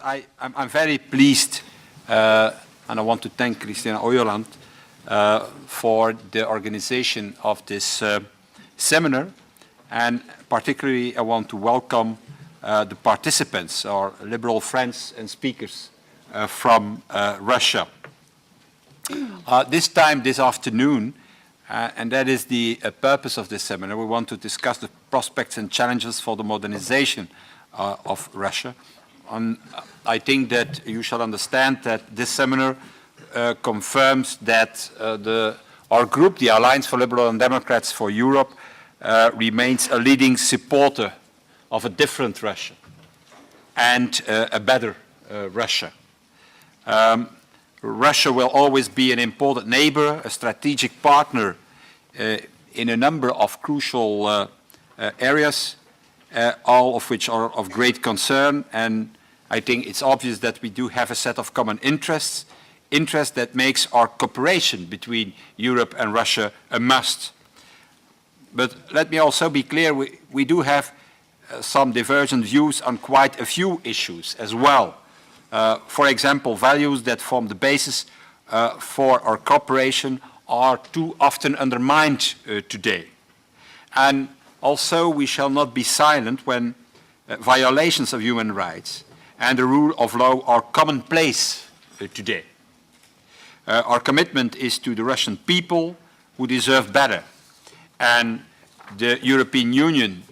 I'm very pleased, and I want to thank Kristiina Ojuland for the organization of this seminar, and particularly I want to welcome the participants, our liberal friends and speakers from Russia. This afternoon, and that is the purpose of this seminar, we want to discuss the prospects and challenges for the modernization of Russia. I think that you shall understand that this seminar confirms that our group, the Alliance for Liberals and Democrats for Europe, remains a leading supporter of a different Russia and a better Russia. Russia will always be an important neighbor, a strategic partner in a number of crucial areas, all of which are of great concern, and I think it's obvious that we do have a set of common interests that makes our cooperation between Europe and Russia a must. But let me also be clear, we do have some divergent views on quite a few issues as well. For example, values that form the basis for our cooperation are too often undermined today. And also, we shall not be silent when violations of human rights and the rule of law are commonplace today. Our commitment is to the Russian people who deserve better. And the European Union,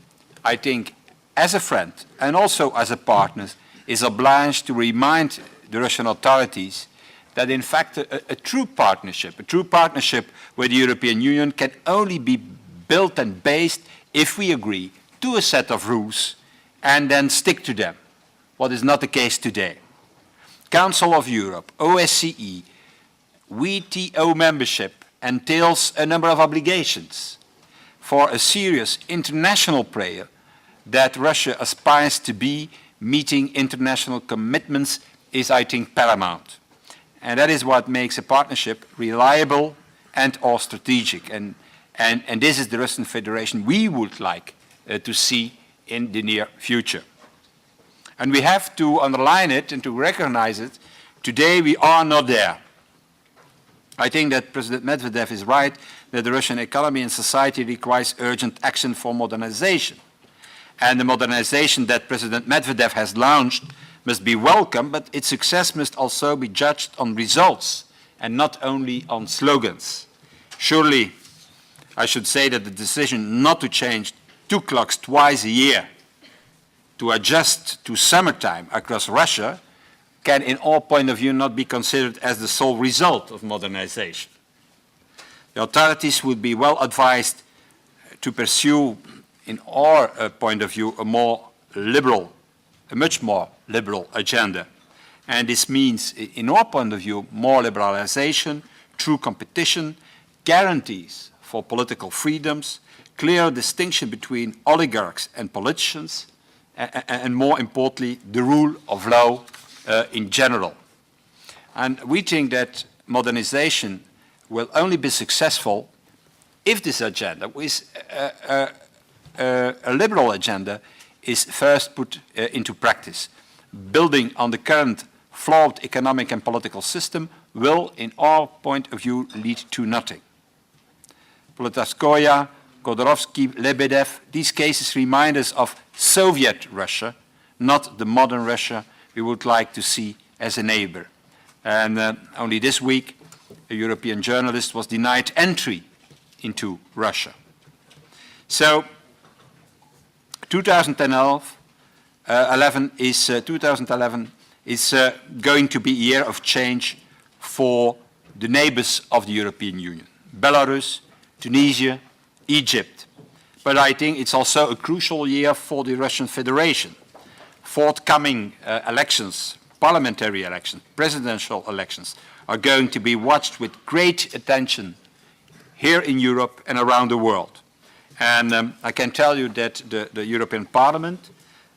I think, as a friend and also as a partner, is obliged to remind the Russian authorities that in fact a true partnership with the European Union can only be built and based if we agree to a set of rules and then stick to them, what is not the case today. Council of Europe, OSCE, WTO membership entails a number of obligations for a serious international player that Russia aspires to be. Meeting international commitments is, I think, paramount. And that is what makes a partnership reliable and or strategic. And this is the Russian Federation we would like to see in the near future. And we have to underline it and to recognize it. Today we are not there. I think that President Medvedev is right that the Russian economy and society requires urgent action for modernization. And the modernization that President Medvedev has launched must be welcome, but its success must also be judged on results and not only on slogans. Surely, I should say that the decision not to change 2 clocks twice a year to adjust to summertime across Russia can, in all point of view, not be considered as the sole result of modernization. The authorities would be well advised to pursue, in our point of view, a much more liberal agenda. And this means, in our point of view, more liberalization, true competition, guarantees for political freedoms, clear distinction between oligarchs and politicians, and more importantly, the rule of law in general. And we think that modernization will only be successful if this agenda is a liberal agenda is first put into practice. Building on the current flawed economic and political system will, in our point of view, lead to nothing. Politkovskaya, Khodorkovsky, Lebedev, these cases remind us of Soviet Russia, not the modern Russia we would like to see as a neighbor. And only this week, a European journalist was denied entry into Russia. So, 2011 is going to be a year of change for the neighbors of the European Union, Belarus, Tunisia, Egypt. But I think it's also a crucial year for the Russian Federation. Forthcoming elections, parliamentary elections, presidential elections, are going to be watched with great attention here in Europe and around the world. And I can tell you that the European Parliament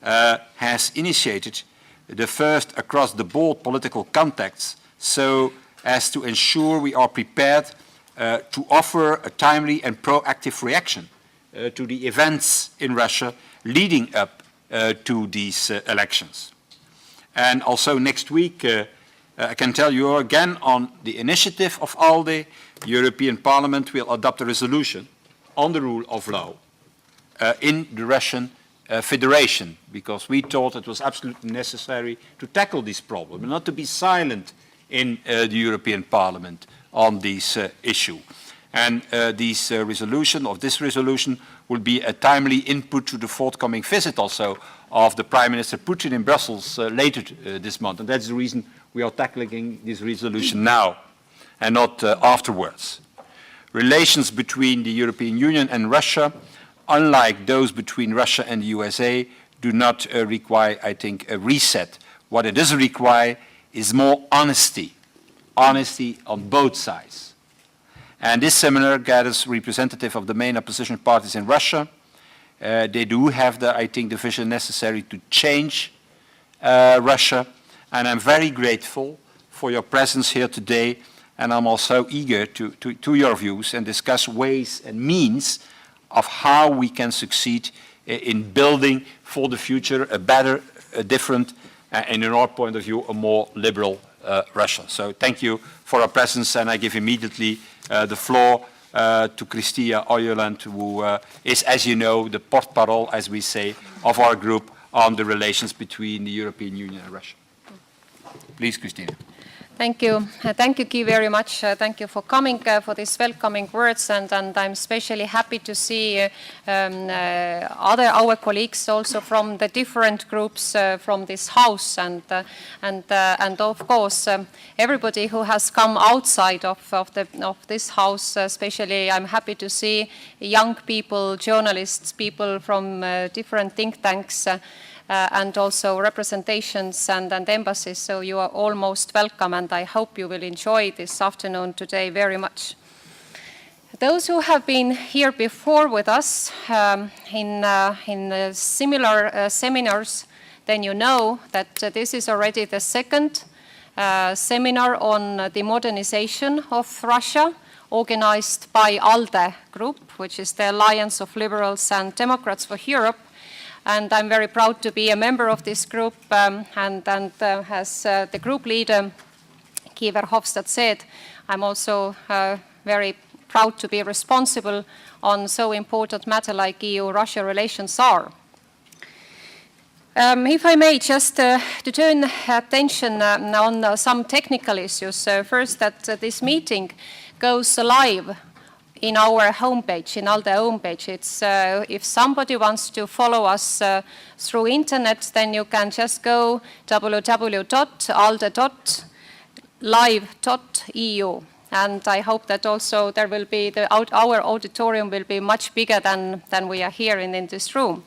has initiated the first across-the-board political contacts so as to ensure we are prepared to offer a timely and proactive reaction to the events in Russia leading up to these elections. And also next week, I can tell you again on the initiative of ALDE, the European Parliament will adopt a resolution on the rule of law in the Russian Federation, because we thought it was absolutely necessary to tackle this problem and not to be silent in the European Parliament on this issue. And this resolution will be a timely input to the forthcoming visit also of the Prime Minister Putin in Brussels later this month. And that's the reason we are tackling this resolution now and not afterwards. Relations between the European Union and Russia, unlike those between Russia and the USA, do not require, I think, a reset. What it does require is more honesty on both sides. And this seminar gathers representatives of the main opposition parties in Russia. They do have, I think, the vision necessary to change Russia. And I'm very grateful for your presence here today. And I'm also eager to your views and discuss ways and means of how we can succeed in building for the future a better, a different, and in our point of view, a more liberal Russia. So thank you for your presence, and I give immediately the floor to Kristiina Ojuland, who is, as you know, the porte-parole, as we say, of our group on the relations between the European Union and Russia. Please, Kristiina. Thank you. Thank you, Guy, very much. Thank you for coming, for these welcoming words, and I'm especially happy to see our colleagues also from the different groups from this house, and of course everybody who has come outside of this house. Especially, I'm happy to see young people, journalists, people from different think tanks. And also representations and embassies, so you are all most welcome, and I hope you will enjoy this afternoon today very much. Those who have been here before with us in similar seminars, then you know that this is already the second seminar on the modernization of Russia, organized by ALDE Group, which is the Alliance of Liberals and Democrats for Europe. And I'm very proud to be a member of this group, and as the group leader, Guy Verhofstadt, said, I'm also very proud to be responsible on so important matter like EU-Russia relations are. If I may, just to turn attention on some technical issues. First, that this meeting goes live in our homepage, in ALDE homepage. It's, if somebody wants to follow us through internet, then you can just go www.alde.live.eu. And I hope that also there will be, our auditorium will be much bigger than we are here in this room.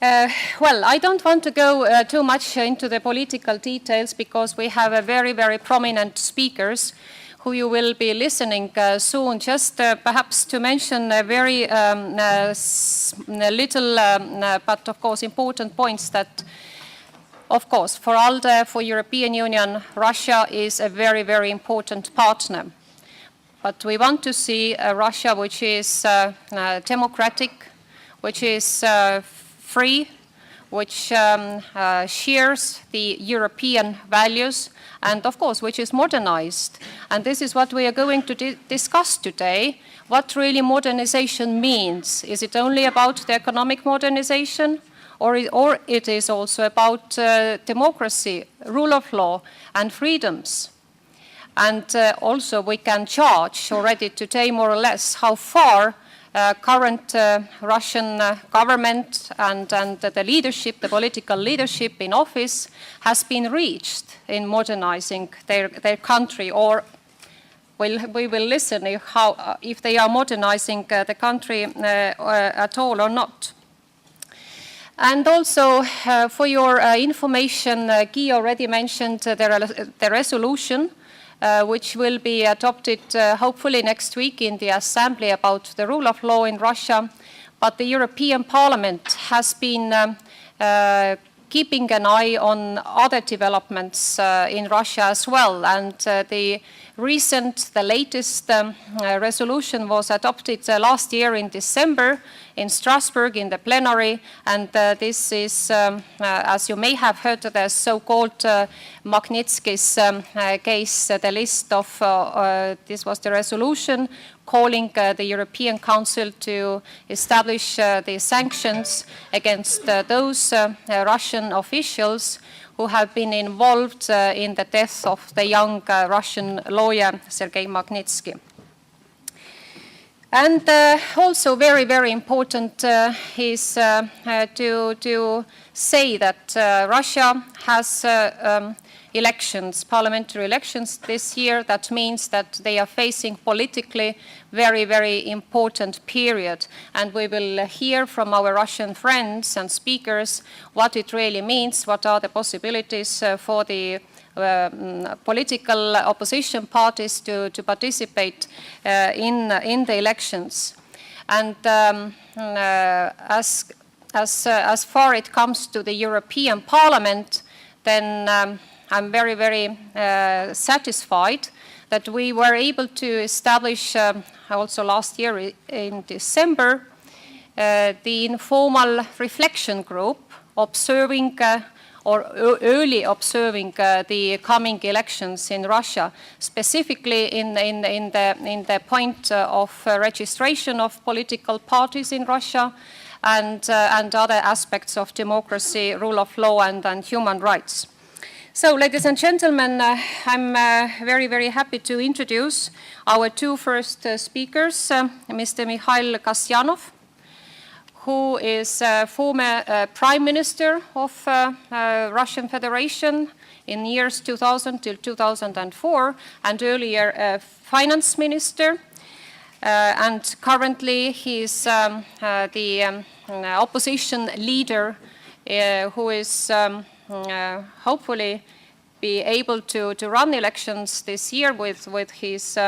Well, I don't want to go too much into the political details, because we have a very, very prominent speakers who you will be listening soon. Just perhaps to mention a very little, but of course important points that, of course, for ALDE, for European Union, Russia is a very, very important partner. But we want to see a Russia which is democratic, which is free, which shares the European values, and of course, which is modernized. And this is what we are going to discuss today. What really modernization means. Is it only about the economic modernization, or it is also about democracy, rule of law, and freedoms? And also we can judge already today more or less how far current Russian government and the leadership, the political leadership in office, has been reached in modernizing their country, or we will listen if they are modernizing the country at all or not. And also, for your information, Guy already mentioned the resolution which will be adopted hopefully next week in the Assembly about the rule of law in Russia. But the European Parliament has been keeping an eye on other developments in Russia as well. And the the latest resolution was adopted last year in December in Strasbourg in the plenary, and this is, as you may have heard, the so-called Magnitsky's case, the list of, this was the resolution calling the European Council to establish the sanctions against those Russian officials who have been involved in the death of the young Russian lawyer Sergei Magnitsky. And also very, very important is to say that Russia has elections, parliamentary elections this year. That means that they are facing politically very, very important period. And we will hear from our Russian friends and speakers what it really means, what are the possibilities for the political opposition parties to participate in the elections. And as far it comes to the European Parliament, then I'm very, very satisfied that we were able to establish also last year in December the informal reflection group observing or early observing the coming elections in Russia, specifically in the point of registration of political parties in Russia and other aspects of democracy, rule of law, and human rights. So, ladies and gentlemen, I'm very, very happy to introduce our two first speakers, Mr. Mikhail Kasyanov, who is former Prime Minister of Russian Federation in years 2000 till 2004, and earlier Finance Minister. And currently he is the opposition leader who is hopefully be able to run elections this year with his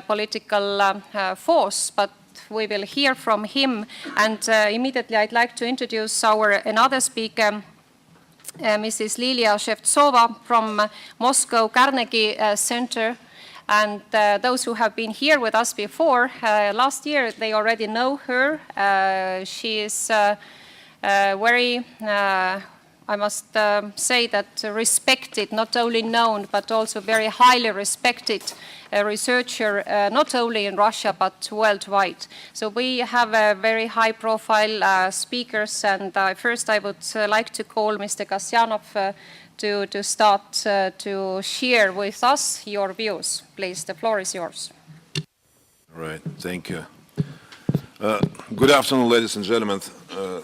political force, but we will hear from him. And immediately I'd like to introduce our another speaker, Mrs. Lilia Shevtsova from Moscow Carnegie Center. And those who have been here with us before, last year, they already know her. She is very, I must say that respected, not only known, but also very highly respected researcher, not only in Russia, but worldwide. So we have a very high profile speakers, and first I would like to call Mr. Kasyanov to start to share with us your views. Please, the floor is yours. All right, thank you. Good afternoon, ladies and gentlemen.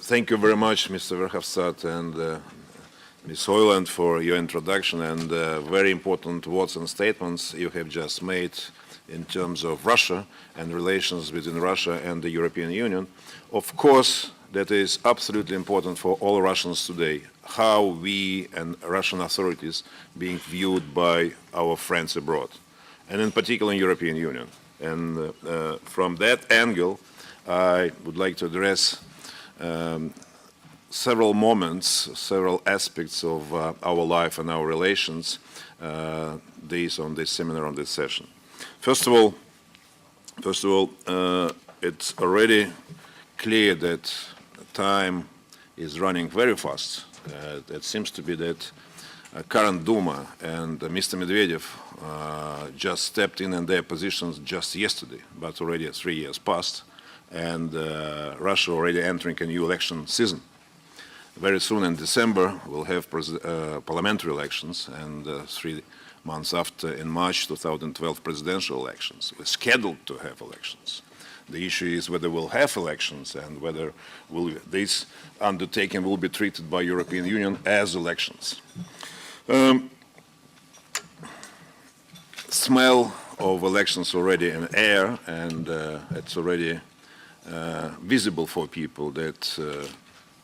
Thank you very much, Mr. Verhofstadt and Ms. Ojuland, for your introduction and very important words and statements you have just made in terms of Russia and relations between Russia and the European Union. Of course, that is absolutely important for all Russians today, how we and Russian authorities being viewed by our friends abroad, and in particular in European Union. And from that angle, I would like to address several moments, several aspects of our life and our relations on this seminar, on this session. First of all, it's already clear that time is running very fast. It seems to be that current Duma and Mr. Medvedev just stepped in their positions just yesterday, but already 3 years passed, and Russia already entering a new election season. Very soon in December, we'll have parliamentary elections, and 3 months after, in March 2012, presidential elections. We're scheduled to have elections. The issue is whether we'll have elections and whether this undertaking will be treated by European Union as elections. Smell of elections already in air, and it's already visible for people that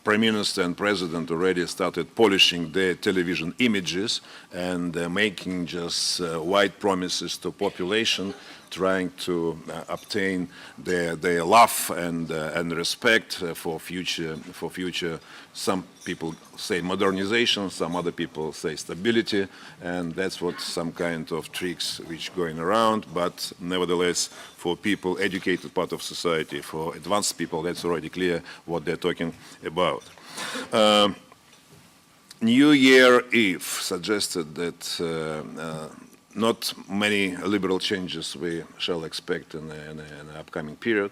Prime Minister and President already started polishing their television images and making just white promises to population trying to obtain their love and respect for future. Some people say modernization, some other people say stability, and that's what some kind of tricks which going around. But nevertheless, for people, educated part of society, for advanced people, that's already clear what they're talking about. New Year Eve suggested that not many liberal changes we shall expect in the upcoming period,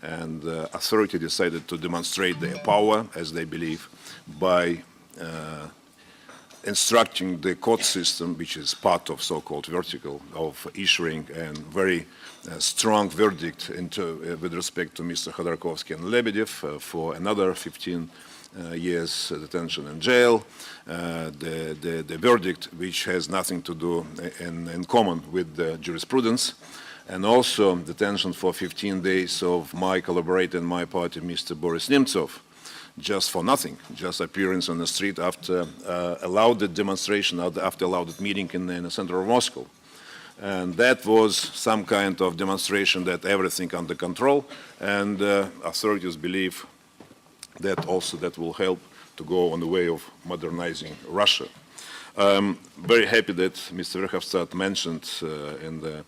and authority decided to demonstrate their power, as they believe, by instructing the court system, which is part of so-called vertical, of issuing a very strong verdict with respect to Mr. Khodorkovsky and Lebedev for another 15 years detention in jail. The verdict, which has nothing to do in common with the jurisprudence, and also detention for 15 days of my collaborator in my party, Mr. Boris Nemtsov, just for nothing, just appearance on the street after a lauded demonstration, after a lauded meeting in the center of Moscow. And that was some kind of demonstration that everything under control, and authorities believe that also that will help to go on the way of modernizing Russia. I'm very happy that Mr. Verhofstadt mentioned in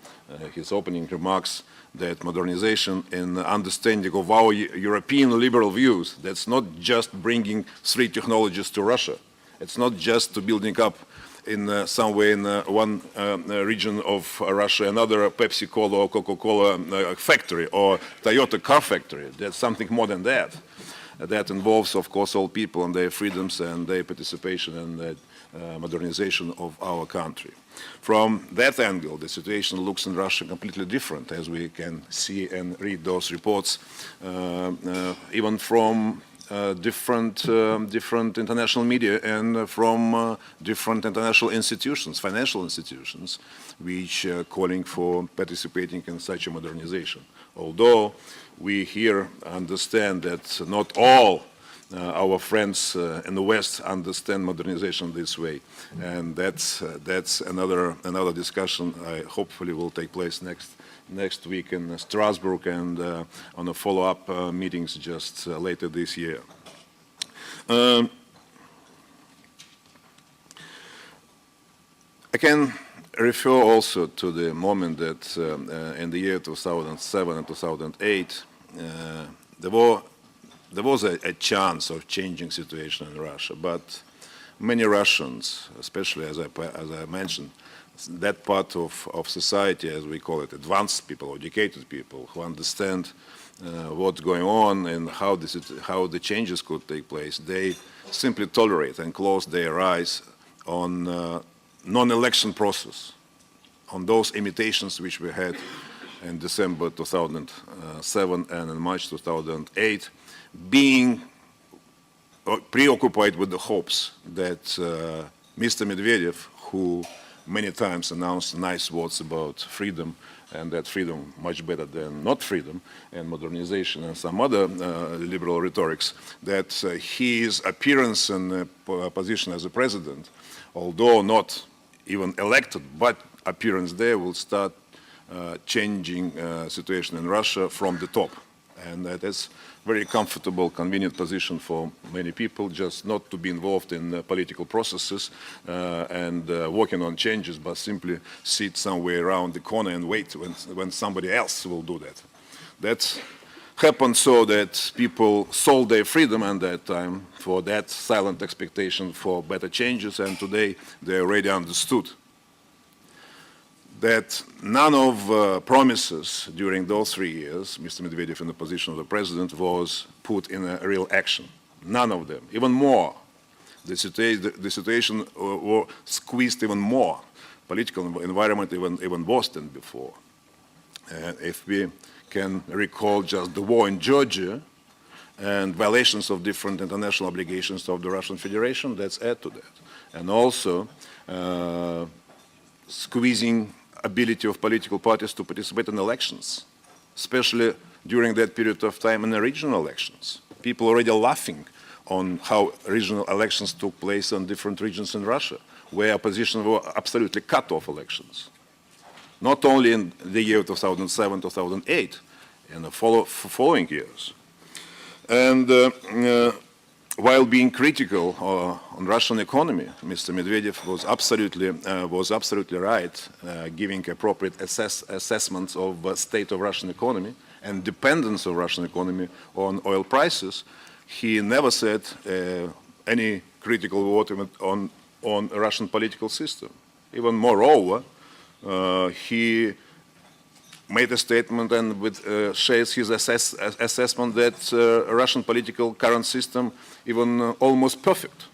his opening remarks that modernization in understanding of our European liberal views, that's not just bringing 3 technologies to Russia. It's not just to building up in somewhere in one region of Russia another Pepsi-Cola or Coca-Cola factory or Toyota car factory. That's something more than that. That involves, of course, all people and their freedoms and their participation in the modernization of our country. From that angle, the situation looks in Russia completely different, as we can see and read those reports, even from different international media and from different international institutions, financial institutions, which are calling for participating in such a modernization. Although we here understand that not all our friends in the West understand modernization this way, and that's another discussion. Hopefully will take place next week in Strasbourg and on the follow-up meetings just later this year. I can refer also to the moment that in the year 2007 and 2008 there was a chance of changing situation in Russia, but many Russians, especially as I mentioned, that part of society, as we call it, advanced people, educated people, who understand what's going on and how the changes could take place, they simply tolerate and close their eyes on non-election process, on those imitations which we had in December 2007 and in March 2008, being preoccupied with the hopes that Mr. Medvedev, who many times announced nice words about freedom, and that freedom much better than not freedom, and modernization and some other liberal rhetorics, that his appearance and position as a president, although not even elected, but appearance there will start changing situation in Russia from the top. And that is very comfortable, convenient position for many people, just not to be involved in political processes and working on changes, but simply sit somewhere around the corner and wait when somebody else will do that. That happened so that people sold their freedom at that time for that silent expectation for better changes, and today they already understood that none of promises during those 3 years, Mr. Medvedev in the position of the president, was put in a real action. None of them. Even more. The situation was squeezed even more. Political environment even worse than before. If we can recall just the war in Georgia and violations of different international obligations of the Russian Federation, let's add to that. And also squeezing ability of political parties to participate in elections, especially during that period of time in the regional elections. People already laughing on how regional elections took place in different regions in Russia, where opposition were absolutely cut off elections. not only in the year 2007, 2008, and the following years. And while being critical on Russian economy, Mr. Medvedev was absolutely right, giving appropriate assessments of the state of Russian economy and dependence of Russian economy on oil prices. He never said any critical word on Russian political system. Even moreover, he made a statement and shares his assessment that Russian political current system even almost perfect.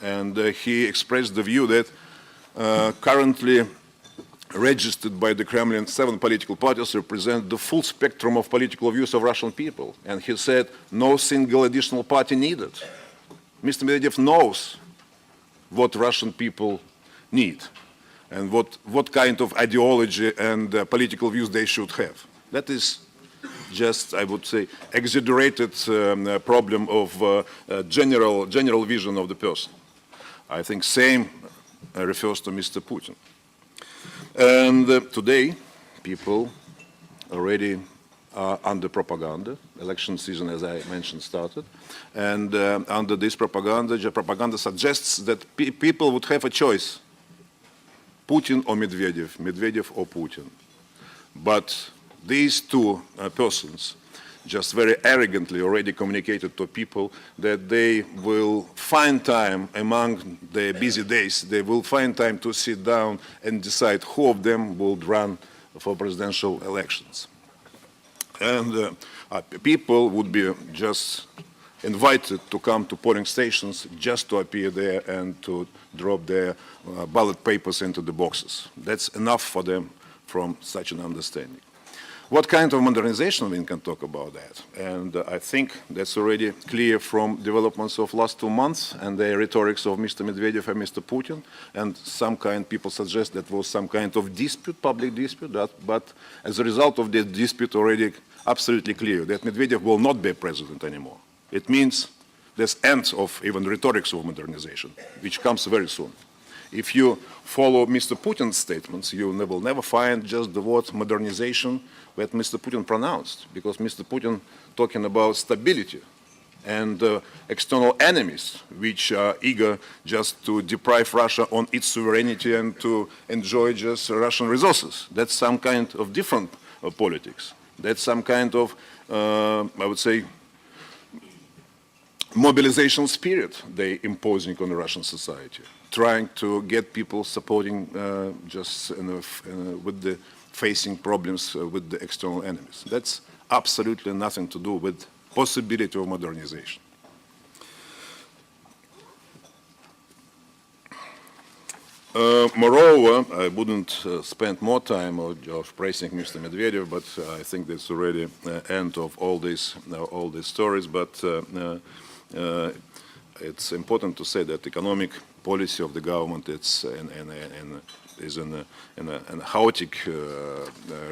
And he expressed the view that currently registered by the Kremlin 7 political parties represent the full spectrum of political views of Russian people. And he said no single additional party needed. Mr. Medvedev knows what Russian people need and what kind of ideology and political views they should have. That is just, I would say, exaggerated problem of general vision of the person. I think same refers to Mr. Putin. And today, people already are under propaganda. Election season, as I mentioned, started. And under this propaganda, the propaganda suggests that people would have a choice. Putin or Medvedev, Medvedev or Putin. But these two persons just very arrogantly already communicated to people that they will find time among their busy days, they will find time to sit down and decide who of them will run for presidential elections. And people would be just invited to come to polling stations just to appear there and to drop their ballot papers into the boxes. That's enough for them from such an understanding. What kind of modernization we can talk about that? And I think that's already clear from developments of last 2 months and the rhetorics of Mr. Medvedev and Mr. Putin. And people suggest that was some kind of dispute, public dispute, but as a result of the dispute already absolutely clear that Medvedev will not be president anymore. It means there's end of even rhetorics of modernization, which comes very soon. If you follow Mr. Putin's statements, you will never find just the word modernization that Mr. Putin pronounced, because Mr. Putin talking about stability and external enemies which are eager just to deprive Russia on its sovereignty and to enjoy just Russian resources. That's some kind of different politics. That's some kind of, I would say, mobilization spirit they imposing on the Russian society, trying to get people supporting with the facing problems with the external enemies. That's absolutely nothing to do with possibility of modernization. Moreover, I wouldn't spend more time of praising Mr. Medvedev, but I think that's already the end of all these stories. But it's important to say that economic policy of the government is in a chaotic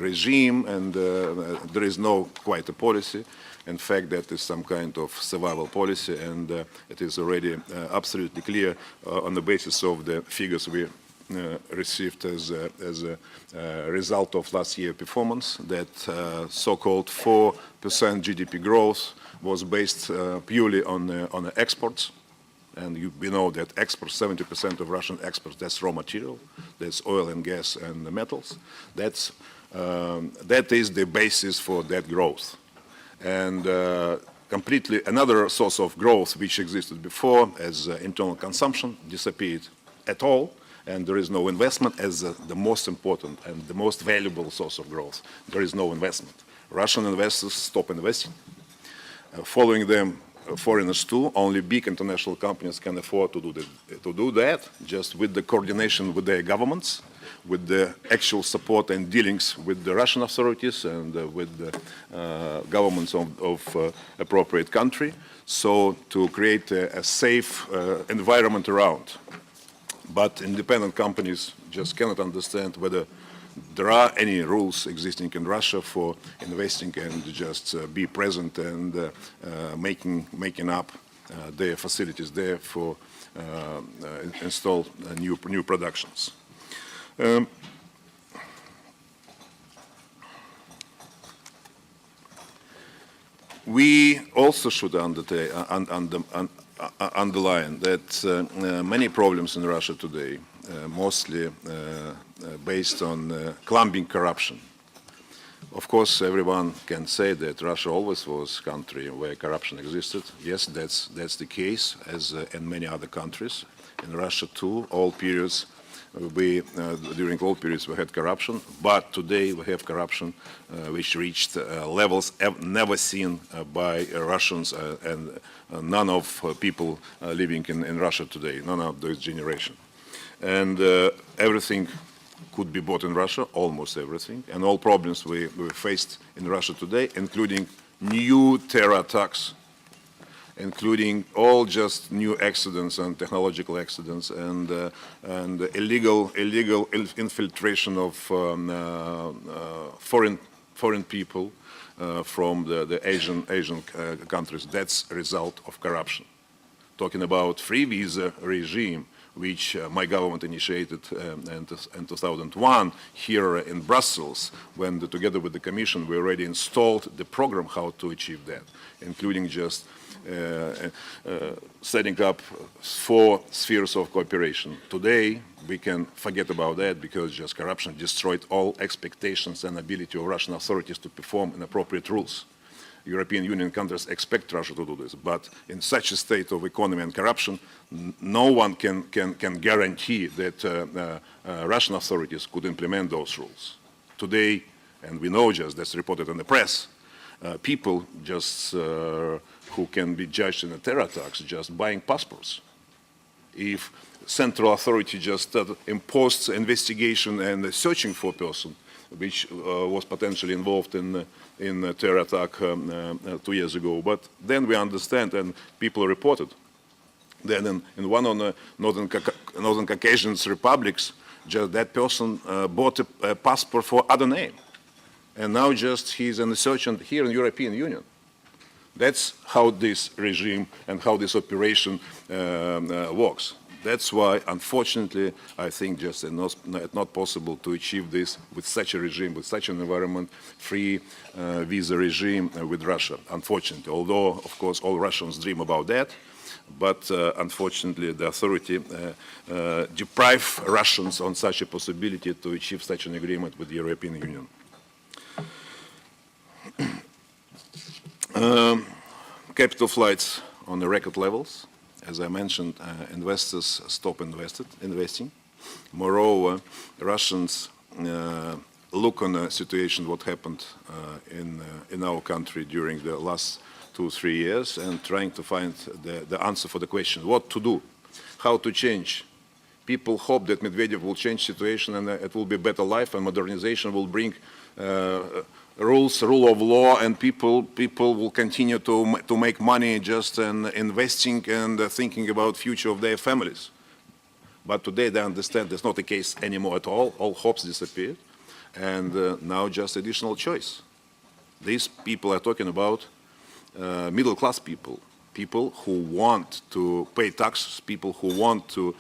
regime, and there is no quite a policy. In fact, that is some kind of survival policy, and it is already absolutely clear on the basis of the figures we received as a result of last year's performance, that so-called 4% GDP growth was based purely on exports. And we know that exports, 70% of Russian exports, that's raw material, that's oil and gas and the metals. That is the basis for that growth. And completely another source of growth which existed before as internal consumption disappeared at all, and there is no investment as the most important and the most valuable source of growth. There is no investment. Russian investors stop investing. Following them, foreigners too. Only big international companies can afford to do that, just with the coordination with their governments, with the actual support and dealings with the Russian authorities and with the governments of appropriate country, so to create a safe environment around. But independent companies just cannot understand whether there are any rules existing in Russia for investing and just be present and making up their facilities there for install new productions. We also should underline that many problems in Russia today, mostly based on clumping corruption. Of course, everyone can say that Russia always was a country where corruption existed. Yes, that's the case, as in many other countries. In Russia too, all periods during all periods we had corruption, but today we have corruption which reached levels never seen by Russians and none of people living in Russia today, none of this generation. And everything could be bought in Russia, almost everything, and all problems we faced in Russia today, including new terror attacks, including all just new accidents and technological accidents and illegal infiltration of foreign people from the Asian countries. That's a result of corruption. Talking about free visa regime, which my government initiated in 2001 here in Brussels, when together with the Commission we already installed the program how to achieve that, including just setting up 4 spheres of cooperation. Today, we can forget about that because just corruption destroyed all expectations and ability of Russian authorities to perform in appropriate rules. European Union countries expect Russia to do this, but in such a state of economy and corruption, no one can guarantee that Russian authorities could implement those rules. Today, and we know just that's reported in the press, people just who can be judged in a terror attacks just buying passports. If central authority just imposed investigation and searching for a person which was potentially involved in a terror attack 2 years ago, but then we understand and people reported. Then in one of the Northern Caucasian republics, just that person bought a passport for other name. And now just he's in the search here in the European Union. That's how this regime and how this operation works. That's why, unfortunately, I think just it's not possible to achieve this with such a regime, with such an environment, free visa regime with Russia, unfortunately. Although, of course, all Russians dream about that, but unfortunately, the authority deprive Russians on such a possibility to achieve such an agreement with the European Union. Capital flights on the record levels. As I mentioned, investors stop investing. Moreover, Russians look on the situation, what happened in our country during the last 2-3 years, and trying to find the answer for the question, what to do, how to change. People hope that Medvedev will change situation and it will be a better life and modernization will bring rule of law, and people will continue to make money just in investing and thinking about future of their families. But today they understand that's not the case anymore at all. All hopes disappeared, and now just additional choice. These people are talking about middle-class people, people who want to pay taxes, people who want to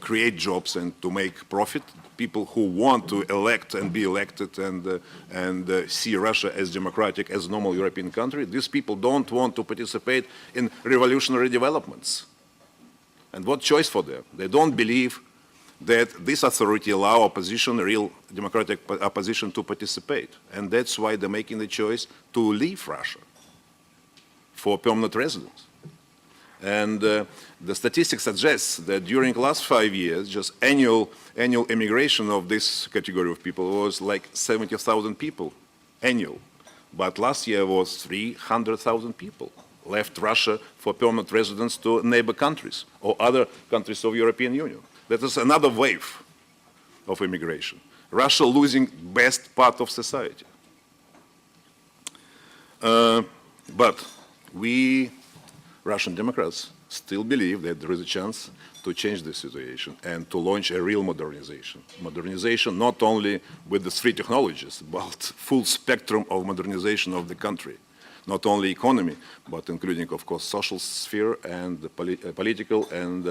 create jobs and to make profit, people who want to elect and be elected and see Russia as democratic, as a normal European country. These people don't want to participate in revolutionary developments. And what choice for them? They don't believe that this authority allow opposition, real democratic opposition, to participate. And that's why they're making the choice to leave Russia for permanent residence. And the statistics suggest that during the last 5 years, just annual immigration of this category of people was like 70,000 people, annual. But last year was 300,000 people left Russia for permanent residence to neighbor countries or other countries of European Union. That is another wave of immigration. Russia losing best part of society. But we Russian Democrats still believe that there is a chance to change the situation and to launch a real modernization. Modernization not only with the 3 technologies, but full spectrum of modernization of the country. Not only economy, but including, of course, social sphere and the political and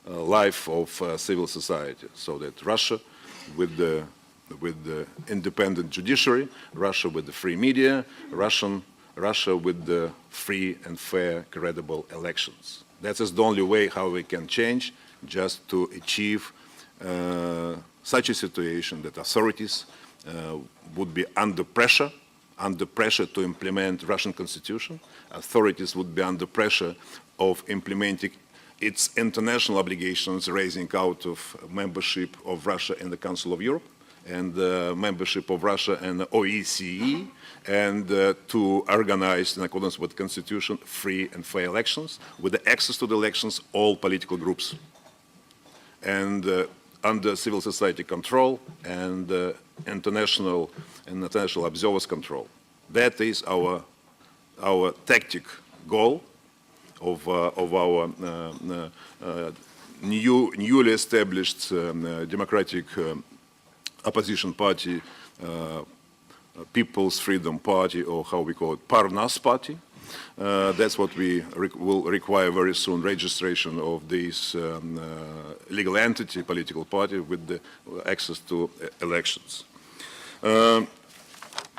life of civil society. So that Russia with the independent judiciary, Russia with the free media, Russia Russia with the free and fair, credible elections. That is the only way how we can change, just to achieve such a situation that authorities would be under pressure to implement Russian constitution. Authorities would be under pressure of implementing its international obligations raising out of membership of Russia in the Council of Europe and membership of Russia in the OECE, and to organize, in accordance with the Constitution, free and fair elections, with the access to the elections, all political groups, and under civil society control and international observers control. That is our tactic goal of our newly established democratic opposition party, People's Freedom Party, or how we call it, Parnas Party. That's what we will require very soon, registration of this legal entity, political party, with the access to elections.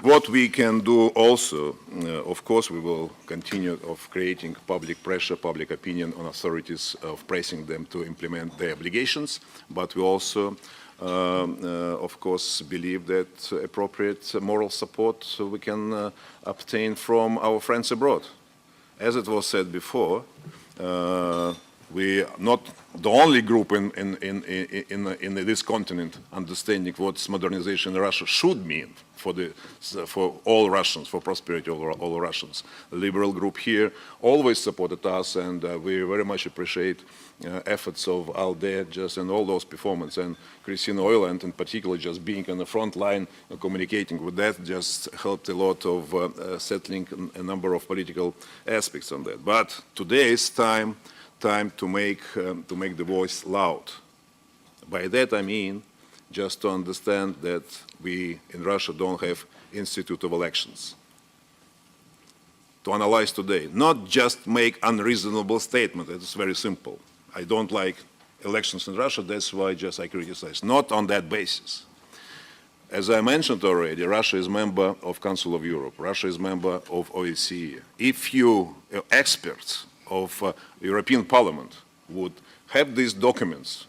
What we can do also, of course, we will continue of creating public pressure, public opinion on authorities, of pressing them to implement their obligations, but we also of course, believe that appropriate moral support we can obtain from our friends abroad. As it was said before, we are not the only group in this continent understanding what modernization in Russia should mean for all Russians, for prosperity of all Russians. The liberal group here always supported us, and we very much appreciate efforts of ALDE just and all those performance, and Kristiina Ojuland in particular, just being on the front line, communicating with that, just helped a lot of settling a number of political aspects on that. But today is time to make the voice loud. By that I mean just to understand that we in Russia don't have institute of elections. To analyze today, not just make unreasonable statement. It's very simple. I don't like elections in Russia, that's why just I criticize. Not on that basis. As I mentioned already, Russia is member of Council of Europe. Russia is member of OECE. If you experts of European Parliament would have these documents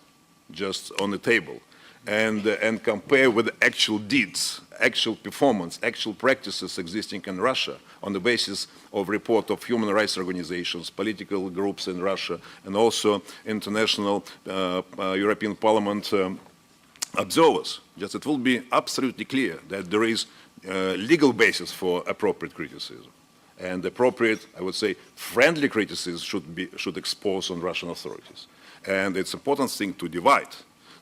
just on the table and compare with actual deeds, actual performance, actual practices existing in Russia on the basis of report of human rights organizations, political groups in Russia, and also international European Parliament observers, just it will be absolutely clear that there is legal basis for appropriate criticism. And appropriate, I would say, friendly criticism should expose on Russian authorities. And it's an important thing to divide.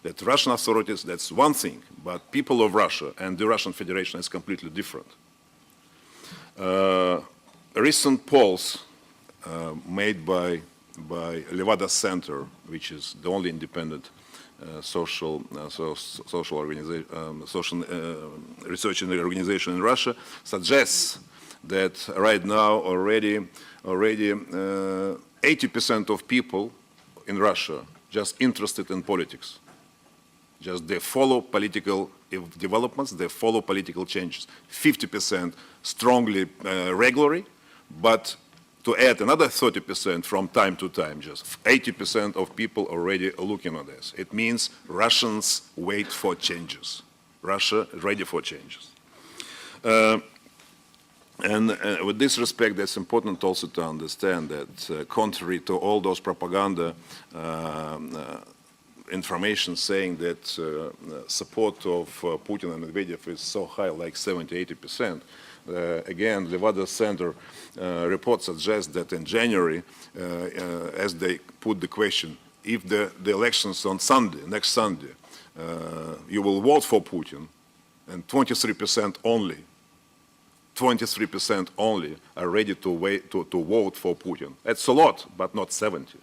That Russian authorities, that's one thing, but people of Russia and the Russian Federation is completely different. Recent polls made by Levada Center, which is the only independent social research organization in Russia, suggests that right now already 80% of people in Russia just interested in politics. Just they follow political developments, they follow political changes. 50% strongly, regularly, but to add another 30% from time to time, just 80% of people already looking at this. It means Russians wait for changes. Russia is ready for changes. And with this respect, it's important also to understand that contrary to all those propaganda information saying that support of Putin and Medvedev is so high, like 70–80%. Again, the Levada Center report suggests that in January, as they put the question, if the elections on Sunday, next Sunday, you will vote for Putin, and 23% only are ready to vote for Putin. It's a lot, but not 70.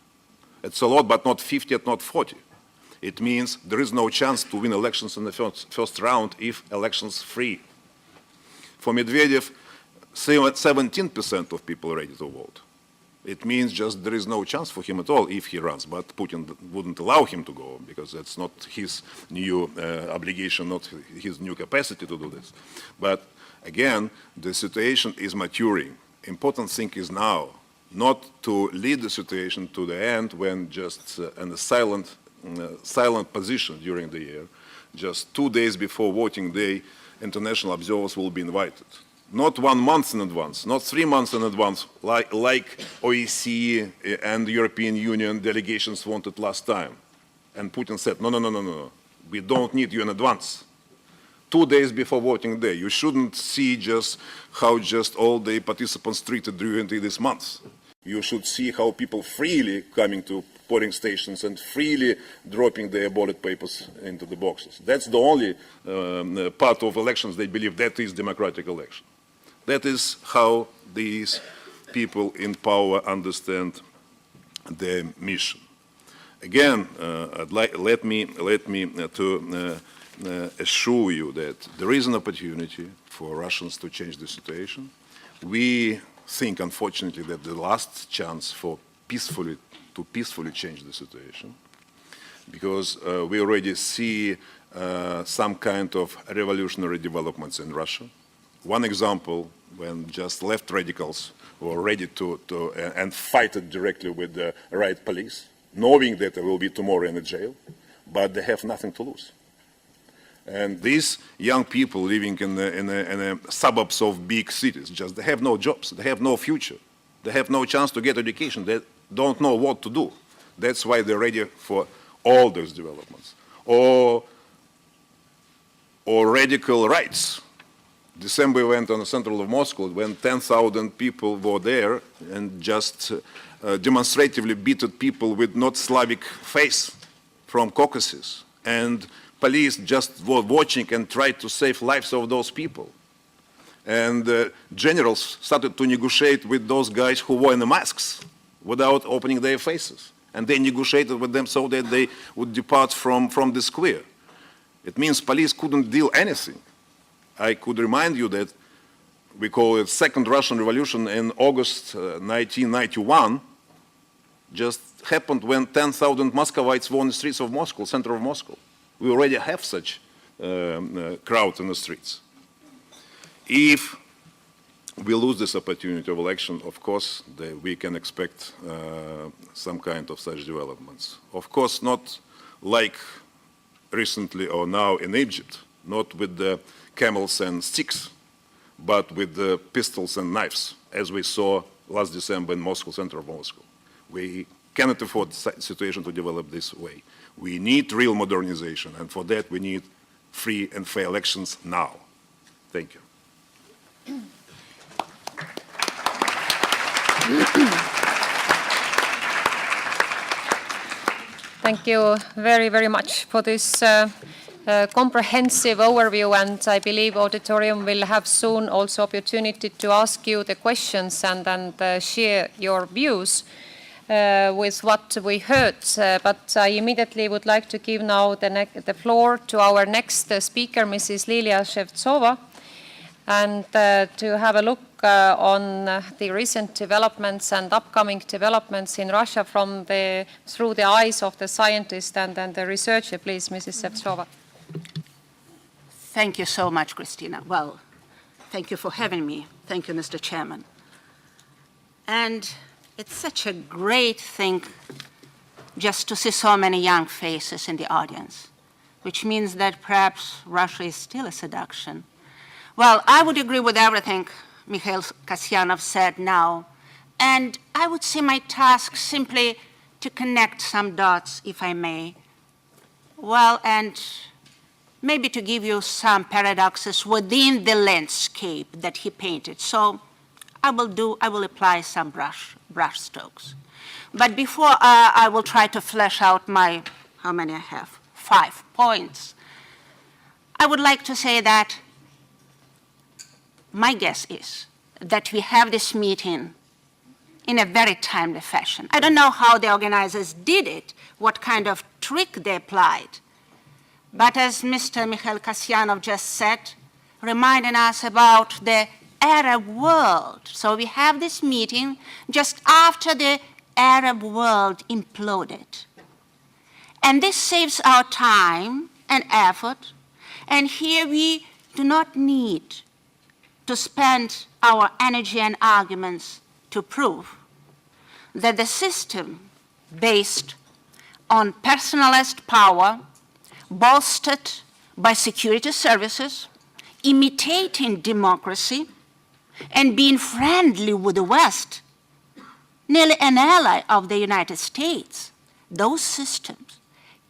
It's a lot, but not 50, not 40. It means there is no chance to win elections in the first round if elections free. For Medvedev, 17% of people are ready to vote. It means just there is no chance for him at all if he runs, but Putin wouldn't allow him to go because that's not his new obligation, not his new capacity to do this. But again, the situation is maturing. important thing is now, not to lead the situation to the end when just in a silent position during the year, just 2 days before voting day, international observers will be invited. Not 1 month in advance, not 3 months in advance, like OEC and the European Union delegations wanted last time. And Putin said, no, we don't need you in advance. 2 days before voting day. You shouldn't see just how just all the participants treated during this month. You should see how people freely coming to polling stations and freely dropping their ballot papers into the boxes. That's the only part of elections they believe that is democratic election. That is how these people in power understand their mission. Again, let me assure you that there is an opportunity for Russians to change the situation. We think, unfortunately, that the last chance for peacefully change the situation, because we already see some kind of revolutionary developments in Russia. One example, when just left radicals were ready and fight it directly with the right police, knowing that they will be tomorrow in the jail, but they have nothing to lose. And these young people living in the suburbs of big cities, just they have no jobs, they have no future, they have no chance to get education, they don't know what to do. That's why they're ready for all those developments. Or radical rights. December went on the central of Moscow when 10,000 people were there and just demonstratively beaten people with not Slavic face from Caucasus. And police just were watching and tried to save lives of those people. And generals started to negotiate with those guys who wore the masks without opening their faces. And they negotiated with them so that they would depart from the square. It means police couldn't deal anything. I could remind you that we call it Second Russian Revolution in August 1991, just happened when 10,000 Muscovites were on the streets of Moscow, center of Moscow. We already have such crowd in the streets. If we lose this opportunity of election, of course, we can expect some kind of such developments. Of course, not like recently or now in Egypt, not with the camels and sticks, but with the pistols and knives, as we saw last December in Moscow, center of Moscow. We cannot afford the situation to develop this way. We need real modernization, and for that we need free and fair elections now. Thank you. Thank you very, very much for this comprehensive overview, and I believe auditorium will have soon also opportunity to ask you the questions and share your views with what we heard. But I immediately would like to give now the floor to our next speaker, Mrs. Lilia Shevtsova, and to have a look on the recent developments and upcoming developments in Russia through the eyes of the scientist and the researcher. Please, Mrs. Shevtsova. Thank you so much, Kristiina. Well, thank you for having me. Thank you, Mr. Chairman. And it's such a great thing just to see so many young faces in the audience, which means that perhaps Russia is still a seduction. Well, I would agree with everything Mikhail Kasyanov said now, and I would see my task simply to connect some dots, if I may. Well, and maybe to give you some paradoxes within the landscape that he painted. So I will apply some brush strokes. But before I will try to flesh out my, how many I have? 5 points. I would like to say that my guess is that we have this meeting in a very timely fashion. I don't know how the organizers did it, what kind of trick they applied. But as Mr. Mikhail Kasyanov just said, reminding us about the Arab world. So we have this meeting just after the Arab world imploded. And this saves our time and effort. And here we do not need to spend our energy and arguments to prove that the system based on personalized power, bolstered by security services, imitating democracy, and being friendly with the West, nearly an ally of the United States, those systems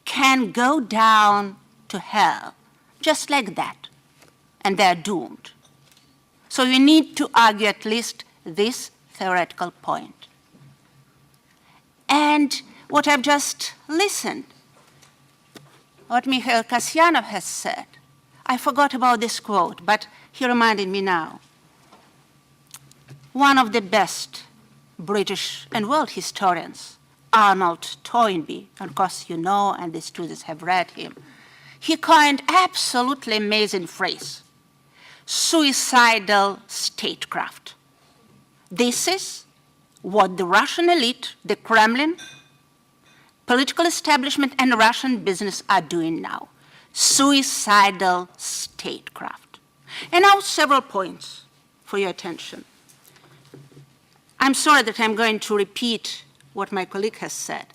can go down to hell just like that, and they're doomed. So you need to argue at least this theoretical point. And what I've just listened, what Mikhail Kasyanov has said, I forgot about this quote, but he reminded me now. One of the best British and world historians, Arnold Toynbee, of course you know, and the students have read him, he coined absolutely amazing phrase, suicidal statecraft. This is what the Russian elite, the Kremlin, political establishment, and Russian business are doing now. Suicidal statecraft. And now several points for your attention. I'm sorry that I'm going to repeat what my colleague has said.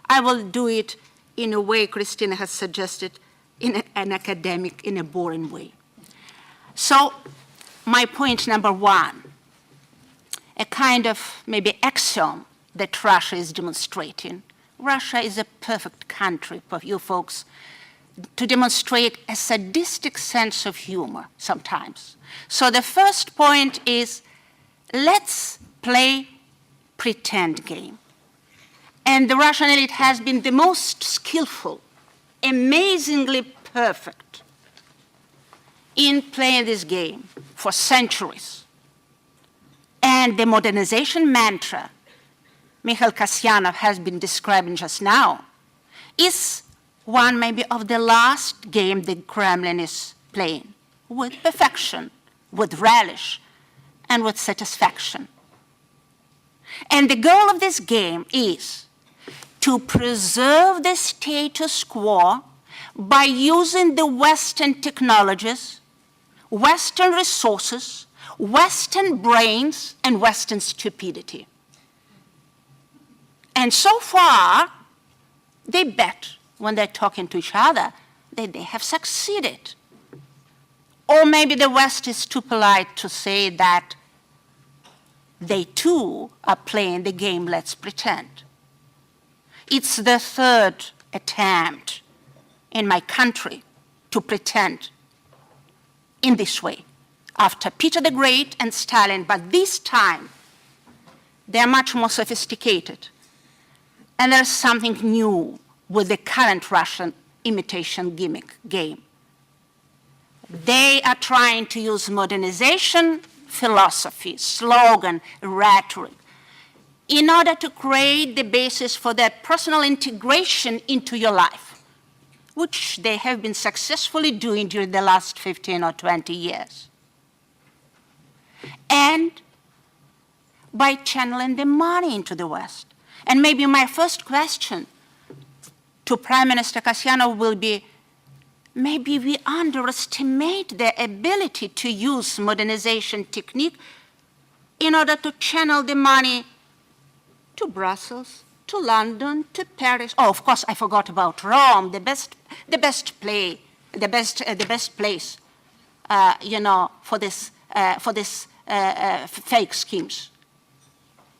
I will do it in a way Kristiina has suggested, in an academic, in a boring way. So my point number one, a kind of maybe axiom that Russia is demonstrating. Russia is a perfect country for you folks to demonstrate a sadistic sense of humor sometimes. So the first point is, let's play pretend game. And the Russian elite has been the most skillful, amazingly perfect in playing this game for centuries. And the modernization mantra Mikhail Kasyanov has been describing just now is one maybe of the last game the Kremlin is playing with perfection, with relish, and with satisfaction. And the goal of this game is to preserve the status quo by using the Western technologies, Western resources, Western brains, and Western stupidity. And so far, they bet when they're talking to each other that they have succeeded. Or maybe the West is too polite to say that they too are playing the game let's pretend. It's the third attempt in my country to pretend in this way, after Peter the Great and Stalin, but this time they're much more sophisticated. And there's something new with the current Russian imitation gimmick game. They are trying to use modernization, philosophy, slogan, rhetoric, in order to create the basis for their personal integration into your life, which they have been successfully doing during the last 15 or 20 years. And by channeling the money into the West. And maybe my first question to Prime Minister Kasyanov will be, maybe we underestimate their ability to use modernization technique in order to channel the money to Brussels, to London, to Paris. Oh, of course, I forgot about Rome, the best place, for this fake schemes.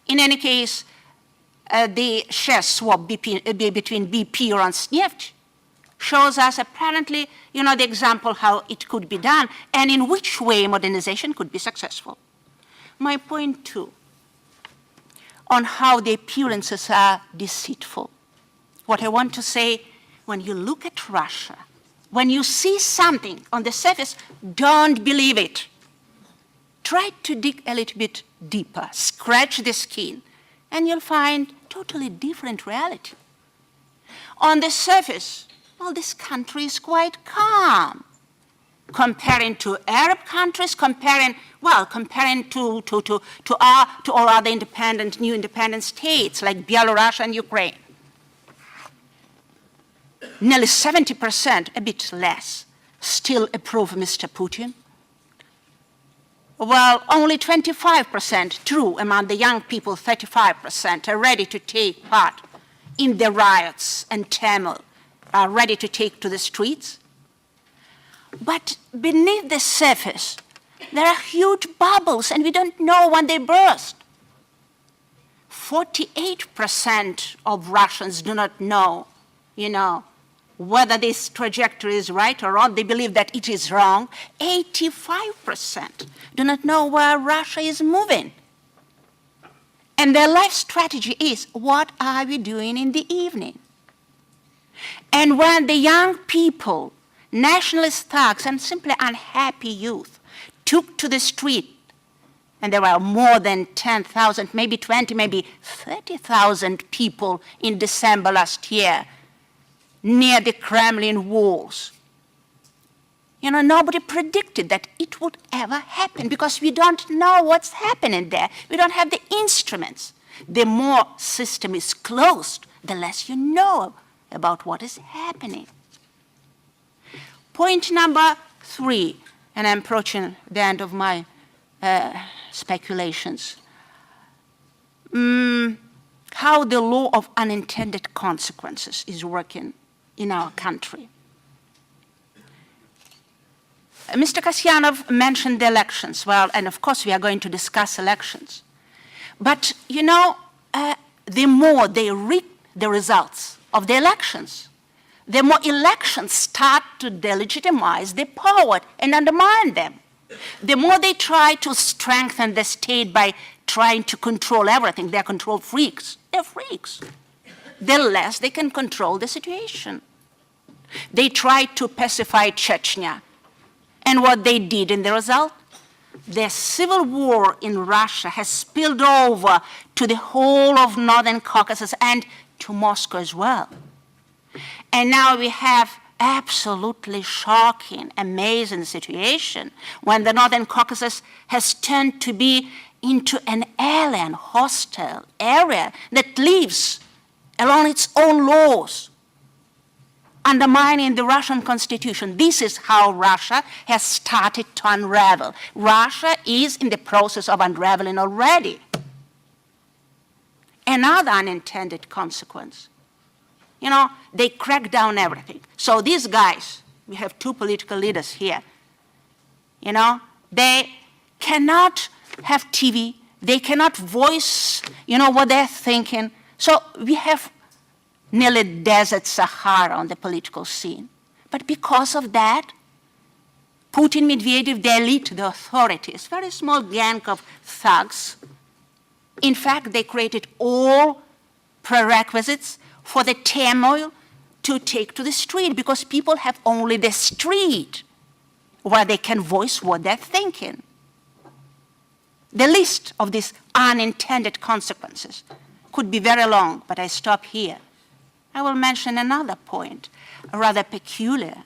In any case, the share swap between BP and Rosneft shows us apparently, the example how it could be done and in which way modernization could be successful. My point two, on how the appearances are deceitful. What I want to say, when you look at Russia, when you see something on the surface, don't believe it. Try to dig a little bit deeper, scratch the skin, and you'll find totally different reality. On the surface, well, this country is quite calm. Comparing to Arab countries, comparing to all other new independent states like Belarus and Ukraine. Nearly 70%, a bit less, still approve Mr. Putin. well, only 25%, true, among the young people, 35% are ready to take part in the riots and turmoil, are ready to take to the streets. But beneath the surface, there are huge bubbles, and we don't know when they burst. 48% of Russians do not know, whether this trajectory is right or wrong. They believe that it is wrong. 85% do not know where Russia is moving. And their life strategy is, what are we doing in the evening? And when the young people, nationalist thugs, and simply unhappy youth took to the street, and there were more than 10,000, maybe 20, maybe 30,000 people in December last year near the Kremlin walls. Nobody predicted that it would ever happen because we don't know what's happening there. We don't have the instruments. The more system is closed, the less you know about what is happening. Point number 3, and I'm approaching the end of my speculations. How the law of unintended consequences is working in our country. Mr. Kasyanov mentioned the elections. Well, and of course we are going to discuss elections. But, the more they read the results of the elections, the more elections start to delegitimize the power and undermine them. The more they try to strengthen the state by trying to control everything, they're control freaks. They're freaks. The less they can control the situation. They tried to pacify Chechnya. And what they did in the result? The civil war in Russia has spilled over to the whole of Northern Caucasus and to Moscow as well. And now we have absolutely shocking, amazing situation when the Northern Caucasus has turned to be into an alien, hostile area that lives along its own laws, undermining the Russian constitution. This is how Russia has started to unravel. Russia is in the process of unraveling already. Another unintended consequence. They crack down everything. So these guys, we have 2 political leaders here, they cannot have TV, they cannot voice, what they're thinking. So we have nearly desert Sahara on the political scene. But because of that, Putin, Medvedev, the elite, the authorities, very small gang of thugs, in fact, they created all prerequisites for the turmoil to take to the street because people have only the street where they can voice what they're thinking. The list of these unintended consequences could be very long, but I stop here. I will mention another point, rather peculiar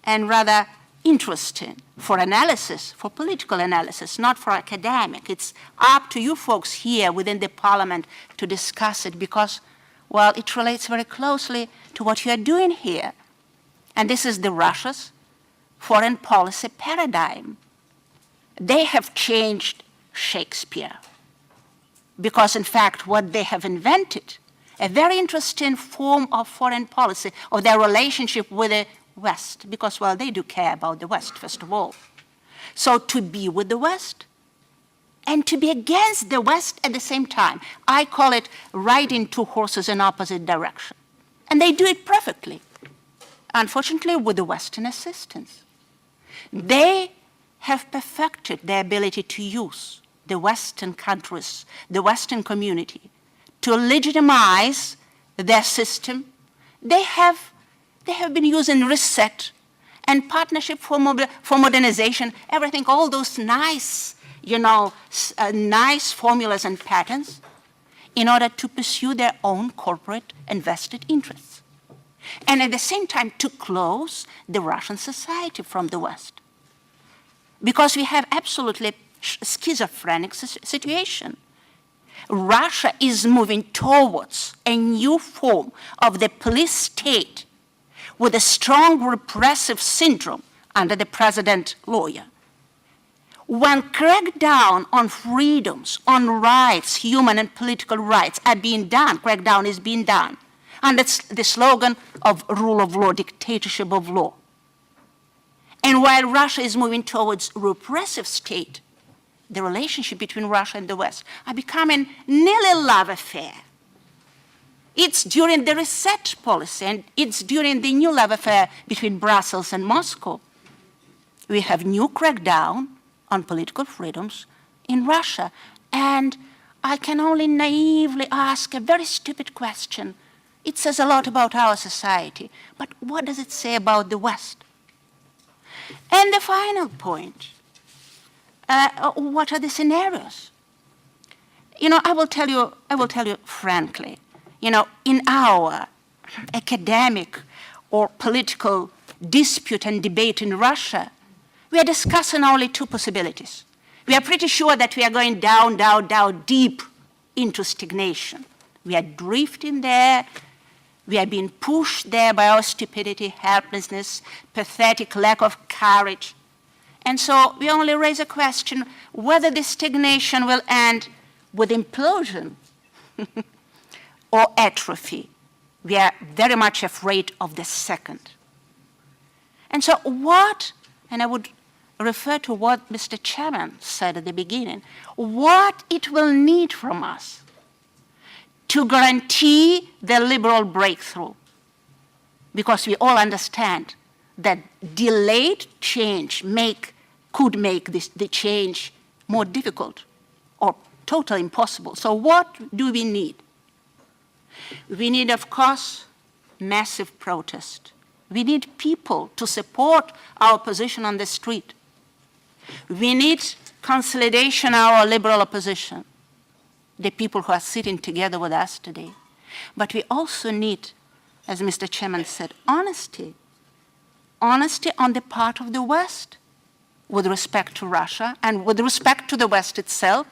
and rather interesting for analysis, for political analysis, not for academic. It's up to you folks here within the parliament to discuss it because, well, it relates very closely to what you are doing here. And this is the Russia's foreign policy paradigm. They have changed Shakespeare because, in fact, what they have invented, a very interesting form of foreign policy, of their relationship with the West, because, well, they do care about the West, first of all. So to be with the West and to be against the West at the same time, I call it riding 2 horses in opposite direction. And they do it perfectly, unfortunately, with the Western assistance. They have perfected their ability to use the Western countries, the Western community, to legitimize their system. They have been using reset and partnership for modernization, everything, all those nice, nice formulas and patterns in order to pursue their own corporate and vested interests. And at the same time, to close the Russian society from the West. Because we have absolutely schizophrenic situation. Russia is moving towards a new form of the police state with a strong repressive syndrome under the president lawyer, when crackdown on freedoms, on rights, human and political rights are being done, crackdown is being done, and it's the slogan of rule of law, dictatorship of law. And while Russia is moving towards repressive state, the relationship between Russia and the West are becoming nearly a love affair. It's during the reset policy, and it's during the new love affair between Brussels and Moscow. We have new crackdown on political freedoms in Russia. And I can only naively ask a very stupid question. It says a lot about our society, but what does it say about the West? And the final point, what are the scenarios? You know, I will tell you frankly, you know, in our academic or political dispute and debate in Russia, we are discussing only two possibilities. We are pretty sure that we are going down, down, down, deep into stagnation. We are drifting there. We are being pushed there by our stupidity, helplessness, pathetic lack of courage. And so we only raise a question whether this stagnation will end with implosion or atrophy. We are very much afraid of the second. And so what, and I would refer to what Mr. Chairman said at the beginning, what it will need from us to guarantee the liberal breakthrough, because we all understand that delayed change could make the change more difficult or totally impossible. So what do we need? We need, of course, massive protest. We need people to support our position on the street. We need consolidation of our liberal opposition, the people who are sitting together with us today. But we also need, as Mr. Chairman said, honesty. Honesty on the part of the West with respect to Russia and with respect to the West itself.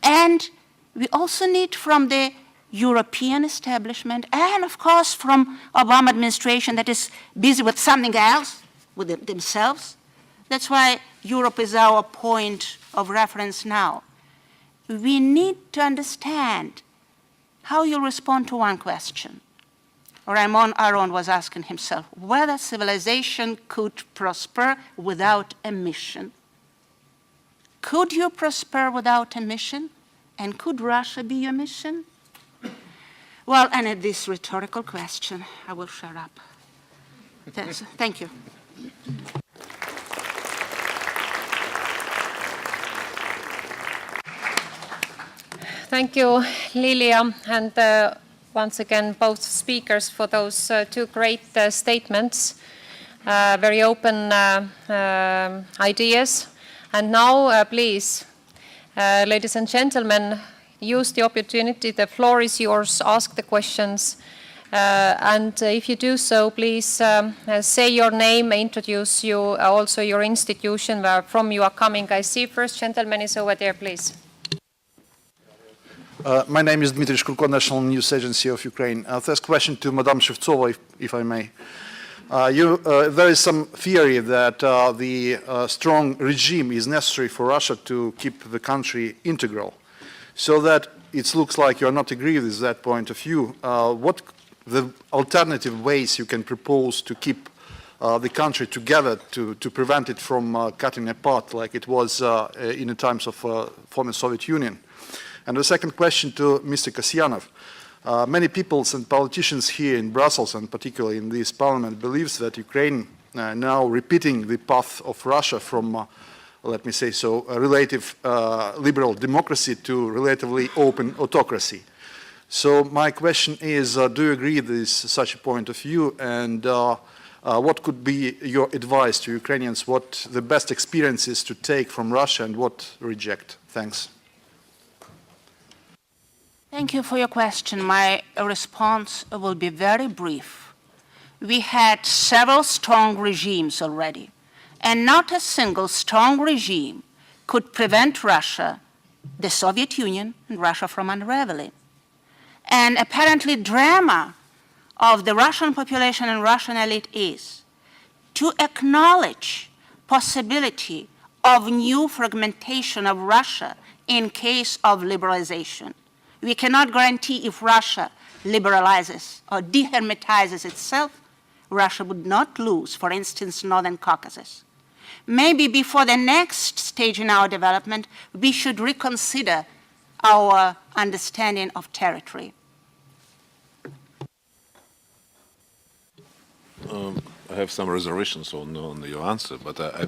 And we also need from the European establishment and, of course, from Obama administration that is busy with something else, with themselves. That's why Europe is our point of reference now. We need to understand how you respond to one question. Raymond Aron was asking himself whether civilization could prosper without a mission. Could you prosper without a mission? And could Russia be your mission? Well, and at this rhetorical question, I will shut up. Thank you. Thank you, Lilia, and once again, both speakers for those two great statements, very open ideas. And now, please, ladies and gentlemen, use the opportunity. The floor is yours. Ask the questions. And if you do so, please say your name, introduce you, also your institution where from you are coming. I see first gentleman is over there, please. My name is Dmitry Shkurko, National News Agency of Ukraine. First question to Madame Shevtsova, if I may. There is some theory that the strong regime is necessary for Russia to keep the country integral. So that it looks like you are not agree with that point of view. What the alternative ways you can propose to keep the country together to prevent it from cutting apart like it was in the times of former Soviet Union? And the second question to Mr. Kasyanov. Many people and politicians here in Brussels, and particularly in this parliament, believes that Ukraine now repeating the path of Russia from, let me say so, a relative liberal democracy to relatively open autocracy. So my question is, do you agree with such a point of view? And what could be your advice to Ukrainians? What the best experiences to take from Russia and what reject? Thanks. Thank you for your question. My response will be very brief. We had several strong regimes already, and not a single strong regime could prevent Russia, the Soviet Union, and Russia from unraveling. And apparently drama of the Russian population and Russian elite is to acknowledge possibility of new fragmentation of Russia in case of liberalization. We cannot guarantee if Russia liberalizes or dehermetizes itself, Russia would not lose, for instance, Northern Caucasus. Maybe before the next stage in our development, we should reconsider our understanding of territory. I have some reservations on your answer, but I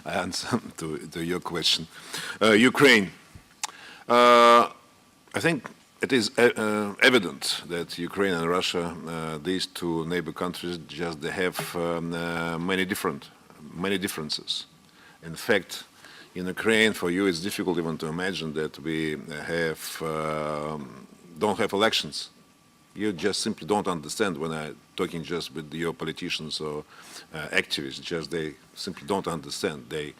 answer to your question. Ukraine. I think it is evident that Ukraine and Russia, these two neighbor countries, just they have many differences. In fact, in Ukraine, for you, it's difficult even to imagine that we don't have elections. You just simply don't understand when I'm talking just with your politicians or activists. Just they simply don't understand. They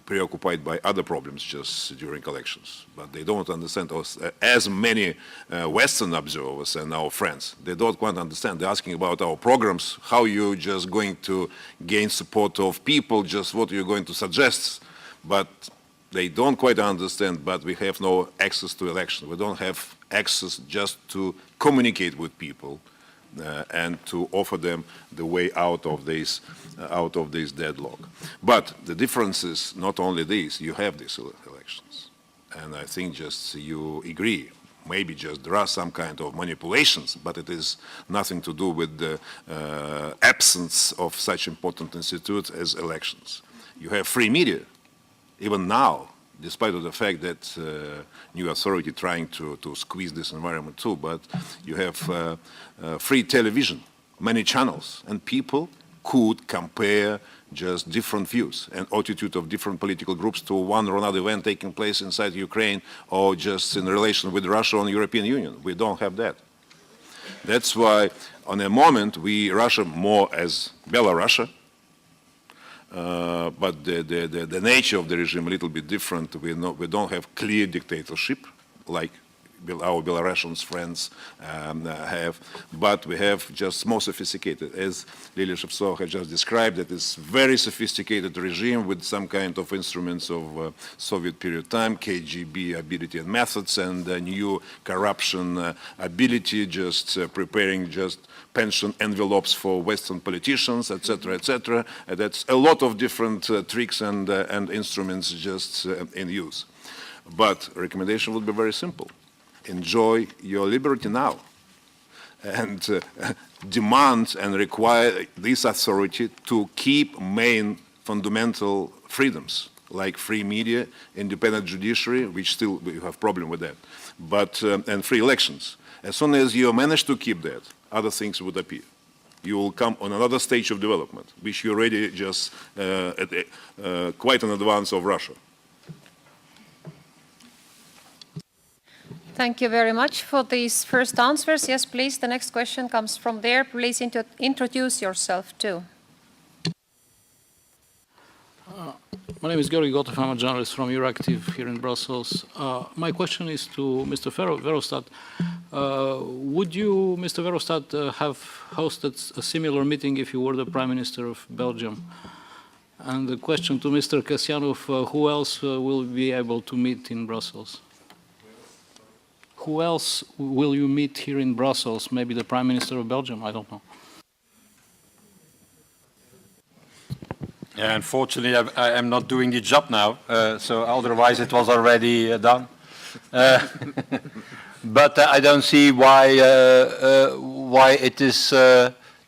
preoccupied by other problems just during elections. But they don't understand us, as many Western observers and our friends. They don't quite understand. They're asking about our programs, how you just going to gain support of people, just what you're going to suggest. But they don't quite understand, but we have no access to election. We don't have access just to communicate with people and to offer them the way out of this deadlock. But the difference is not only this, you have these elections. And I think just you agree, maybe just there are some kind of manipulations, but it is nothing to do with the absence of such important institutes as elections. You have free media. Even now, despite of the fact that new authority trying to squeeze this environment too, but you have free television, many channels, and people could compare just different views and attitude of different political groups to one or another event taking place inside Ukraine or just in relation with Russia or the European Union. We don't have that. That's why, on a moment, Russia more as Belarus, but the nature of the regime a little bit different. We don't have clear dictatorship like our Belarusian friends have, but we have just more sophisticated, as Lilia Shevtsova has just described, it is very sophisticated regime with some kind of instruments of Soviet period time, KGB ability and methods, and new corruption ability, just preparing just pension envelopes for Western politicians, etc., etc. That's a lot of different tricks and instruments just in use. But recommendation would be very simple. Enjoy your liberty now and demand and require this authority to keep main fundamental freedoms like free media, independent judiciary, which still we have problem with that, but and free elections. As soon as you manage to keep that, other things would appear. You will come on another stage of development, which you're already just quite in advance of Russia. Thank you very much for these first answers. Yes, please, the next question comes from there. Please introduce yourself too. My name is Georgi Gotov. I'm a journalist from Euractiv here in Brussels. My question is to Mr. Verhofstadt. Would you, Mr. Verhofstadt, have hosted a similar meeting if you were the Prime Minister of Belgium? And the question to Mr. Kasyanov, who else will be able to meet in Brussels? Who else will you meet here in Brussels? Maybe the Prime Minister of Belgium, I don't know. Yeah, unfortunately, I am not doing the job now, so otherwise it was already done. But I don't see why it is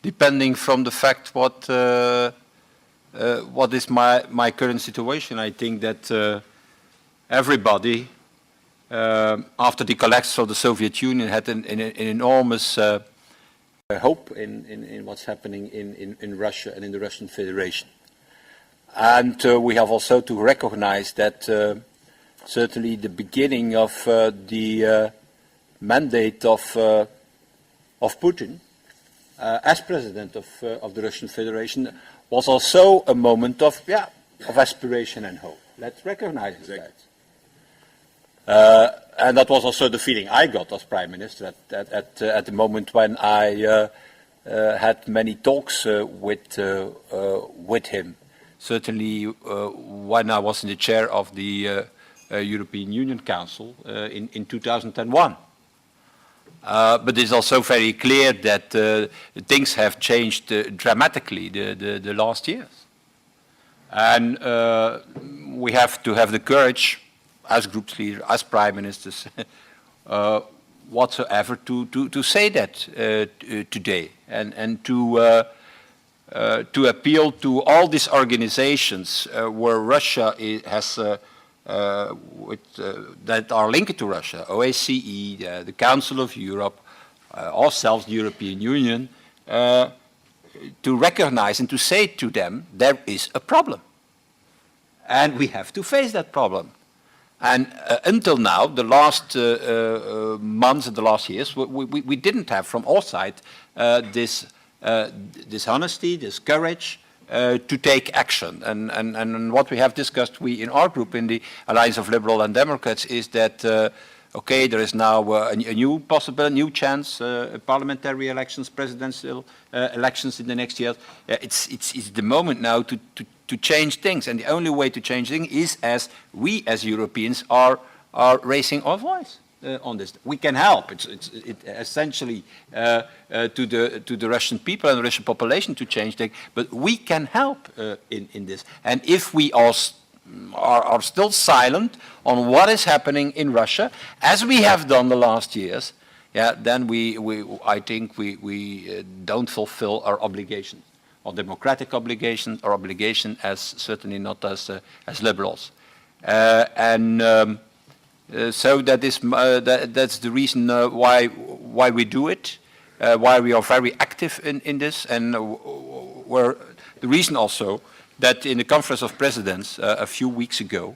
depending from the fact what is my current situation. I think that everybody, after the collapse of the Soviet Union, had an enormous hope in what's happening in Russia and in the Russian Federation. And we have also to recognize that certainly the beginning of the mandate of Putin as president of the Russian Federation was also a moment of aspiration and hope. Let's recognize that. And that was also the feeling I got as Prime Minister at the moment when I had many talks with him. certainly when I was in the chair of the European Union Council in 2001. But it's also very clear that things have changed dramatically the last years. And we have to have the courage, as group leaders, as prime ministers, whatsoever, to say that today, and to appeal to all these organizations where Russia has that are linked to Russia, OSCE, the Council of Europe, ourselves, the European Union, to recognize and to say to them, there is a problem. And we have to face that problem. And until now, the last months and the last years, we didn't have from our side this honesty, this courage to take action. And what we have discussed, we in our group, in the Alliance of Liberals and Democrats, is that okay, there is now a new new chance, parliamentary elections, presidential elections in the next years. It's the moment now to change things, and the only way to change things is as we as Europeans are raising our voice on this. We can help. It's essentially to the Russian people and the Russian population to change things, but we can help in this. And if we are still silent on what is happening in Russia, as we have done the last years, yeah, then I think we don't fulfill our obligations, our democratic obligations, our obligation as certainly not as liberals. So that's the reason why we do it, why we are very active in this, and the reason also that in the Conference of Presidents a few weeks ago,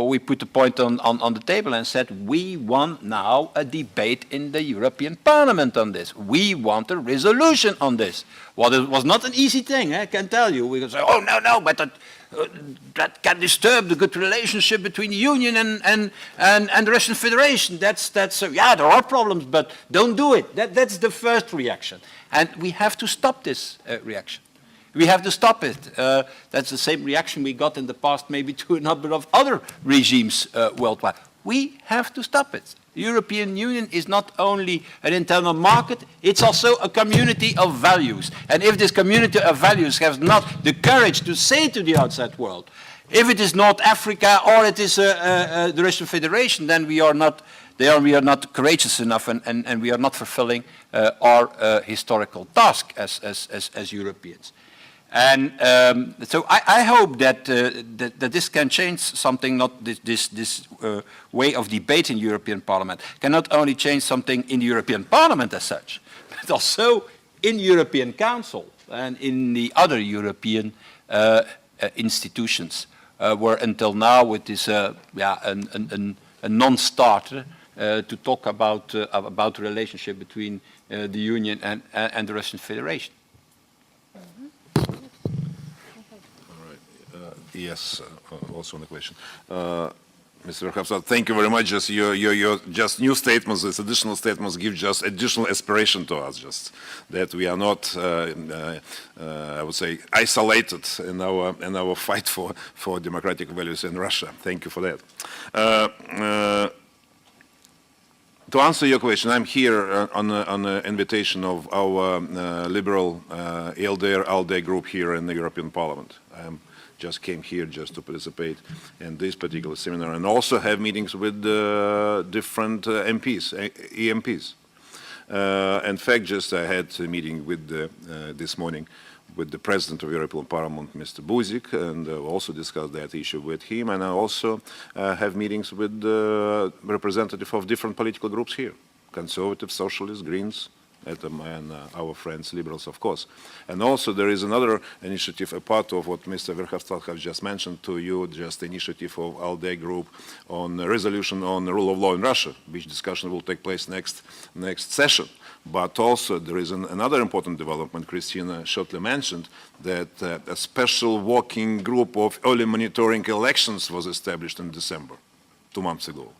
we put the point on the table and said, we want now a debate in the European Parliament on this. We want a resolution on this. Well, it was not an easy thing, I can tell you. We could say, oh, no, but that can disturb the good relationship between the Union and the Russian Federation. Yeah, there are problems, but don't do it. That's the first reaction. And we have to stop this reaction. We have to stop it. That's the same reaction we got in the past maybe to a number of other regimes worldwide. We have to stop it. The European Union is not only an internal market, it's also a community of values. And if this community of values has not the courage to say to the outside world, if it is North Africa or it is the Russian Federation, then we are not courageous enough, and we are not fulfilling our historical task as Europeans. And so I hope that this can change something, not this way of debate in European Parliament, can not only change something in the European Parliament as such, but also in the European Council and in the other European institutions, where until now it is a non-starter to talk about the relationship between the Union and the Russian Federation. Yes, also on the question. Mr. Verhofstadt, thank you very much. Just your just new statements, these additional statements give just additional aspiration to us, just that we are not, I would say, isolated in our fight for democratic values in Russia. Thank you for that. To answer your question, I'm here on the invitation of our liberal ALDE group here in the European Parliament. Just came here just to participate in this particular seminar and also have meetings with different MPs, EMPs. In fact, just I had a meeting with this morning with the President of the European Parliament, Mr. Buzek, and also discussed that issue with him. And I also have meetings with representatives of different political groups here, Conservatives, Socialists, Greens, and our friends, Liberals, of course. And also there is another initiative, a part of what Mr. Verhofstadt has just mentioned to you, just the initiative of ALDE group on a resolution on the rule of law in Russia, which discussion will take place next session. But also there is another important development Kristiina shortly mentioned, that a special working group of early monitoring elections was established in December, 2 months ago.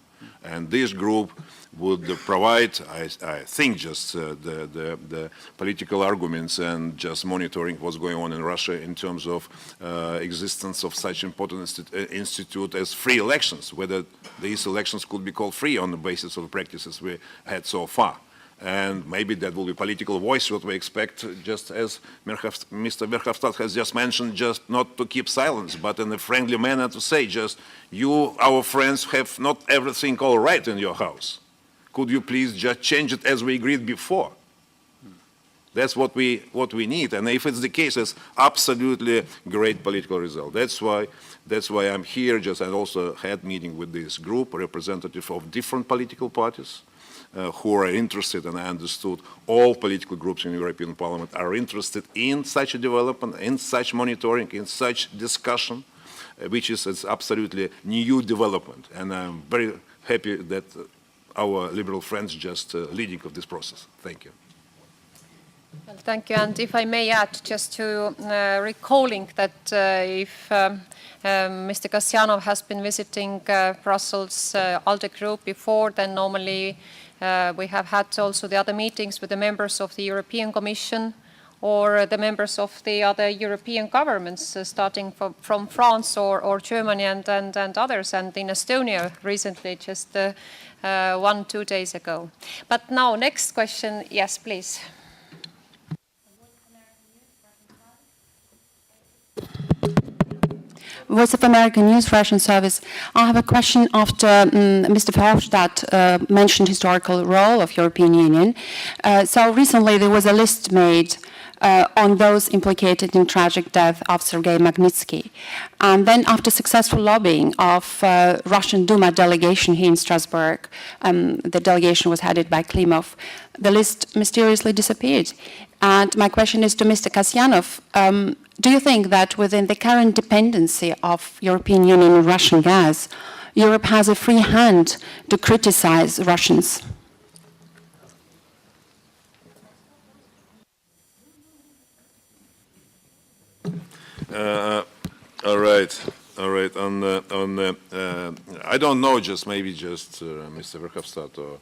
And this group would provide, I think, just the political arguments and just monitoring what's going on in Russia in terms of existence of such important institute as free elections, whether these elections could be called free on the basis of the practices we had so far. And maybe that will be political voice, what we expect, just as Mr. Verhofstadt has just mentioned, just not to keep silence, but in a friendly manner to say, just, you, our friends, have not everything all right in your house. Could you please just change it as we agreed before? That's what we need. And if it's the case, it's absolutely great political result. That's why I'm here. Just I also had meeting with this group, representative of different political parties, who are interested, and I understood all political groups in the European Parliament are interested in such a development, in such monitoring, in such discussion, which is absolutely new development. And I'm very happy that our liberal friends just leading of this process. Thank you. Well, thank you. And if I may add, just to recalling that if Mr. Kasyanov has been visiting Brussels ALDE group before, then normally we have had also the other meetings with the members of the European Commission or the members of the other European governments, starting from France or Germany and others, and in Estonia recently, just 1-2 days ago. But now, next question. Yes, please. Voice of America News, Russian Service. I have a question after Mr. Verhofstadt mentioned historical role of European Union. So recently there was a list made on those implicated in tragic death of Sergei Magnitsky. And then after successful lobbying of Russian Duma delegation here in Strasbourg, the delegation was headed by Klimov, the list mysteriously disappeared. And my question is to Mr. Kasyanov. Do you think that within the current dependency of European Union on Russian gas, Europe has a free hand to criticize Russians? All right. I don't know. Maybe Mr. Verhofstadt or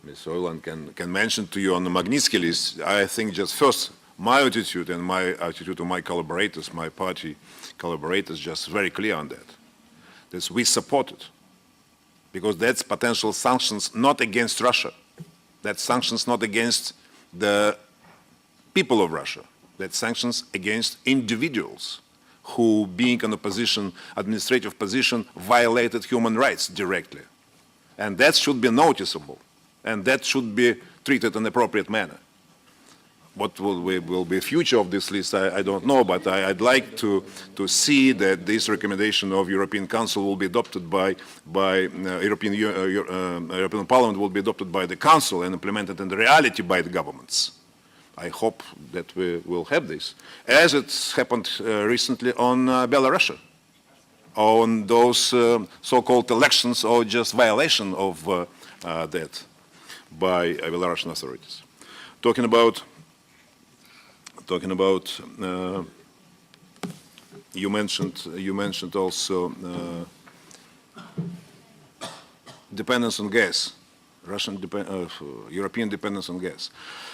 Ms. Ojuland can mention to you on the Magnitsky list. I think just first my attitude and my attitude to my collaborators, my party collaborators, just very clear on that. That we support it because that's potential sanctions not against Russia. That's sanctions not against the people of Russia. That's sanctions against individuals who, being in a position, administrative position, violated human rights directly. And that should be noticeable. And that should be treated in an appropriate manner. What will be the future of this list, I don't know, but I'd like to see that this recommendation of European Council will be adopted by European Parliament will be adopted by the Council and implemented in the reality by the governments. I hope that we will have this, as it's happened recently on Belarus, on those so-called elections or just violation of that by Belarusian authorities. Talking about you mentioned also dependence on gas, European dependence on gas.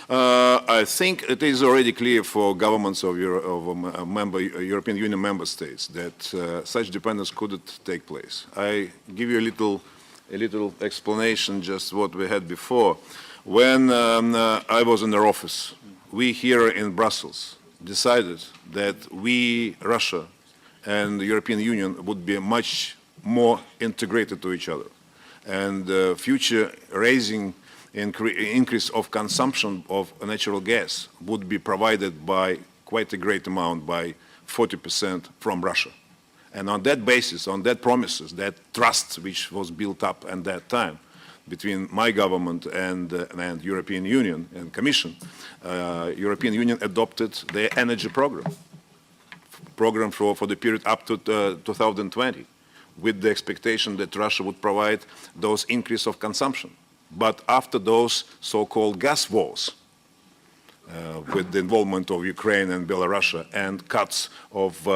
I think it is already clear for governments of European Union member states that such dependence couldn't take place. I give you a little explanation, just what we had before. When I was in their office, we here in Brussels decided that we, Russia, and the European Union would be much more integrated to each other. And future increase of consumption of natural gas would be provided by quite a great amount, by 40% from Russia. And on that basis, on that promises, that trust which was built up at that time between my government and European Union and Commission, European Union adopted the energy program for the period up to 2020, with the expectation that Russia would provide those increase of consumption. But after those so-called gas wars, with the involvement of Ukraine and Belarus and cuts of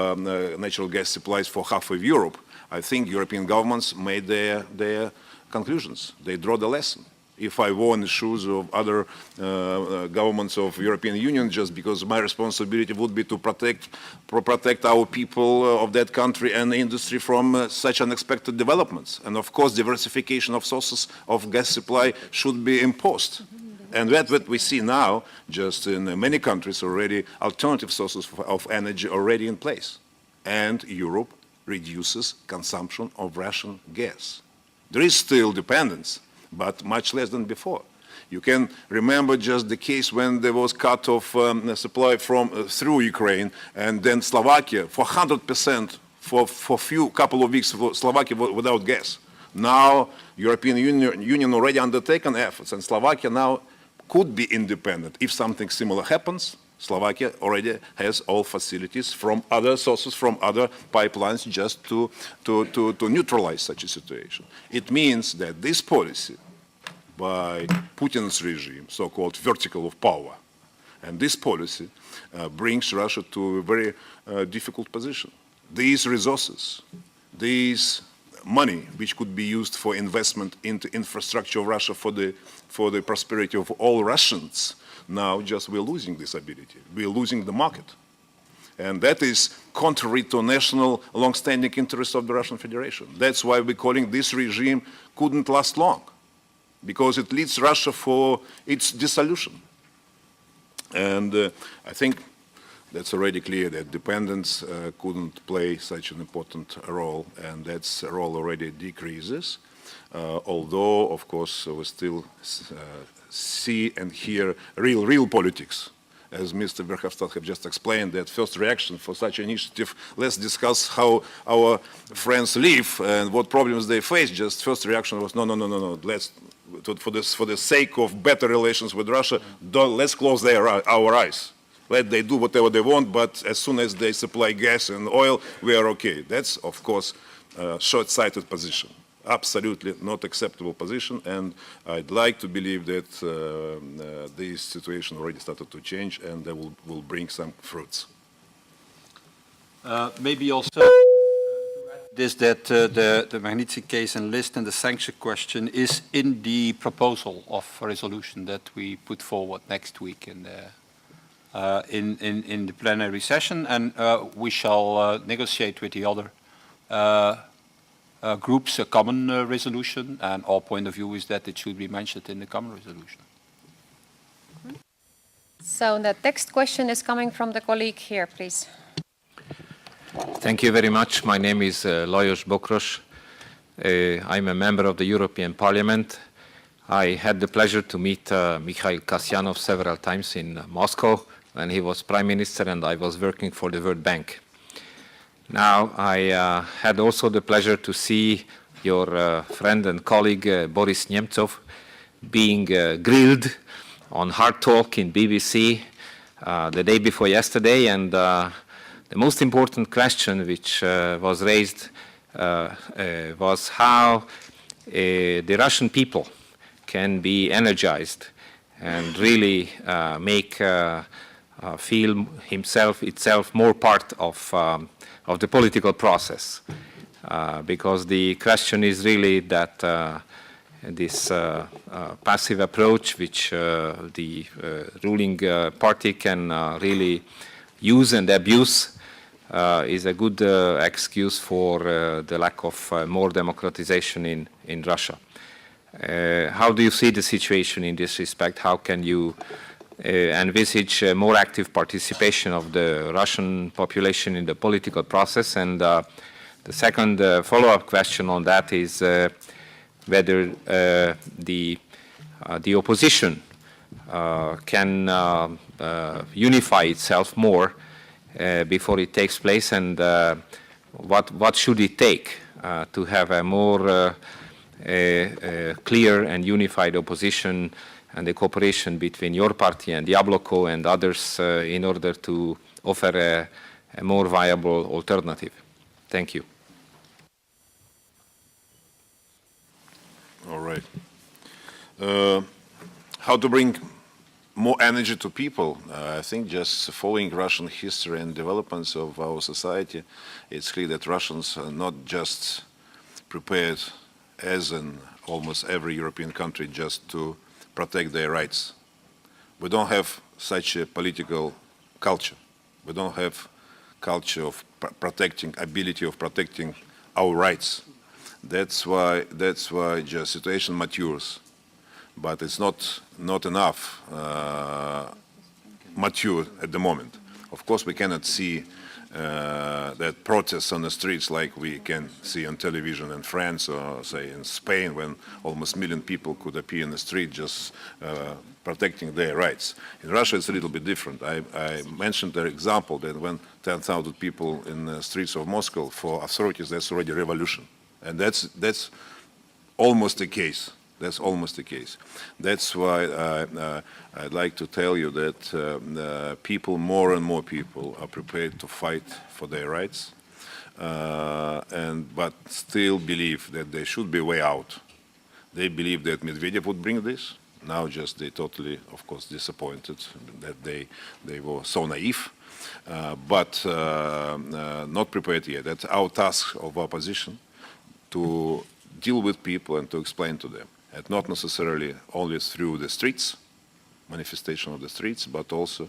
natural gas supplies for half of Europe, I think European governments made their conclusions. They draw the lesson. If I were in the shoes of other governments of European Union, just because my responsibility would be to protect our people of that country and the industry from such unexpected developments. And of course, diversification of sources of gas supply should be imposed. And that's what we see now, just in many countries already, alternative sources of energy already in place. And Europe reduces consumption of Russian gas. There is still dependence, but much less than before. You can remember just the case when there was cut of supply through Ukraine, and then Slovakia, for 100%, for a couple of weeks, for Slovakia without gas. Now, European Union already undertaken efforts, and Slovakia now could be independent. If something similar happens, Slovakia already has all facilities from other sources, from other pipelines, just to neutralize such a situation. It means that this policy by Putin's regime, so-called vertical of power, and this policy brings Russia to a very difficult position. These resources, these money which could be used for investment into infrastructure of Russia for the prosperity of all Russians, now just we're losing this ability. We're losing the market. And that is contrary to national long-standing interests of the Russian Federation. That's why we're calling this regime couldn't last long, because it leads Russia for its dissolution. And I think that's already clear that dependence couldn't play such an important role, and that role already decreases. Although, of course, we still see and hear real politics. As Mr. Verhofstadt have just explained, that first reaction for such an initiative, let's discuss how our friends live and what problems they face. Just first reaction was, no, let's, for the sake of better relations with Russia, let's close our eyes. Let they do whatever they want, but as soon as they supply gas and oil, we are okay. That's, of course, a short-sighted position. Absolutely not acceptable position, and I'd like to believe that this situation already started to change, and that will bring some fruits. Maybe also to add this that the Magnitsky case and list and the sanction question is in the proposal of a resolution that we put forward next week in the plenary session, and we shall negotiate with the other groups a common resolution, and our point of view is that it should be mentioned in the common resolution. So the next question is coming from the colleague here, please. Thank you very much. My name is Lajos Bokros. I'm a member of the European Parliament. I had the pleasure to meet Mikhail Kasyanov several times in Moscow when he was Prime Minister and I was working for the World Bank. Now, I had also the pleasure to see your friend and colleague Boris Nemtsov being grilled on Hard Talk in BBC the day before yesterday, and the most important question which was raised was how the Russian people can be energized and really make feel itself more part of the political process, because the question is really that this passive approach which the ruling party can really use and abuse is a good excuse for the lack of more democratization in Russia. How do you see the situation in this respect? How can you envisage more active participation of the Russian population in the political process? And the second follow-up question on that is whether the opposition can unify itself more before it takes place, and what should it take to have a more clear and unified opposition and the cooperation between your party and Jabloko and others in order to offer a more viable alternative? Thank you. All right. How to bring more energy to people? I think just following Russian history and developments of our society, it's clear that Russians are not just prepared as in almost every European country, just to protect their rights. We don't have such a political culture. We don't have culture of ability of protecting our rights. That's why the situation matures. But it's not enough mature at the moment. Of course, we cannot see that protests on the streets like we can see on television in France or, say, in Spain, when almost 1 million people could appear in the street just protecting their rights. In Russia, it's a little bit different. I mentioned the example that when 10,000 people in the streets of Moscow, for authorities, that's already a revolution. And that's almost the case. That's almost the case. That's why I'd like to tell you that people, more and more people, are prepared to fight for their rights, but still believe that there should be a way out. They believe that Medvedev would bring this. Now just they totally, of course, disappointed that they were so naive, but not prepared yet. That's our task of opposition, to deal with people and to explain to them. And not necessarily only through the streets, manifestation of the streets, but also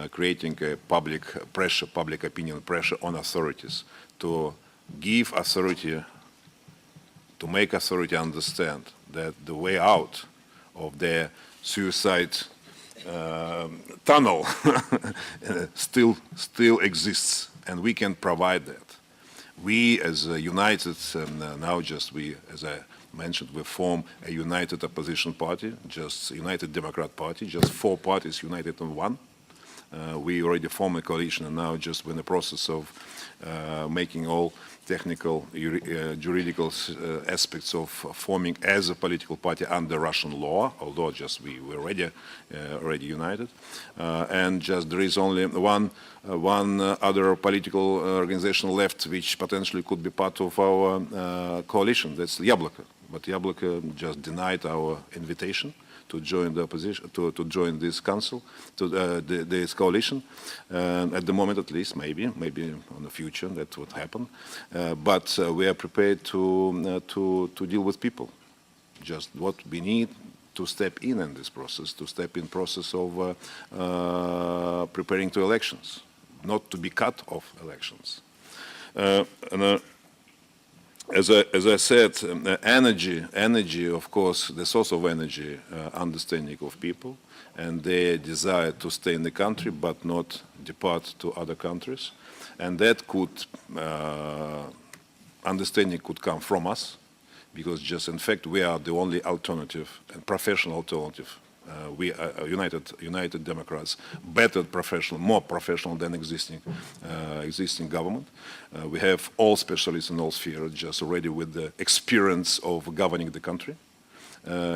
creating a public pressure, public opinion pressure on authorities to give authority, to make authority understand that the way out of their suicide tunnel still exists, and we can provide that. We, as a united, now just we, as I mentioned, we form a united opposition party, just United Democrat Party, just 4 parties united in one. We already formed a coalition, and now just we're in the process of making all technical, juridical aspects of forming as a political party under Russian law, although just we were already united. And just there is only one other political organization left which potentially could be part of our coalition. That's Yabloko. But Yabloko just denied our invitation to join the opposition, to join this council, to this coalition. At the moment, at least, maybe in the future that would happen. But we are prepared to deal with people. Just what we need to step in this process, to step in process of preparing to elections, not to be cut off elections. As I said, energy, of course, the source of energy, understanding of people, and their desire to stay in the country but not depart to other countries. And that could, understanding could come from us, because just in fact we are the only alternative, and professional alternative. We are United Democrats, better professional, more professional than existing government. We have all specialists in all spheres, just already with the experience of governing the country,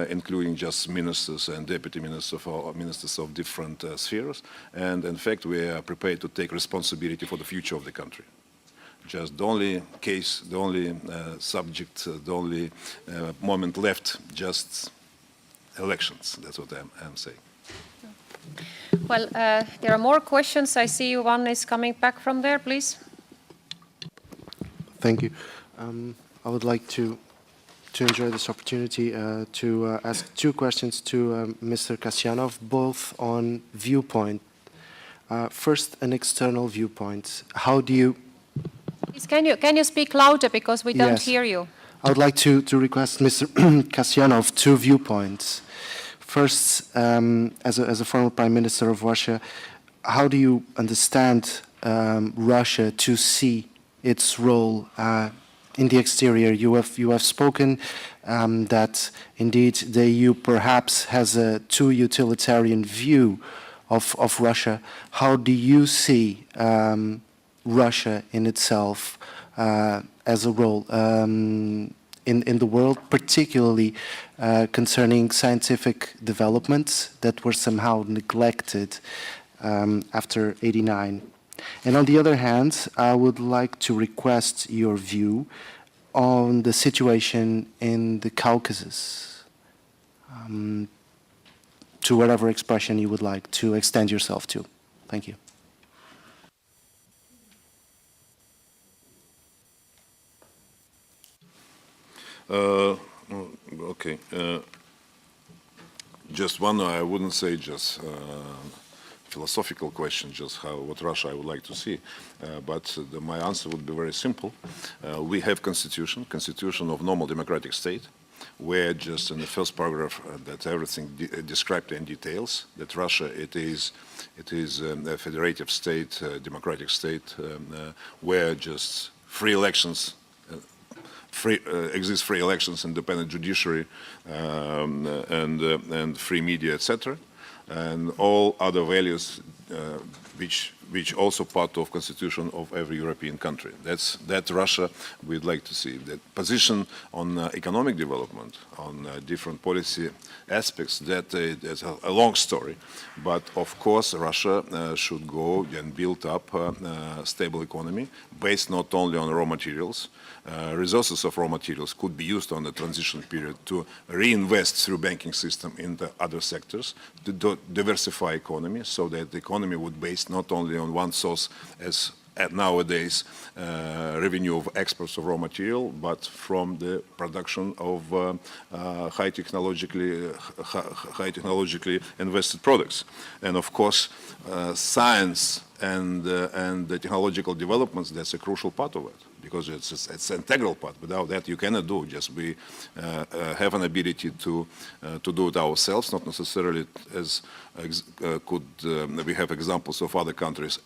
including just ministers and deputy ministers of different spheres. And in fact, we are prepared to take responsibility for the future of the country. Just the only case, the only subject, the only moment left, just elections. That's what I'm saying. Well, there are more questions. I see one is coming back from there, please. Thank you. I would like to enjoy this opportunity to ask 2 questions to Mr. Kasyanov, both on viewpoint. First, an external viewpoint. How do you... Please, can you speak louder, because we don't hear you? I would like to request Mr. Kasyanov 2 viewpoints. First, as a former Prime Minister of Russia, how do you understand Russia to see its role in the exterior? You have spoken that indeed the EU perhaps has a too utilitarian view of Russia. How do you see Russia in itself as a role in the world, particularly concerning scientific developments that were somehow neglected after '89? And on the other hand, I would like to request your view on the situation in the Caucasus, to whatever expression you would like to extend yourself to. Thank you. Okay. Just one, I wouldn't say just philosophical question, just what Russia I would like to see, but my answer would be very simple. We have constitution of normal democratic state, where just in the first paragraph that everything described in details, that Russia it is a federative state, democratic state, where just free elections exist free elections, independent judiciary, and free media, etc., and all other values which also part of constitution of every European country. That Russia we'd like to see. That position on economic development, on different policy aspects, that's a long story. But of course, Russia should go and build up a stable economy based not only on raw materials. Resources of raw materials could be used on the transition period to reinvest through banking system into other sectors, to diversify economy, so that the economy would base not only on one source as nowadays revenue of exports of raw material, but from the production of high technologically invested products. And of course, science and the technological developments, that's a crucial part of it, because it's an integral part. Without that, you cannot do. Just we have an ability to do it ourselves, not necessarily as we have examples of other countries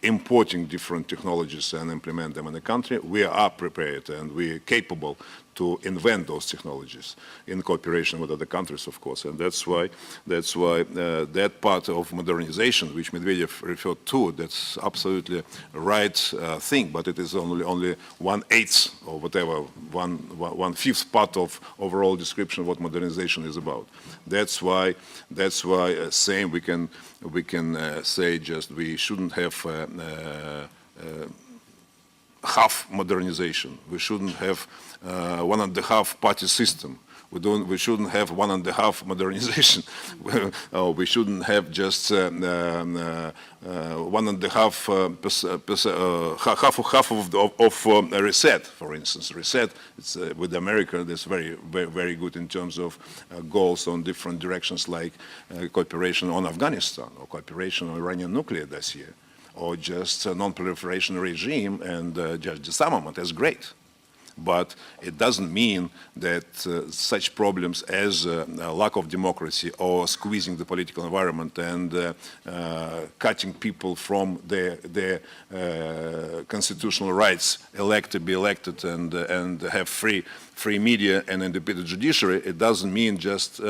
importing different technologies and implement them in the country. We are prepared and we are capable to invent those technologies in cooperation with other countries, of course. And that's why that part of modernization, which Medvedev referred to, that's absolutely right thing, but it is only 1/8 or whatever, 1/5 part of overall description of what modernization is about. That's why same we can say just we shouldn't have half modernization. We shouldn't have 1.5 party system. We shouldn't have 1.5 modernization. We shouldn't have just 1.5 half of reset, for instance. Reset, it's, with America, that's very good in terms of goals on different directions, like cooperation on Afghanistan or cooperation on Iranian nuclear dossier, or just a non-proliferation regime and just disarmament. That's great. But it doesn't mean that such problems as lack of democracy or squeezing the political environment and cutting people from their constitutional rights, be elected and have free media and independent judiciary, it doesn't mean just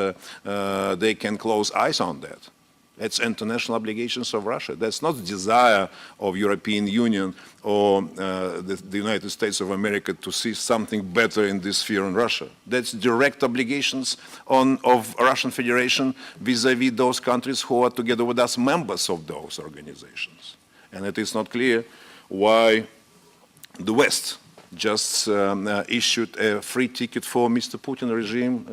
they can close eyes on that. It's international obligations of Russia. That's not the desire of European Union or the United States of America to see something better in this sphere in Russia. That's direct obligations of Russian Federation vis-à-vis those countries who are together with us members of those organizations. And it is not clear why the West just issued a free ticket for Mr. Putin regime,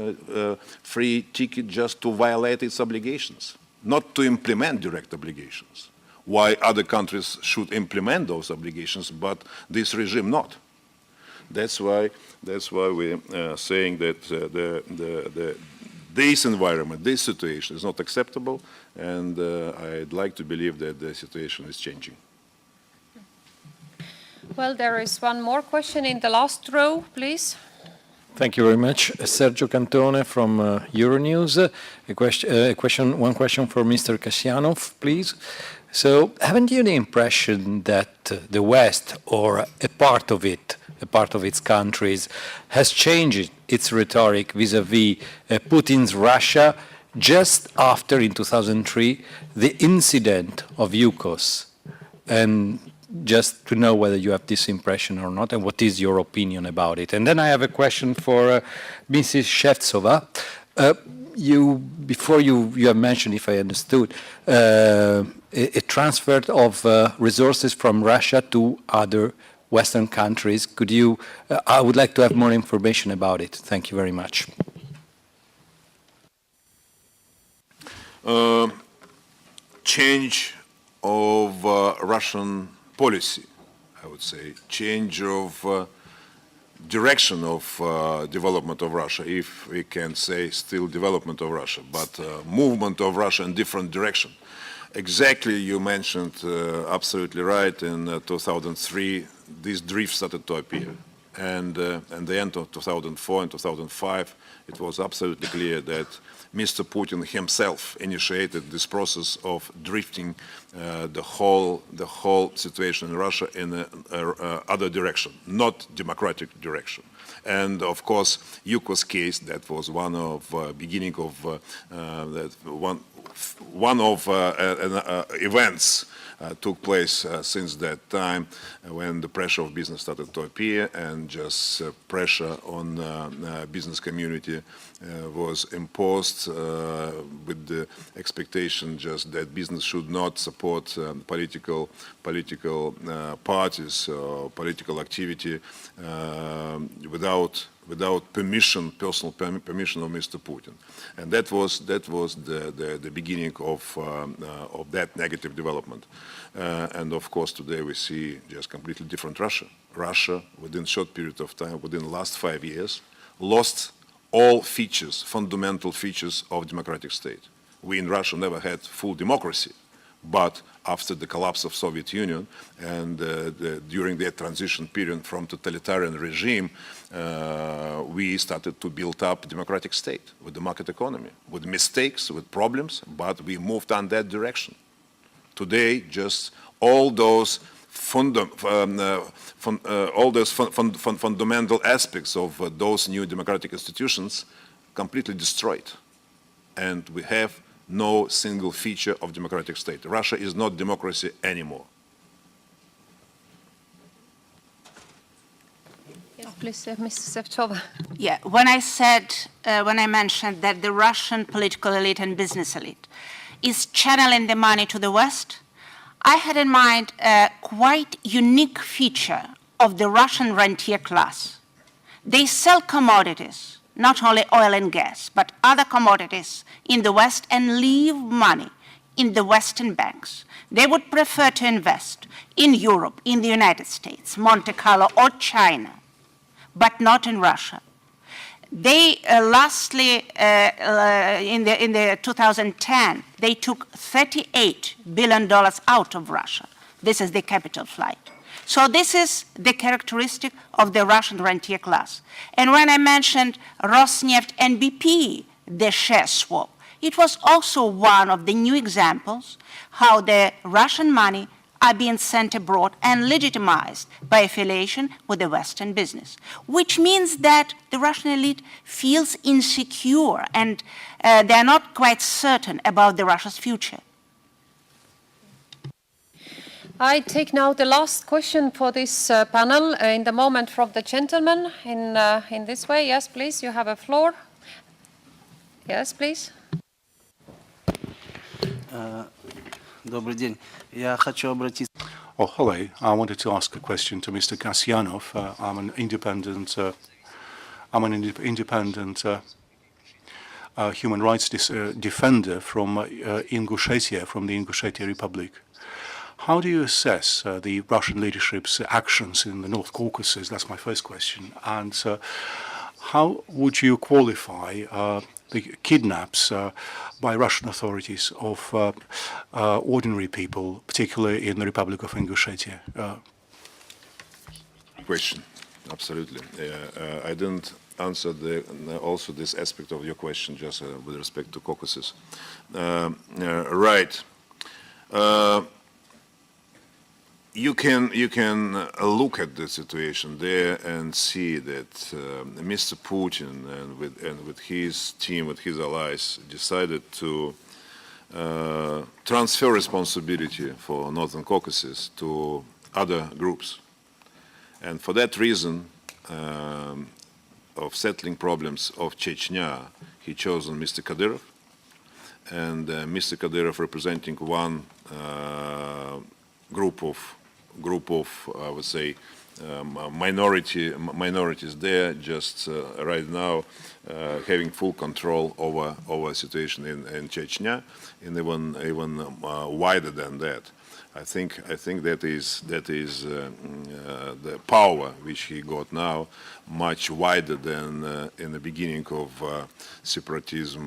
free ticket just to violate its obligations, not to implement direct obligations. Why other countries should implement those obligations, but this regime not. That's why we're saying that this environment, this situation is not acceptable, and I'd like to believe that the situation is changing. Well, there is one more question in the last row, please. Thank you very much. Sergio Cantone from Euronews. One question for Mr. Kasyanov, please. So, haven't you the impression that the West, or a part of its countries, has changed its rhetoric vis-à-vis Putin's Russia just after, in 2003, the incident of Yukos? And just to know whether you have this impression or not, and what is your opinion about it. And then I have a question for Mrs. Shevtsova. Before you have mentioned, if I understood, a transfer of resources from Russia to other Western countries. I would like to have more information about it. Thank you very much. Change of Russian policy, I would say, change of direction of development of Russia, if we can say still development of Russia, but movement of Russia in different direction. Exactly, you mentioned absolutely right. In 2003, this drift started to appear, and at the end of 2004 and 2005, it was absolutely clear that Mr. Putin himself initiated this process of drifting the whole situation in Russia in other direction, not democratic direction. And of course, Yuko's case, that was one of beginning of one of events took place since that time, when the pressure of business started to appear, and just pressure on business community was imposed with the expectation just that business should not support political parties or political activity without permission, personal permission of Mr. Putin. And that was the beginning of that negative development. And of course, today we see just completely different Russia. Russia, within a short period of time, within the last 5 years, lost all features, fundamental features of democratic state. We in Russia never had full democracy, but after the collapse of Soviet Union and during the transition period from totalitarian regime, we started to build up a democratic state with the market economy, with mistakes, with problems, but we moved on that direction. Today, just all those fundamental aspects of those new democratic institutions completely destroyed, and we have no single feature of democratic state. Russia is not democracy anymore. Yes, please, Mrs. Sevchova. Yeah, when I mentioned that the Russian political elite and business elite is channeling the money to the West, I had in mind a quite unique feature of the Russian rentier class. They sell commodities, not only oil and gas, but other commodities in the West, and leave money in the Western banks. They would prefer to invest in Europe, in the United States, Monte Carlo, or China, but not in Russia. They lastly, in the 2010, they took $38 billion out of Russia. This is the capital flight. So this is the characteristic of the Russian rentier class. And when I mentioned Rosneft and BP, the share swap, it was also one of the new examples how the Russian money are being sent abroad and legitimized by affiliation with the Western business, which means that the Russian elite feels insecure and they're not quite certain about the Russia's future. I take now the last question for this panel in the moment from the gentleman in this way. Yes, please, you have a floor. Yes, please. Добрый день. Я хочу обратиться. Oh, hello. I wanted to ask a question to Mr. Kasyanov. I'm an independent human rights defender from Ingushetia, from the Ingushetia Republic. How do you assess the Russian leadership's actions in the North Caucasus? That's my first question. And how would you qualify the kidnaps by Russian authorities of ordinary people, particularly in the Republic of Ingushetia? Question, absolutely. I didn't answer also this aspect of your question, just with respect to Caucasus. Right. You can look at the situation there and see that Mr. Putin and with his team, with his allies, decided to transfer responsibility for Northern Caucasus to other groups. And for that reason, of settling problems of Chechnya, he chosen Mr. Kadyrov, and Mr. Kadyrov representing one group of I would say minorities there, just right now having full control over situation in Chechnya, and even wider than that. I think that is the power which he got now much wider than in the beginning of separatist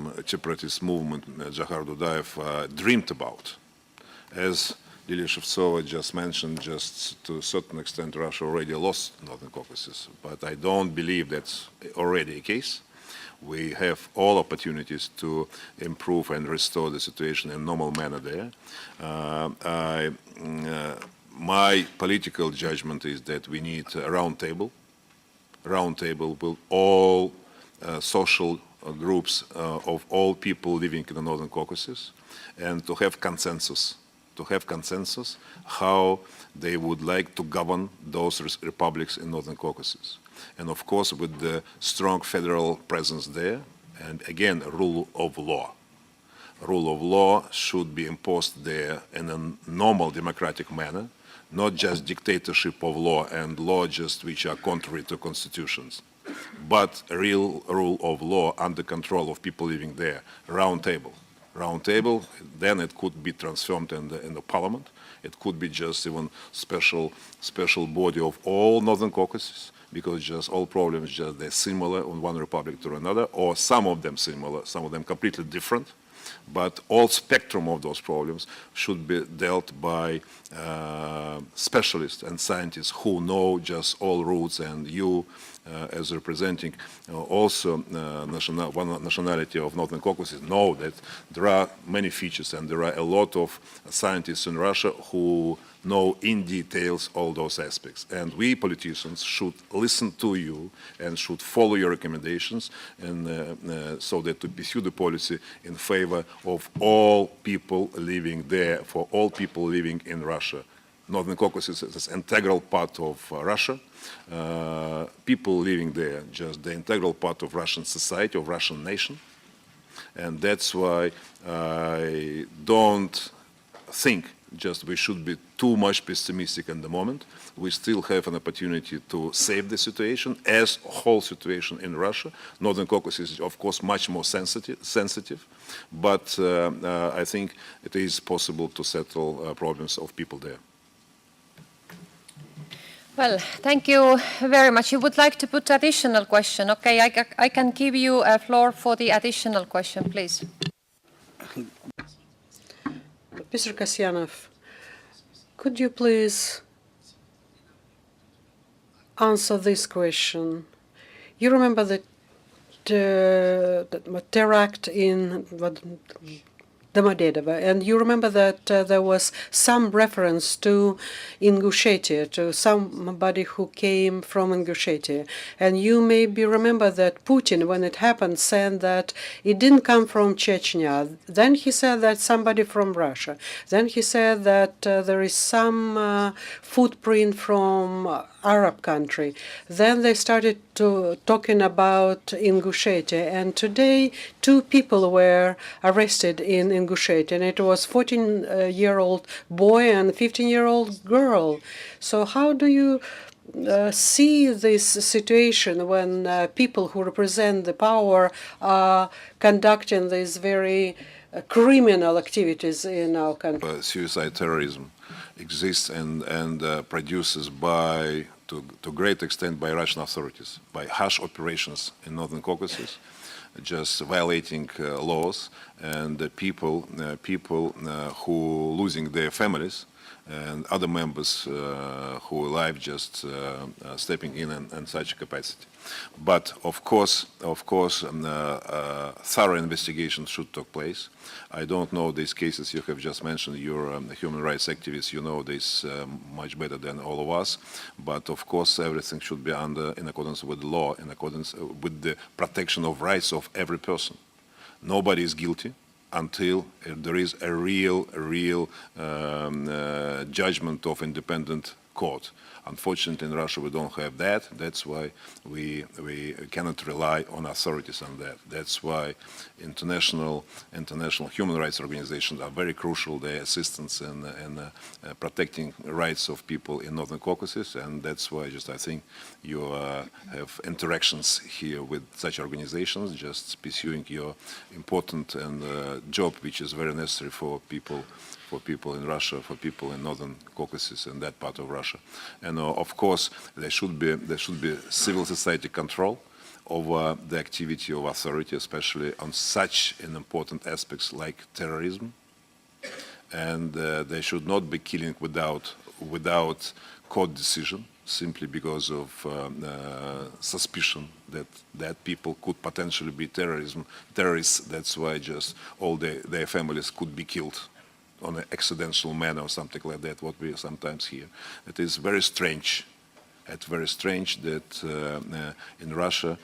movement Dzhokhar Dudayev dreamed about. As Lilia Shevtsova just mentioned, just to a certain extent Russia already lost Northern Caucasus, but I don't believe that's already a case. We have all opportunities to improve and restore the situation in a normal manner there. My political judgment is that we need a round table with all social groups of all people living in the Northern Caucasus, and to have consensus how they would like to govern those republics in Northern Caucasus. And of course, with the strong federal presence there, and again, rule of law. Rule of law should be imposed there in a normal democratic manner, not just dictatorship of law and law just which are contrary to constitutions, but a real rule of law under control of people living there. Round table, then it could be transformed in the parliament. It could be just even special body of all Northern Caucasus, because just all problems just they're similar on one republic to another, or some of them similar, some of them completely different. But all spectrum of those problems should be dealt by specialists and scientists who know just all roots, and you as representing also one nationality of Northern Caucasus know that there are many features, and there are a lot of scientists in Russia who know in details all those aspects. And we politicians should listen to you and should follow your recommendations, and so that to pursue the policy in favor of all people living there, for all people living in Russia. Northern Caucasus is an integral part of Russia. People living there, just the integral part of Russian society, of Russian nation. And that's why I don't think just we should be too much pessimistic at the moment. We still have an opportunity to save the situation as a whole situation in Russia. Northern Caucasus is, of course, much more sensitive, but I think it is possible to settle problems of people there. Well, thank you very much. You would like to put additional question? Okay, I can give you a floor for the additional question, please. Mr. Kasyanov, could you please answer this question? You remember the terror in Domodedovo, and you remember that there was some reference to Ingushetia, to somebody who came from Ingushetia. And you maybe remember that Putin, when it happened, said that it didn't come from Chechnya. Then he said that somebody from Russia. Then he said that there is some footprint from Arab country. Then they started talking about Ingushetia, and today 2 people were arrested in Ingushetia, and it was 14-year-old boy and 15-year-old girl. So how do you see this situation when people who represent the power are conducting these very criminal activities in our country? Suicide terrorism exists and produces to a great extent by Russian authorities, by harsh operations in Northern Caucasus, just violating laws, and people who losing their families and other members who are alive just stepping in such capacity. But of course, thorough investigation should take place. I don't know these cases you have just mentioned. You're human rights activists, you know this much better than all of us. But of course, everything should be in accordance with the law, in accordance with the protection of rights of every person. Nobody is guilty until there is a real judgment of independent court. Unfortunately, in Russia, we don't have that. That's why we cannot rely on authorities on that. That's why international human rights organizations are very crucial. Their assistance in protecting rights of people in Northern Caucasus, and that's why I think you have interactions here with such organizations, just pursuing your important job, which is very necessary for people in Russia, for people in Northern Caucasus and that part of Russia. And of course, there should be civil society control over the activity of authority, especially on such an important aspects like terrorism. And they should not be killing without court decision, simply because of suspicion that people could potentially be terrorists. That's why just all their families could be killed on an accidental manner or something like that, what we sometimes hear. It is very strange. It's very strange that in Russia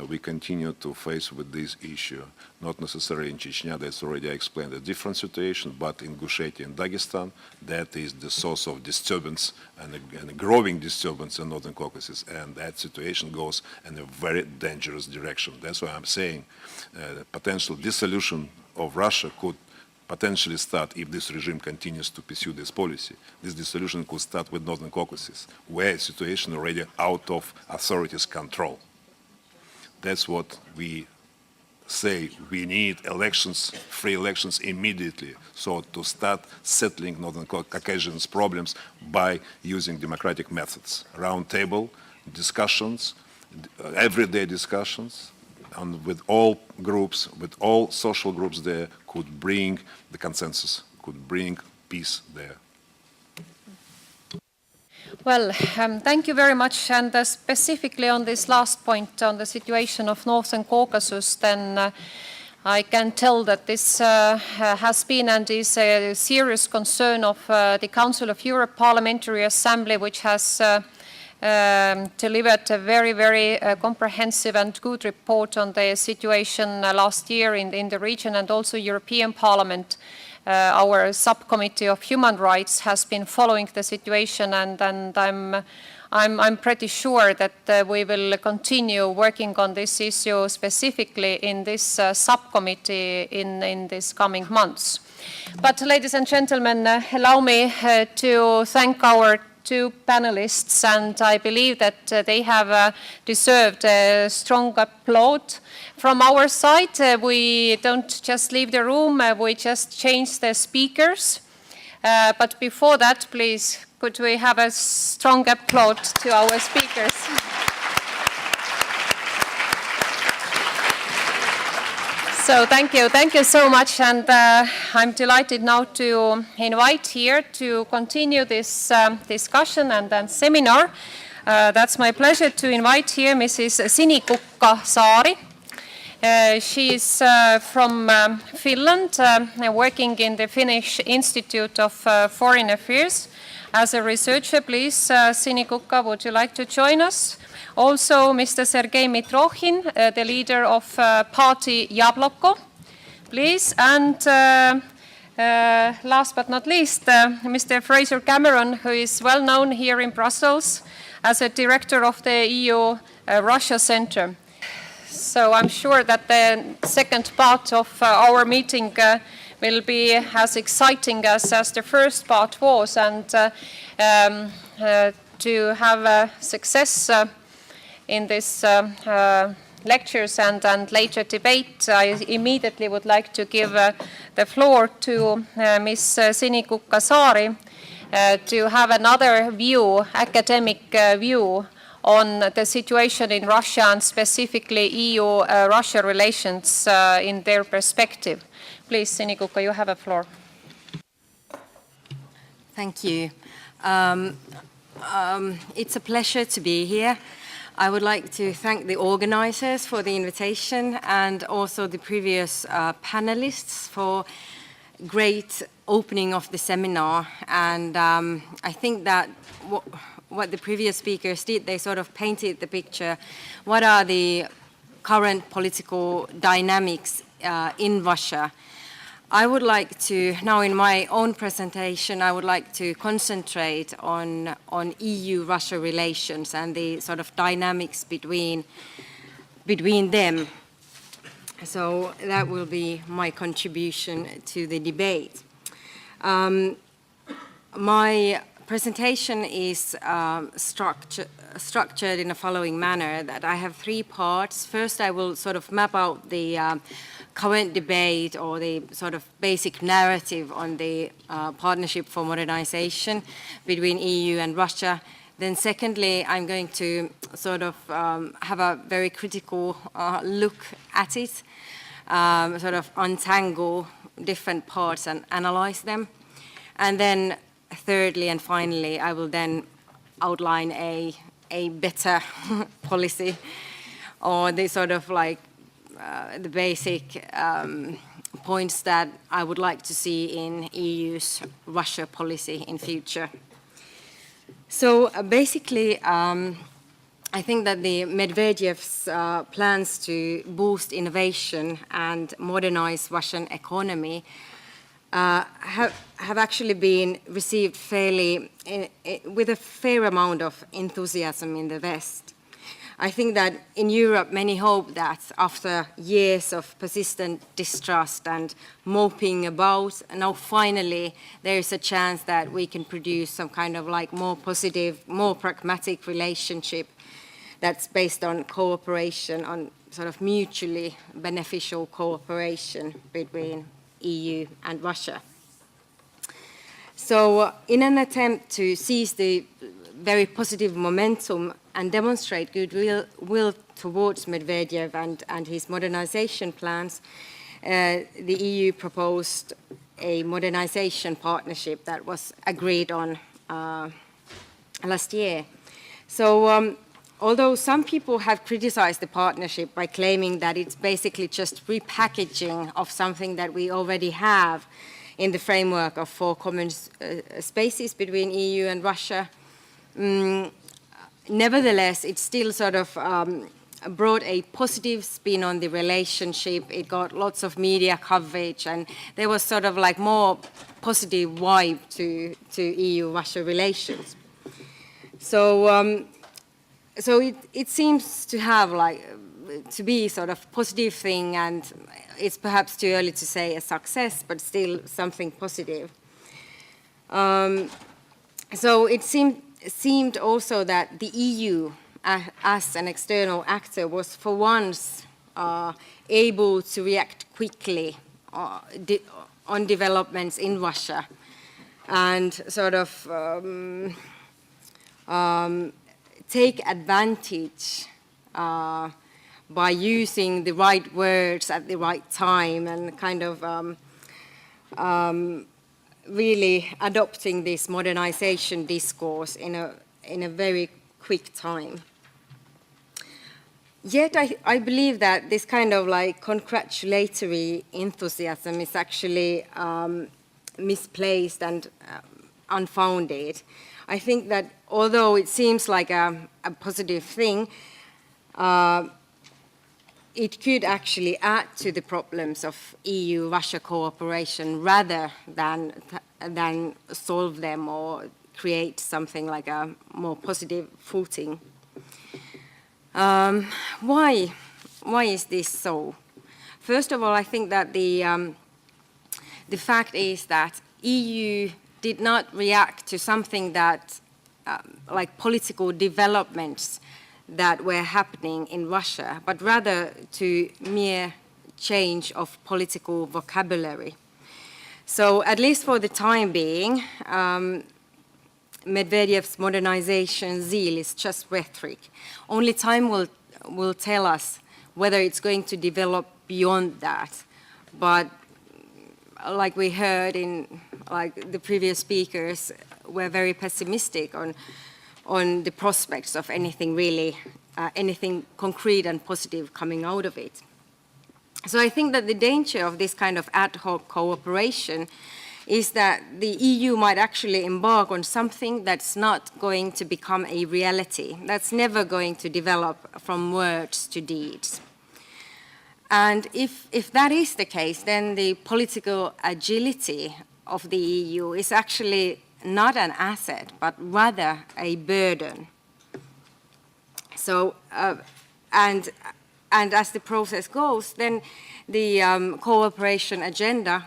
we continue to face with this issue. Not necessarily in Chechnya, that's already I explained a different situation, but in Ingushetia and Dagestan, that is the source of disturbance and a growing disturbance in Northern Caucasus, and that situation goes in a very dangerous direction. That's why I'm saying the potential dissolution of Russia could potentially start if this regime continues to pursue this policy. This dissolution could start with Northern Caucasus, where the situation already out of authorities' control. That's what we say. We need elections, free elections immediately, so to start settling Northern Caucasians' problems by using democratic methods. Round table discussions, everyday discussions, and with all groups, with all social groups there, could bring the consensus, could bring peace there. Well, thank you very much. And specifically on this last point, on the situation of Northern Caucasus, then I can tell that this has been and is a serious concern of the Council of Europe Parliamentary Assembly, which has delivered a very, very comprehensive and good report on the situation last year in the region, and also European Parliament. Our subcommittee of human rights has been following the situation, and I'm pretty sure that we will continue working on this issue specifically in this subcommittee in these coming months. But ladies and gentlemen, allow me to thank our two panelists, and I believe that they have deserved a strong applaud. From our side, we don't just leave the room, we just change the speakers. But before that, please, could we have a strong applaud to our speakers? So thank you so much, and I'm delighted now to invite here to continue this discussion and then seminar. That's my pleasure to invite here Mrs. Sinikukka Saari. She is from Finland, working in the Finnish Institute of Foreign Affairs as a researcher. Please, Sinikukka, would you like to join us? Also, Mr. Sergei Mitrokhin, the leader of party Yabloko, please. And last but not least, Mr. Fraser Cameron, who is well known here in Brussels as a director of the EU Russia Center. So I'm sure that the second part of our meeting will be as exciting as the first part was, and to have success in this lectures and later debate, I immediately would like to give the floor to Ms. Sinikukka Saari to have another view, academic view, on the situation in Russia and specifically EU-Russia relations in their perspective. Please, Sinikukka, you have a floor. Thank you. It's a pleasure to be here. I would like to thank the organizers for the invitation and also the previous panelists for great opening of the seminar. And I think that what the previous speakers did, they sort of painted the picture. What are the current political dynamics in Russia? I would like to, now in my own presentation, I would like to concentrate on EU-Russia relations and the sort of dynamics between them. So that will be my contribution to the debate. My presentation is structured in the following manner, that I have 3 parts. First, I will sort of map out the current debate or the sort of basic narrative on the partnership for modernization between EU and Russia. Then secondly, I'm going to sort of have a very critical look at it, sort of untangle different parts and analyze them. And then thirdly and finally, I will then outline a better policy, or the sort of like the basic points that I would like to see in EU's Russia policy in future. So basically, I think that the Medvedev's plans to boost innovation and modernize Russian economy have actually been received fairly with a fair amount of enthusiasm in the West. I think that in Europe, many hope that after years of persistent distrust and moping about, now finally there is a chance that we can produce some kind of like more positive, more pragmatic relationship that's based on cooperation, on sort of mutually beneficial cooperation between EU and Russia. So in an attempt to seize the very positive momentum and demonstrate goodwill towards Medvedev and his modernization plans, the EU proposed a modernization partnership that was agreed on last year. So although some people have criticized the partnership by claiming that it's basically just repackaging of something that we already have in the framework of 4 common spaces between EU and Russia, nevertheless, it still sort of brought a positive spin on the relationship. It got lots of media coverage, and there was sort of like more positive vibe to EU-Russia relations. So, so it seems to have like to be sort of positive thing, and it's perhaps too early to say a success, but still something positive. So it seemed also that the EU, as an external actor, was for once able to react quickly on developments in Russia and sort of take advantage by using the right words at the right time and kind of really adopting this modernization discourse in a very quick time. Yet I believe that this kind of like congratulatory enthusiasm is actually misplaced and unfounded. I think that although it seems like a positive thing, it could actually add to the problems of EU-Russia cooperation rather than solve them or create something like a more positive footing. Why is this so? First of all, I think that the fact is that EU did not react to something that, like political developments that were happening in Russia, but rather to mere change of political vocabulary. So at least for the time being, Medvedev's modernization zeal is just rhetoric. Only time will tell us whether it's going to develop beyond that. But like we heard in like the previous speakers, were very pessimistic on the prospects of anything really, anything concrete and positive coming out of it. So I think that the danger of this kind of ad hoc cooperation is that the EU might actually embark on something that's not going to become a reality, that's never going to develop from words to deeds. And if that is the case, then the political agility of the EU is actually not an asset, but rather a burden. So, and as the process goes, then the cooperation agenda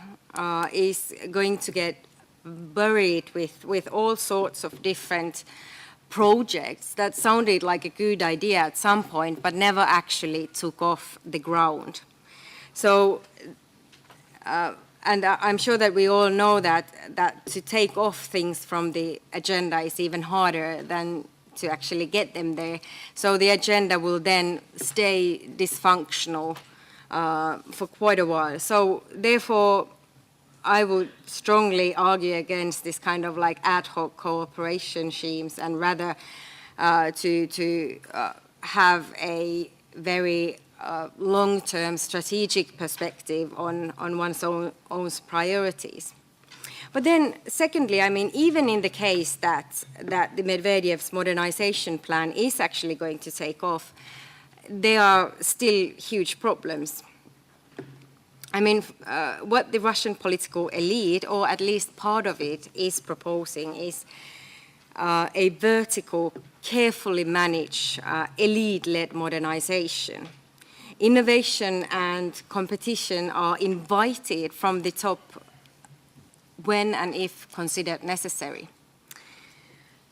is going to get buried with all sorts of different projects that sounded like a good idea at some point, but never actually took off the ground. So, and I'm sure that we all know that to take off things from the agenda is even harder than to actually get them there. So the agenda will then stay dysfunctional for quite a while. So therefore, I would strongly argue against this kind of like ad hoc cooperation schemes, and rather to have a very long-term strategic perspective on one's own priorities. But then, secondly, I mean, even in the case that the Medvedev's modernization plan is actually going to take off, there are still huge problems. I mean, what the Russian political elite, or at least part of it, is proposing is a vertical, carefully managed, elite-led modernization. Innovation and competition are invited from the top when and if considered necessary.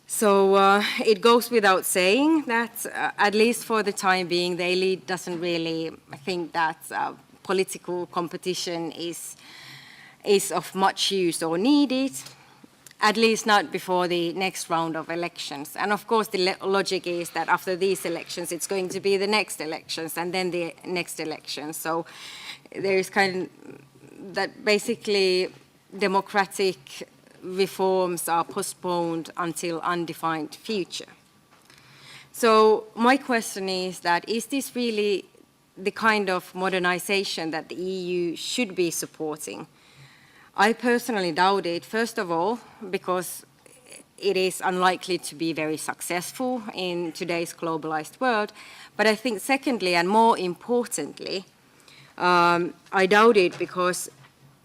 So it goes without saying that, at least for the time being, the elite doesn't really think that political competition is of much use or needed, at least not before the next round of elections. And of course, the logic is that after these elections, it's going to be the next elections and then the next elections. So there is kind of that basically democratic reforms are postponed until undefined future. So my question is that, is this really the kind of modernization that the EU should be supporting? I personally doubt it, first of all, because it is unlikely to be very successful in today's globalized world. But I think secondly, and more importantly, I doubt it because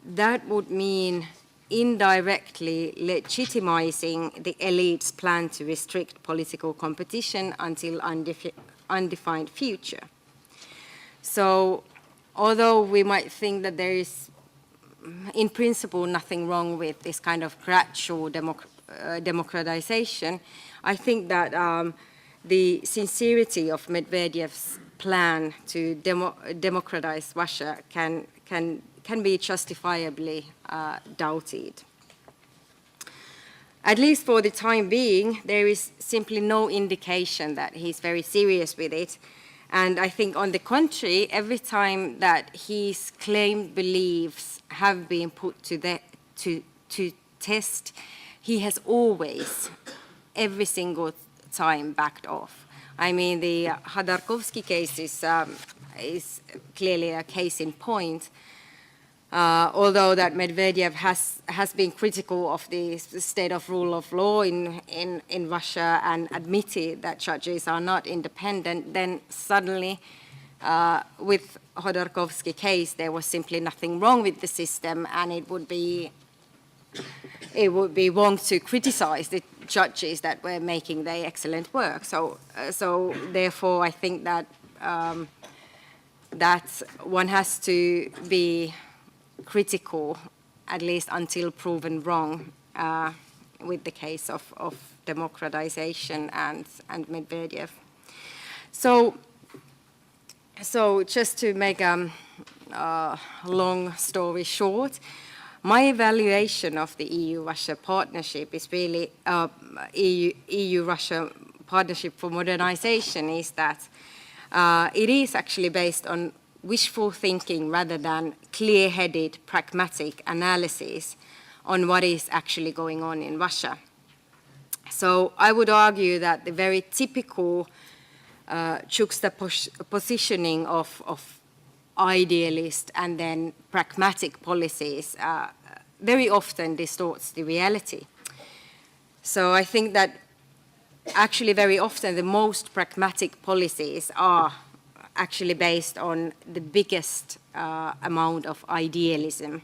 that would mean indirectly legitimizing the elite's plan to restrict political competition until undefined future. So although we might think that there is, in principle, nothing wrong with this kind of gradual democratization, I think that the sincerity of Medvedev's plan to democratize Russia can be justifiably doubted. At least for the time being, there is simply no indication that he's very serious with it. And I think, on the contrary, every time that his claimed beliefs have been put to test, he has always, every single time, backed off. I mean, the Khodorkovsky case is clearly a case in point, although that Medvedev has been critical of the state of rule of law in Russia and admitted that judges are not independent, then suddenly with Khodorkovsky case there was simply nothing wrong with the system, and it would be wrong to criticize the judges that were making their excellent work. So therefore I think that that one has to be critical, at least until proven wrong, with the case of democratization and Medvedev. So just to make a long story short, my evaluation of the EU-Russia partnership is really EU-Russia partnership for modernization is that it is actually based on wishful thinking rather than clear-headed, pragmatic analysis on what is actually going on in Russia. So I would argue that the very typical juxtapositioning of idealist and then pragmatic policies very often distorts the reality. So I think that actually very often the most pragmatic policies are actually based on the biggest amount of idealism.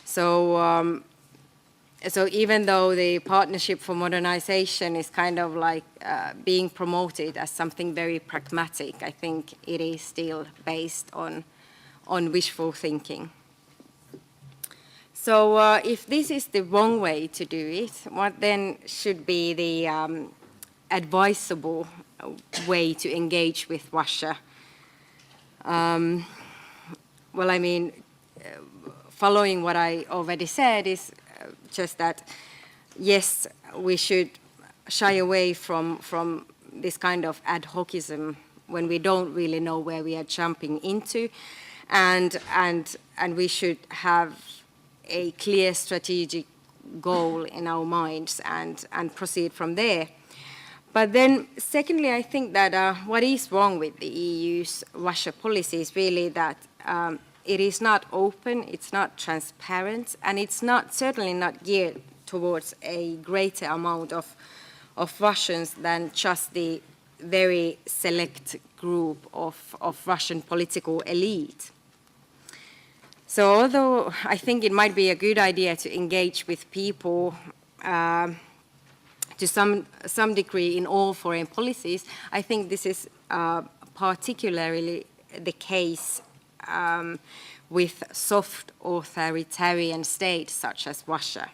So, so even though the Partnership for Modernization is kind of like being promoted as something very pragmatic, I think it is still based on wishful thinking. So if this is the wrong way to do it, what then should be the advisable way to engage with Russia? Well, I mean, following what I already said is just that, yes, we should shy away from this kind of ad hocism when we don't really know where we are jumping into, and we should have a clear strategic goal in our minds and proceed from there. But then, secondly, I think that what is wrong with the EU's Russia policy is really that it is not open, it's not transparent, and it's certainly not geared towards a greater amount of Russians than just the very select group of Russian political elite. So although I think it might be a good idea to engage with people to some degree in all foreign policies, I think this is particularly the case with soft authoritarian states such as Russia.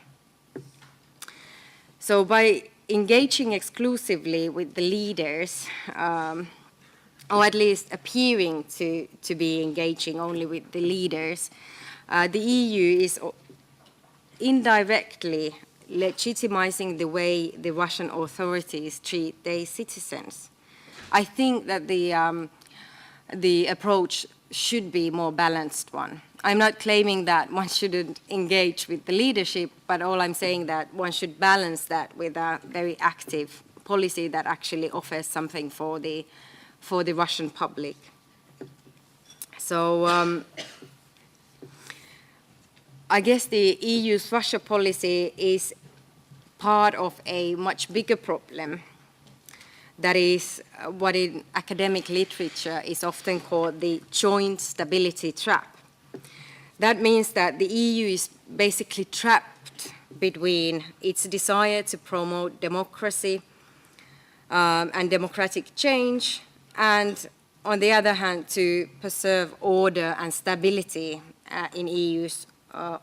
So by engaging exclusively with the leaders, or at least appearing to be engaging only with the leaders, the EU is indirectly legitimizing the way the Russian authorities treat their citizens. I think that the approach should be a more balanced one. I'm not claiming that one shouldn't engage with the leadership, but all I'm saying that one should balance that with a very active policy that actually offers something for the Russian public. So I guess the EU's Russia policy is part of a much bigger problem. That is what in academic literature is often called the joint stability trap. That means that the EU is basically trapped between its desire to promote democracy and democratic change, and on the other hand, to preserve order and stability in EU's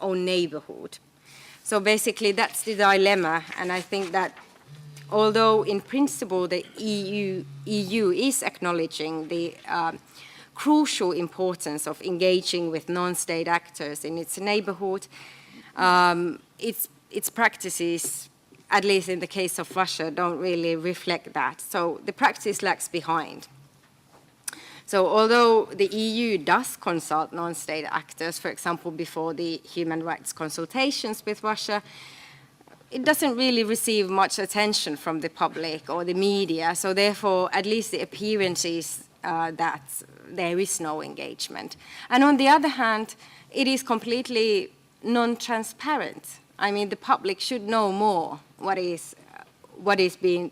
own neighborhood. So basically, that's the dilemma, and I think that although in principle the EU is acknowledging the crucial importance of engaging with non-state actors in its neighborhood, its practices, at least in the case of Russia, don't really reflect that. So the practice lags behind. So although the EU does consult non-state actors, for example, before the human rights consultations with Russia, it doesn't really receive much attention from the public or the media. So therefore, at least the appearance is that there is no engagement. And on the other hand, it is completely non-transparent. I mean, the public should know more what is being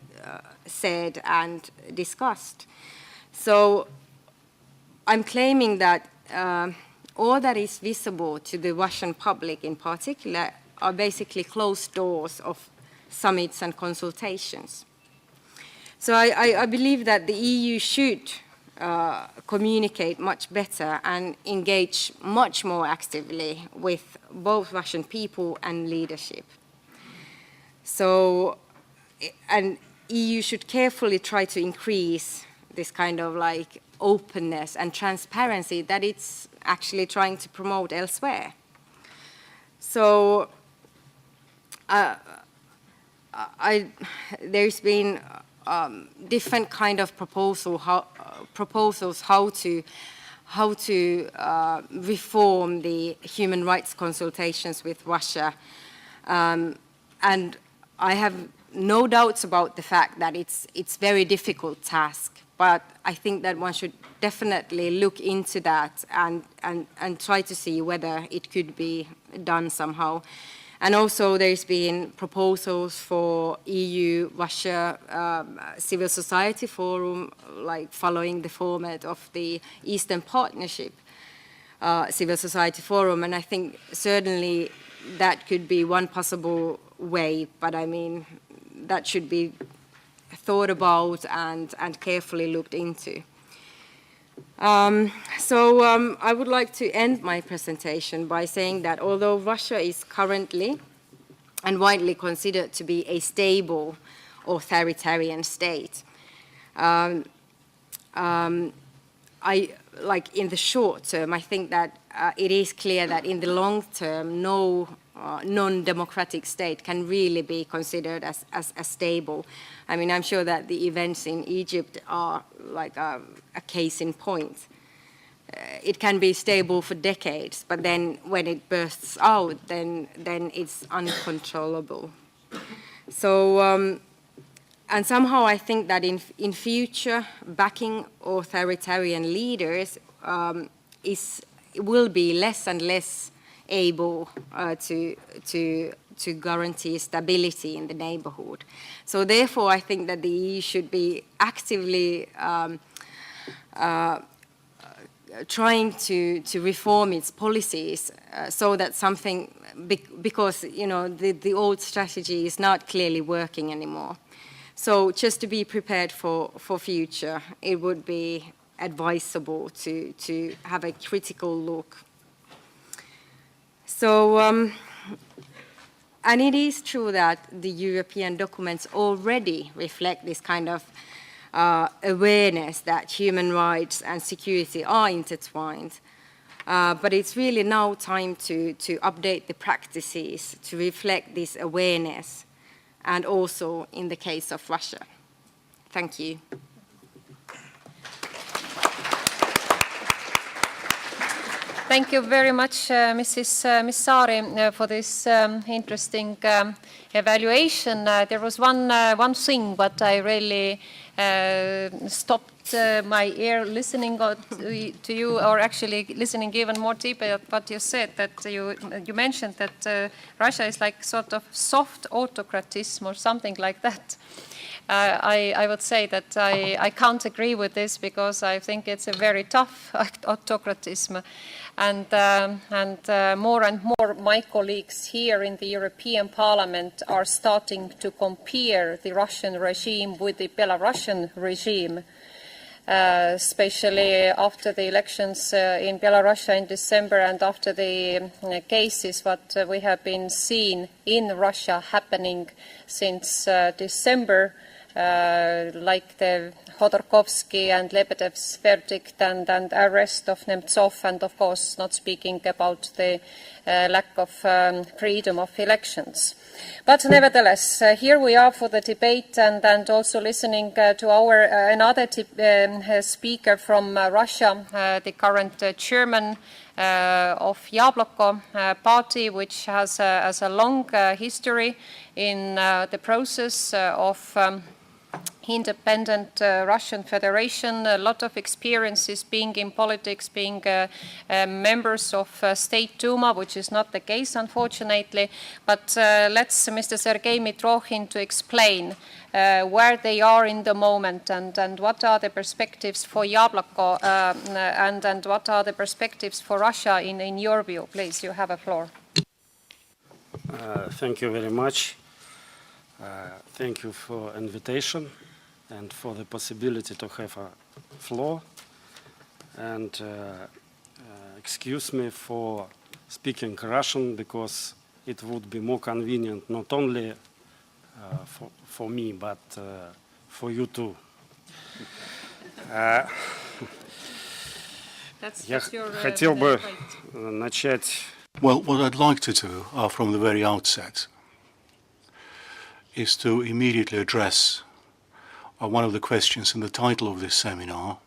said and discussed. So I'm claiming that all that is visible to the Russian public in particular are basically closed doors of summits and consultations. So I believe that the EU should communicate much better and engage much more actively with both Russian people and leadership. So, and EU should carefully try to increase this kind of like openness and transparency that it's actually trying to promote elsewhere. So there's been different kind of proposals how to reform the human rights consultations with Russia, and I have no doubts about the fact that it's very difficult task. But I think that one should definitely look into that and try to see whether it could be done somehow. And also there's been proposals for EU-Russia civil society forum, like following the format of the Eastern Partnership civil society forum. And I think certainly that could be one possible way, but I mean, that should be thought about and carefully looked into. I would like to end my presentation by saying that although Russia is currently and widely considered to be a stable authoritarian state, like in the short term, I think that it is clear that in the long term, no non-democratic state can really be considered as stable. I mean, I'm sure that the events in Egypt are like a case in point. It can be stable for decades, but then when it bursts out, then it's uncontrollable. So, and somehow I think that in future, backing authoritarian leaders will be less and less able to guarantee stability in the neighborhood. So therefore, I think that the EU should be actively trying to reform its policies so that something, because you know the old strategy is not clearly working anymore. So just to be prepared for future, it would be advisable to have a critical look. So, and it is true that the European documents already reflect this kind of awareness that human rights and security are intertwined. But it's really now time to update the practices to reflect this awareness, and also in the case of Russia. Thank you. Thank you very much, Ms. Saari, for this interesting evaluation. There was one thing, but I really stopped my ear listening to you, or actually listening even more deeply at what you said, that you mentioned that Russia is like sort of soft autocratism or something like that. I would say that I can't agree with this, because I think it's a very tough autocratism. And more and more my colleagues here in the European Parliament are starting to compare the Russian regime with the Belarusian regime, especially after the elections in Belarus in December, and after the cases what we have been seeing in Russia happening since December, like the Khodorkovsky and Lebedev's verdict and arrest of Nemtsov, and of course not speaking about the lack of freedom of elections. But nevertheless, here we are for the debate, and also listening to our another speaker from Russia, the current chairman of Yabloko party, which has a long history in the process of independent Russian Federation, a lot of experiences being in politics, being members of State Duma, which is not the case, unfortunately. But let's Mr. Sergei Mitrokhin to explain where they are in the moment, and what are the perspectives for Yabloko, and what are the perspectives for Russia in your view. Please, you have a floor. Thank you very much. Thank you for invitation and for the possibility to have a floor. And excuse me for speaking Russian, because it would be more convenient not only for me, but for you too. Я хотел бы начать. Well, what I'd like to do from the very outset is to immediately address one of the questions in the title of this seminar: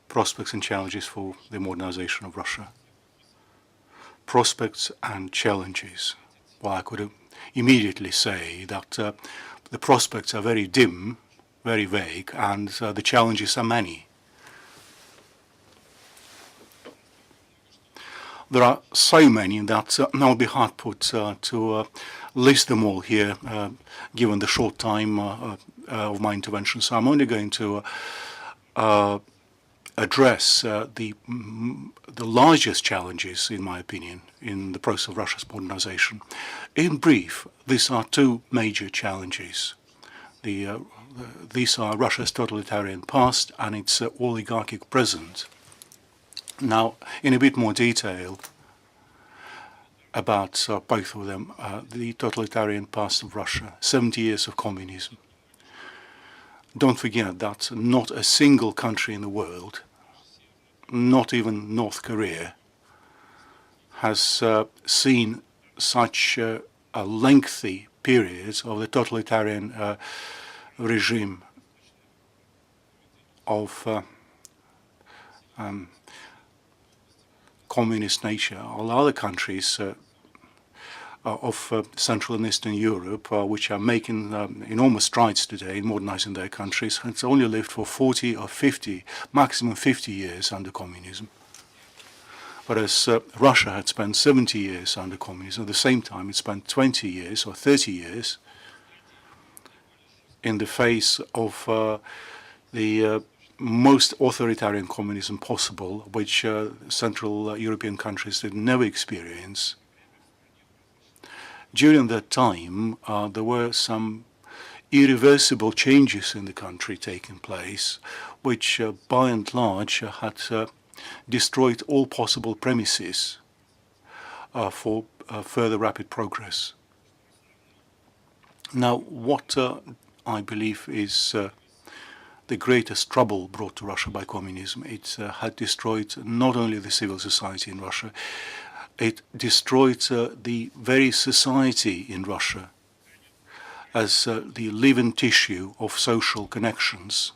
Prospects and Challenges for the Modernization of Russia. Prospects and challenges. Well, I could immediately say that the prospects are very dim, very vague, and the challenges are many. there are so many that now will be hard put to list them all here, given the short time of my intervention. So I'm only going to address the largest challenges, in my opinion, in the process of Russia's modernization. In brief, these are two major challenges. These are Russia's totalitarian past and its oligarchic present. Now, in a bit more detail about both of them, the totalitarian past of Russia, 70 years of communism. Don't forget that not a single country in the world, not even North Korea, has seen such a lengthy period of the totalitarian regime of communist nature. All other countries of Central and Eastern Europe, which are making enormous strides today in modernizing their countries, has only lived for 40 or 50, maximum 50 years under communism. Whereas Russia had spent 70 years under communism. At the same time, it spent 20 years or 30 years in the face of the most authoritarian communism possible, which Central European countries did never experience. During that time, there were some irreversible changes in the country taking place, which by and large had destroyed all possible premises for further rapid progress. Now, what I believe is the greatest trouble brought to Russia by communism, it had destroyed not only the civil society in Russia, it destroyed the very society in Russia as the living tissue of social connections,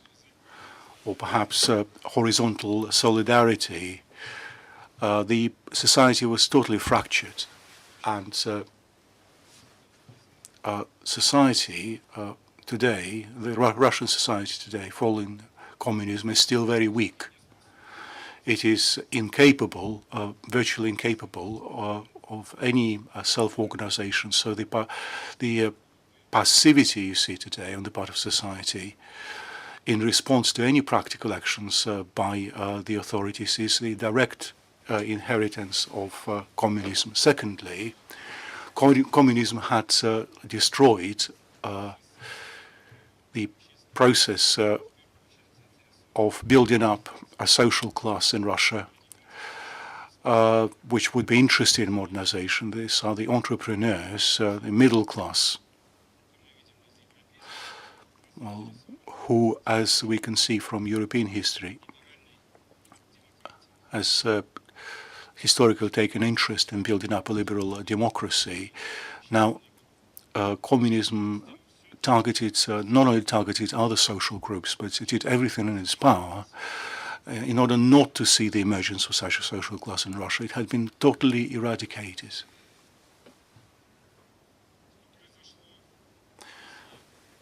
or perhaps horizontal solidarity. The society was totally fractured, and society today, the Russian society today, following communism, is still very weak. It is incapable, virtually incapable, of any self-organization. So the passivity you see today on the part of society in response to any practical actions by the authorities is the direct inheritance of communism. Secondly, communism had destroyed the process of building up a social class in Russia which would be interested in modernization. These are the entrepreneurs, the middle class, well, who, as we can see from European history, has historically taken interest in building up a liberal democracy. Now, communism not only targeted other social groups, but it did everything in its power in order not to see the emergence of such a social class in Russia. It had been totally eradicated.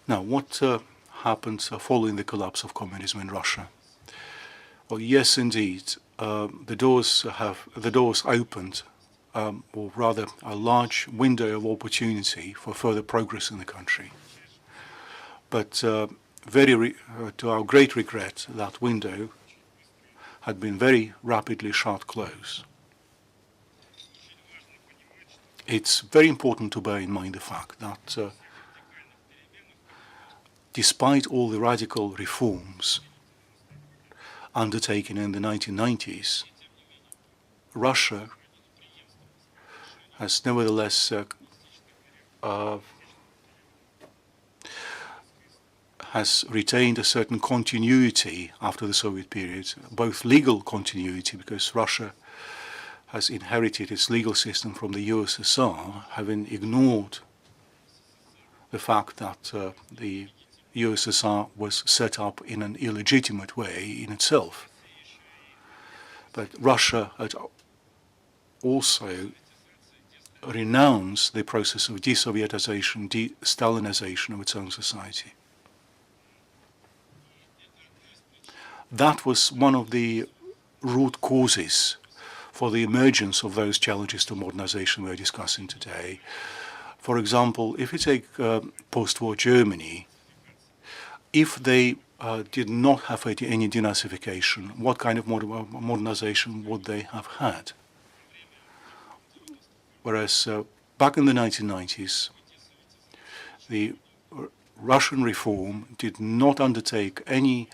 Now, what happened following the collapse of communism in Russia? Well, yes, indeed, the doors opened, or rather a large window of opportunity for further progress in the country. But to our great regret, that window had been very rapidly shut close. It's very important to bear in mind the fact that despite all the radical reforms undertaken in the 1990s, Russia has nevertheless has retained a certain continuity after the Soviet period, both legal continuity, because Russia has inherited its legal system from the USSR, having ignored the fact that the USSR was set up in an illegitimate way in itself. But Russia had also renounced the process of de-Sovietization, de-Stalinization of its own society. That was one of the root causes for the emergence of those challenges to modernization we're discussing today. For example, if you take post-war Germany, if they did not have any denazification, what kind of modernization would they have had? Whereas back in the 1990s, the Russian reform did not undertake anything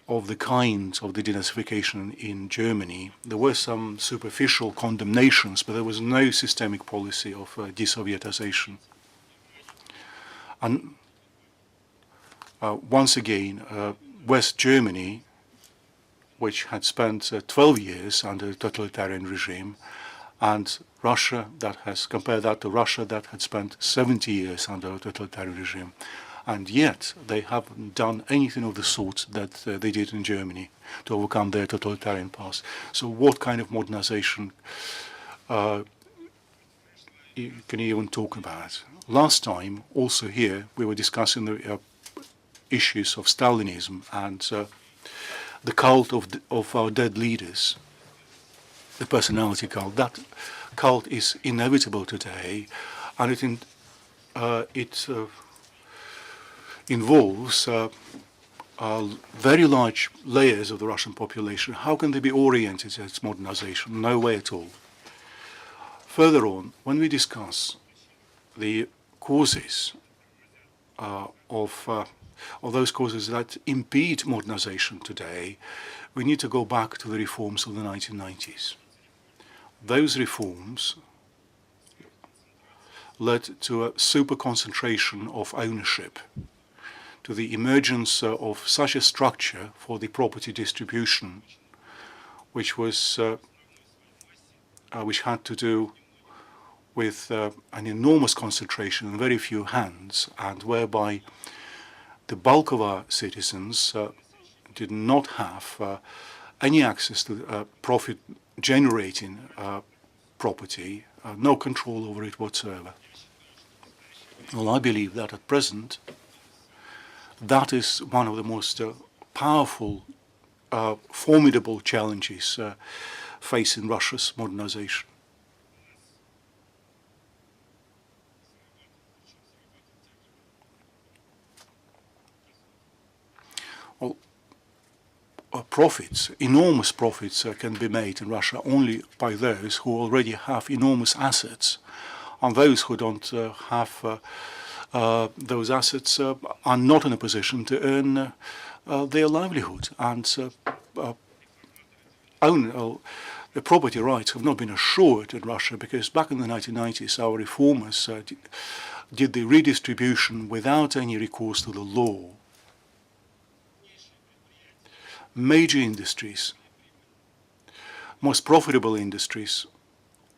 of the kind of the denazification in Germany. There were some superficial condemnations, but there was no systemic policy of de-Sovietization. And once again, West Germany, which had spent 12 years under a totalitarian regime, and Russia that has, compare that to Russia that had spent 70 years under a totalitarian regime. And yet they haven't done anything of the sort that they did in Germany to overcome their totalitarian past. So what kind of modernization can you even talk about? Last time, also here, we were discussing the issues of Stalinism and the cult of our dead leaders, the personality cult. That cult is inevitable today, and it involves very large layers of the Russian population. How can they be oriented to its modernization? No way at all. Further on, when we discuss the causes of those causes that impede modernization today, we need to go back to the reforms of the 1990s. Those reforms led to a super concentration of ownership, to the emergence of such a structure for the property distribution, which had to do with an enormous concentration in very few hands, and whereby the bulk of our citizens did not have any access to profit-generating property, no control over it whatsoever. Well, I believe that at present, that is one of the most powerful, formidable challenges facing Russia's modernization. Well, profits, enormous profits can be made in Russia only by those who already have enormous assets, and those who don't have those assets are not in a position to earn their livelihood, and the property rights have not been assured in Russia, because back in the 1990s our reformers did the redistribution without any recourse to the law. Major industries, most profitable industries,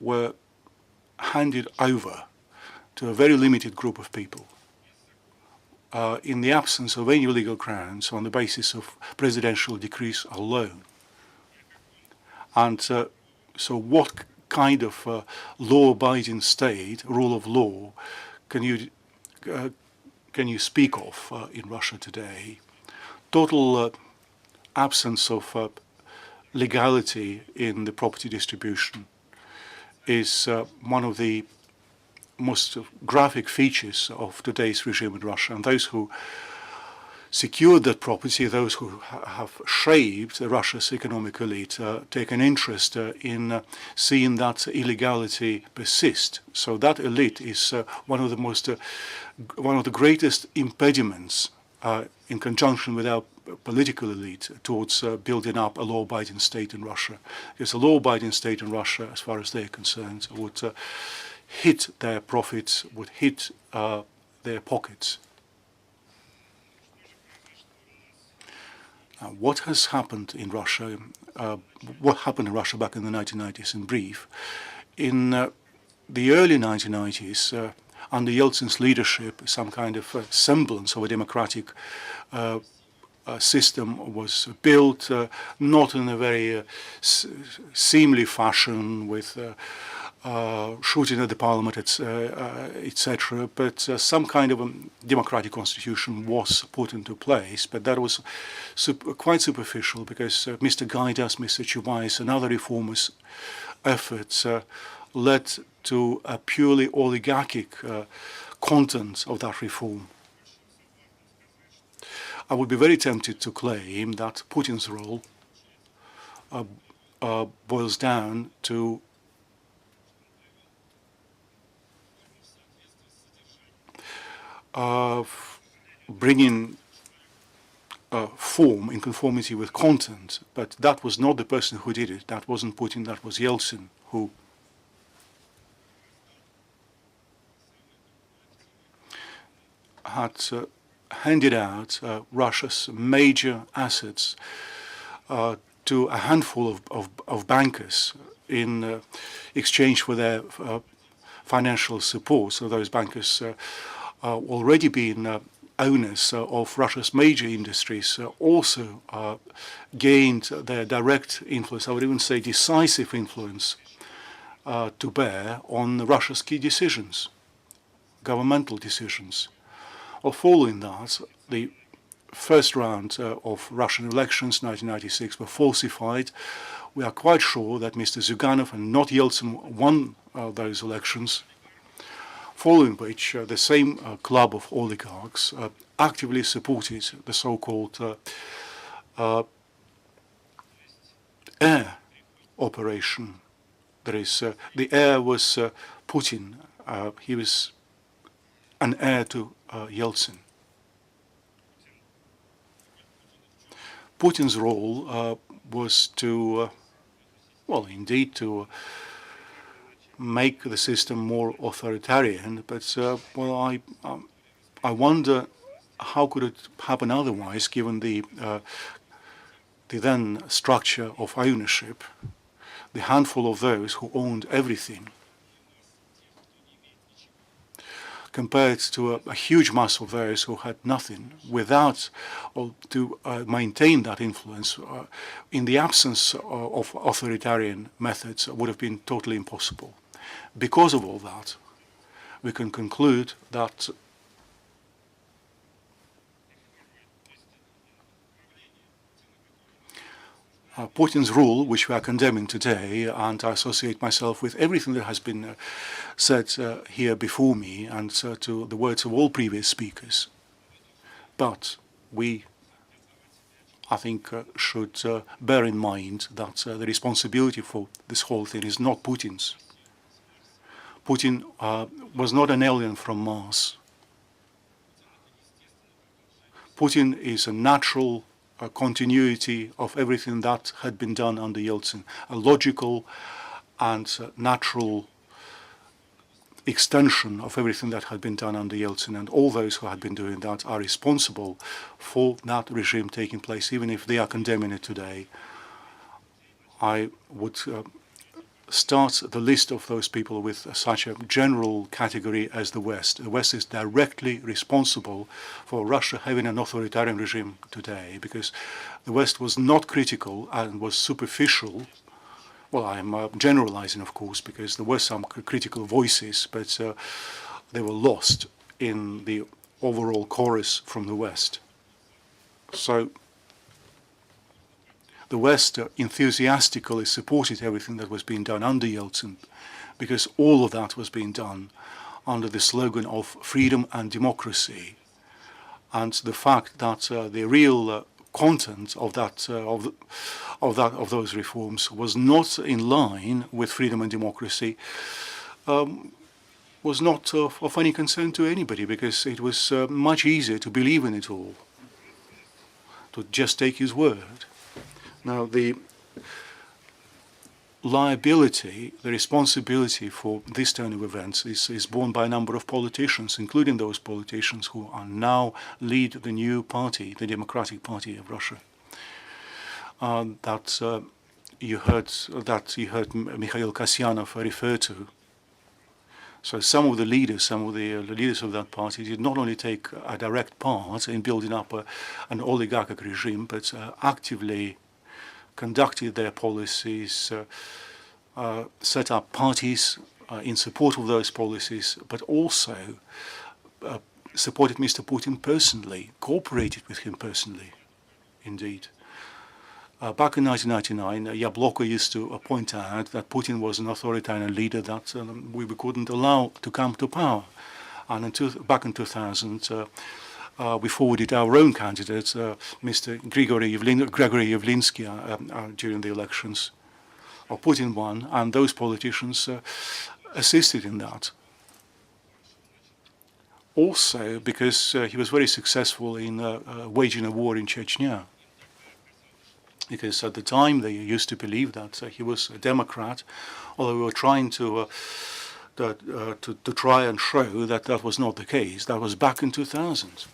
were handed over to a very limited group of people in the absence of any legal grounds, on the basis of presidential decrees alone. And so what kind of law-abiding state, rule of law, can you speak of in Russia today? Total absence of legality in the property distribution is one of the most graphic features of today's regime in Russia. And those who secured that property, those who have shaped Russia's economic elite, take an interest in seeing that illegality persist. So that elite is one of the greatest impediments in conjunction with our political elite towards building up a law-abiding state in Russia. Because a law-abiding state in Russia, as far as they're concerned, would hit their profits, would hit their pockets. What has happened in Russia, what happened in Russia back in the 1990s in brief? In the early 1990s, under Yeltsin's leadership, some kind of semblance of a democratic system was built, not in a very seemly fashion, with shooting at the parliament, etc. But some kind of a democratic constitution was put into place, but that was quite superficial because Mr. Gaidas, Mr. Chubais and other reformers' efforts led to a purely oligarchic content of that reform. I would be very tempted to claim that Putin's role boils down to bringing form in conformity with content, but that was not the person who did it. That wasn't Putin, that was Yeltsin, who had handed out Russia's major assets to a handful of bankers in exchange for their financial support. So those bankers already been owners of Russia's major industries also gained their direct influence, I would even say decisive influence, to bear on Russia's key decisions, governmental decisions. Well, following that, the first round of Russian elections, 1996, were falsified. We are quite sure that Mr. Zyuganov and not Yeltsin won those elections, following which the same club of oligarchs actively supported the so-called air operation. That is, the heir was Putin. He was an heir to Yeltsin. Putin's role was to, well, indeed, to make the system more authoritarian, but well, I wonder how could it happen otherwise, given the then structure of ownership, the handful of those who owned everything, compared to a huge mass of those who had nothing, without or to maintain that influence in the absence of authoritarian methods would have been totally impossible. Because of all that, we can conclude that Putin's rule, which we are condemning today, and I associate myself with everything that has been said here before me and to the words of all previous speakers. But we, I think, should bear in mind that the responsibility for this whole thing is not Putin's. Putin was not an alien from Mars. Putin is a natural continuity of everything that had been done under Yeltsin, a logical and natural extension of everything that had been done under Yeltsin, and all those who had been doing that are responsible for that regime taking place, even if they are condemning it today. I would start the list of those people with such a general category as the West. The West is directly responsible for Russia having an authoritarian regime today, because the West was not critical and was superficial. Well, I'm generalizing, of course, because there were some critical voices, but they were lost in the overall chorus from the West. So the West enthusiastically supported everything that was being done under Yeltsin, because all of that was being done under the slogan of freedom and democracy, and the fact that the real content of that of those reforms was not in line with freedom and democracy was not of any concern to anybody, because it was much easier to believe in it all, to just take his word. Now, the liability, the responsibility for this turn of events is borne by a number of politicians, including those politicians who are now lead the new party, the Democratic Party of Russia. That you heard Mikhail Kasyanov refer to. So some of the leaders of that party did not only take a direct part in building up an oligarchic regime, but actively conducted their policies set up parties in support of those policies, but also supported Mr. Putin personally, cooperated with him personally, indeed. Back in 1999, Jabloko used to point out that Putin was an authoritarian leader that we couldn't allow to come to power. And back in 2000, we forwarded our own candidate, Mr. Grigory Yavlinsky, during the elections. Putin won, and those politicians assisted in that. Also because he was very successful in waging a war in Chechnya. Because at the time they used to believe that he was a Democrat, although we were trying to try and show that that was not the case. That was back in 2000.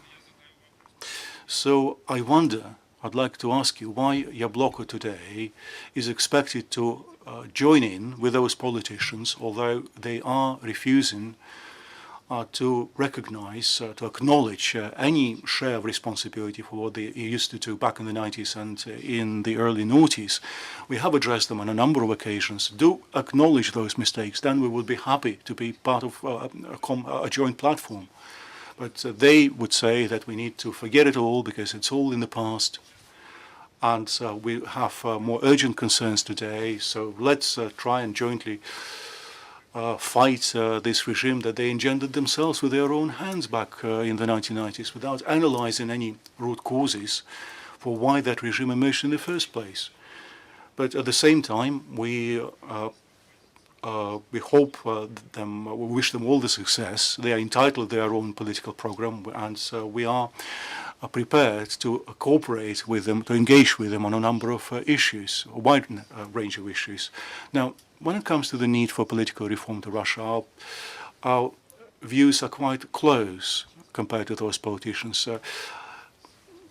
So I wonder, I'd like to ask you why Jabloko today is expected to join in with those politicians, although they are refusing to recognize, to acknowledge any share of responsibility for what they used to do back in the 90s and in the early noughties. We have addressed them on a number of occasions. Do acknowledge those mistakes, then we would be happy to be part of a joint platform. But they would say that we need to forget it all because it's all in the past. And we have more urgent concerns today, so let's try and jointly fight this regime that they engendered themselves with their own hands back in the 1990s without analyzing any root causes for why that regime emerged in the first place. But at the same time, we hope we wish them all the success. They are entitled to their own political program, and we are prepared to cooperate with them, to engage with them on a number of issues, a wide range of issues. Now, when it comes to the need for political reform to Russia, our views are quite close compared to those politicians.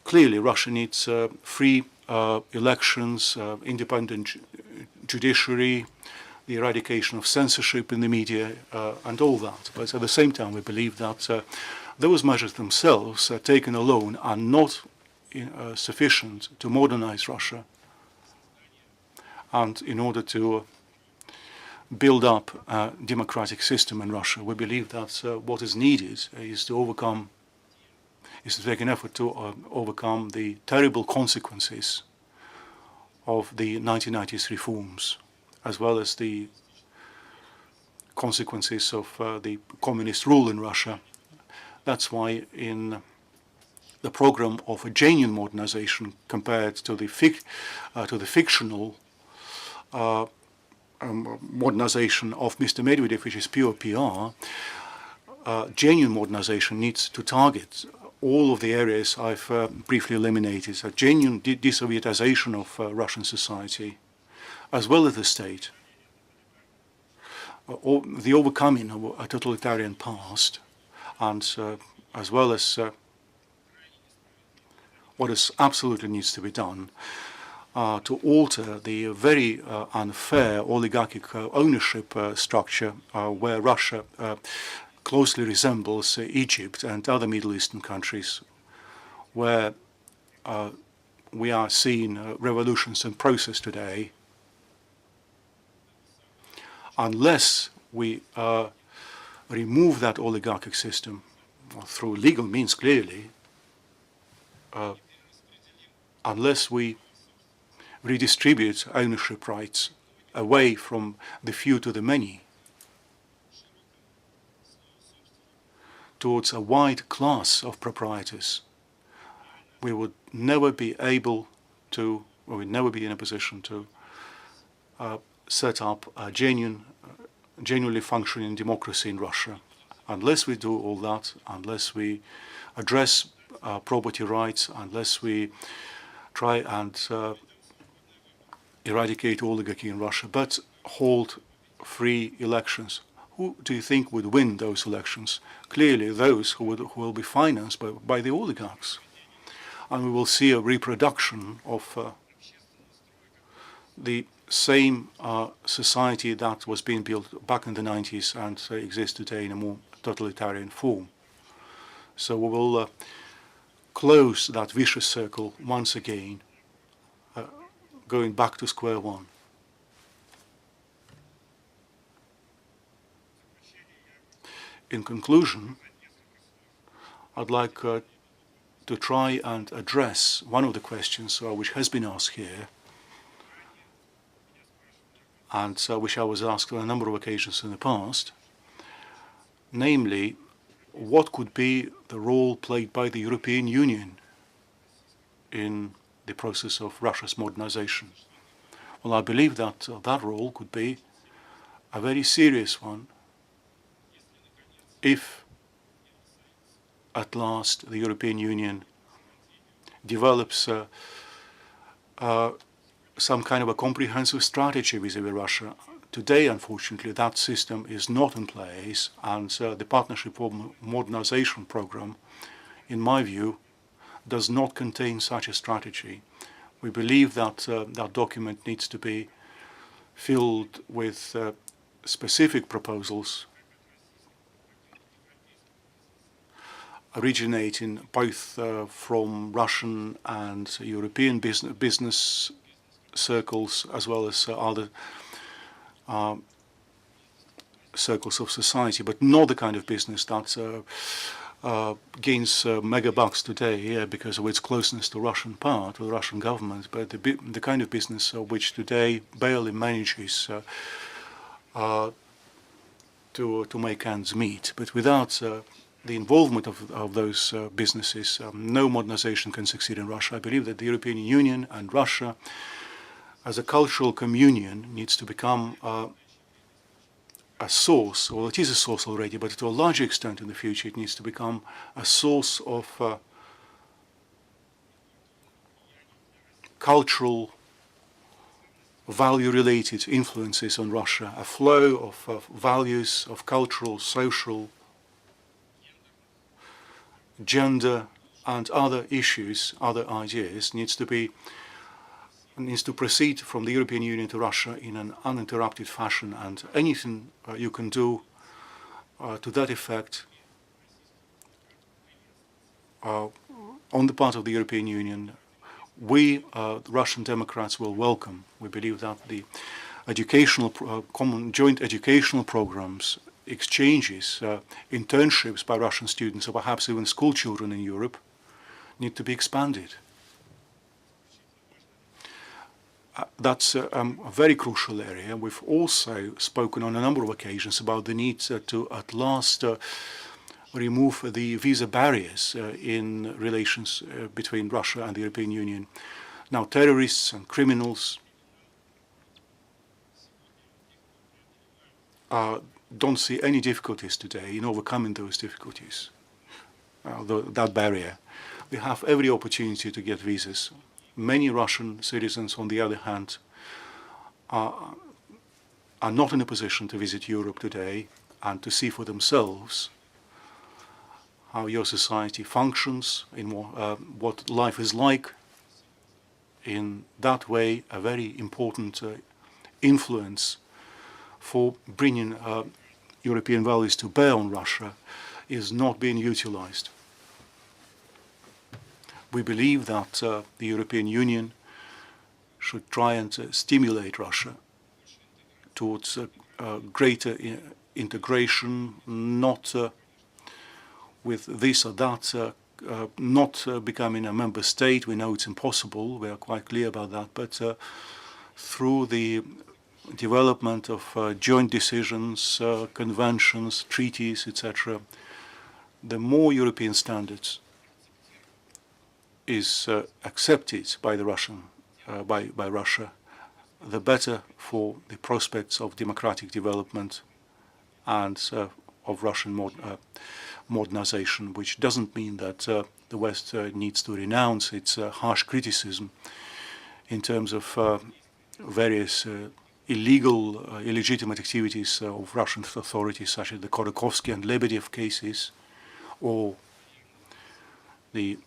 Clearly, Russia needs free elections, independent judiciary, the eradication of censorship in the media, and all that. But at the same time, we believe that those measures themselves, taken alone, are not sufficient to modernize Russia. And in order to build up a democratic system in Russia, we believe that what is needed is to take an effort to overcome the terrible consequences of the 1990s reforms, as well as the consequences of the communist rule in Russia. That's why in the program of a genuine modernization compared to the fictional modernization of Mr. Medvedev, which is pure PR, genuine modernization needs to target all of the areas I've briefly eliminated, a genuine de-Sovietization of Russian society, as well as the state, the overcoming of a totalitarian past, and as well as what is absolutely needs to be done to alter the very unfair oligarchic ownership structure where Russia closely resembles Egypt and other Middle Eastern countries, where we are seeing revolutions in process today. Unless we remove that oligarchic system through legal means, clearly, unless we redistribute ownership rights away from the few to the many towards a wide class of proprietors, we would never be able to, or we'd never be in a position to set up a genuinely functioning democracy in Russia. Unless we do all that, unless we address property rights, unless we try and eradicate oligarchy in Russia, but hold free elections. Who do you think would win those elections? Clearly those who will be financed by the oligarchs. And we will see a reproduction of the same society that was being built back in the 90s and exists today in a more totalitarian form. So we will close that vicious circle once again, going back to square one. In conclusion, I'd like to try and address one of the questions which has been asked here, and which I was asked on a number of occasions in the past, namely, what could be the role played by the European Union in the process of Russia's modernization? Well, I believe that that role could be a very serious one if at last the European Union develops some kind of a comprehensive strategy vis-à-vis Russia. Today, unfortunately, that system is not in place, and the Partnership for Modernization program, in my view, does not contain such a strategy. We believe that that document needs to be filled with specific proposals originating both from Russian and European business circles, as well as other circles of society, but not the kind of business that gains mega bucks today because of its closeness to Russian power, to the Russian government, but the kind of business which today barely manages to make ends meet. But without the involvement of those businesses, no modernization can succeed in Russia. I believe that the European Union and Russia, as a cultural communion, needs to become a source, well, it is a source already, but to a large extent in the future it needs to become a source of cultural value-related influences on Russia, a flow of values, of cultural, social, gender and other issues, other ideas, needs to proceed from the European Union to Russia in an uninterrupted fashion, and anything you can do to that effect on the part of the European Union, we, Russian Democrats, will welcome. We believe that the educational, common joint educational programs, exchanges, internships by Russian students, or perhaps even school children in Europe, need to be expanded. That's a very crucial area. We've also spoken on a number of occasions about the need to at last remove the visa barriers in relations between Russia and the European Union. Now, terrorists and criminals don't see any difficulties today in overcoming those difficulties, that barrier. We have every opportunity to get visas. Many Russian citizens, on the other hand, are not in a position to visit Europe today and to see for themselves how your society functions, in what life is like. In that way, a very important influence for bringing European values to bear on Russia is not being utilized. We believe that the European Union should try and stimulate Russia towards greater integration, not with this or that, not becoming a member state. We know it's impossible, we are quite clear about that, but through the development of joint decisions, conventions, treaties, etc., the more European standards is accepted by the by Russia, the better for the prospects of democratic development and of Russian modernization, which doesn't mean that the West needs to renounce its harsh criticism in terms of various illegitimate activities of Russian authorities, such as the Khodorkovsky and Lebedev cases, or the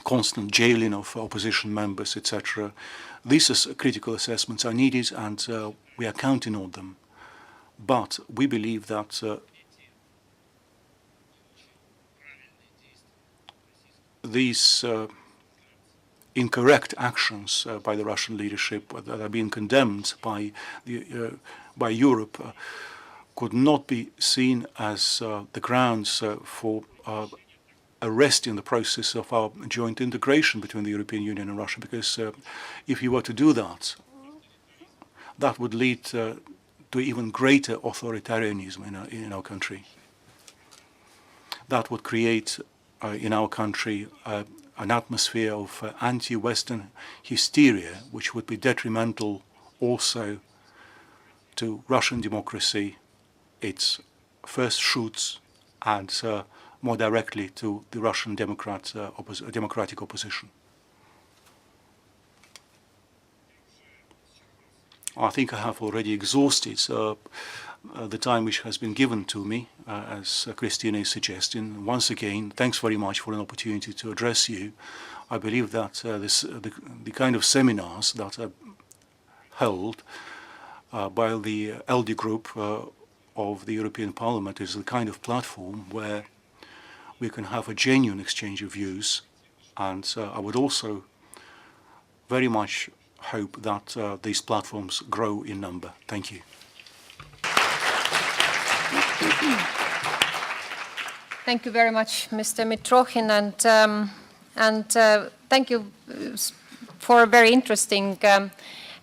constant jailing of opposition members, etc. These critical assessments are needed, and we are counting on them. But we believe that these incorrect actions by the Russian leadership that are being condemned by Europe could not be seen as the grounds for arresting the process of our joint integration between the European Union and Russia, because if you were to do that, that would lead to even greater authoritarianism in our country. That would create in our country an atmosphere of anti-Western hysteria, which would be detrimental also to Russian democracy, its first fruits, and more directly to the Russian democratic opposition. I think I have already exhausted the time which has been given to me, as Kristiina is suggesting. Once again, thanks very much for an opportunity to address you. I believe that the kind of seminars that are held by the ALDE group of the European Parliament is the kind of platform where we can have a genuine exchange of views, and I would also very much hope that these platforms grow in number. Thank you. Thank you very much, Mr. Mitrokhin, and thank you for a very interesting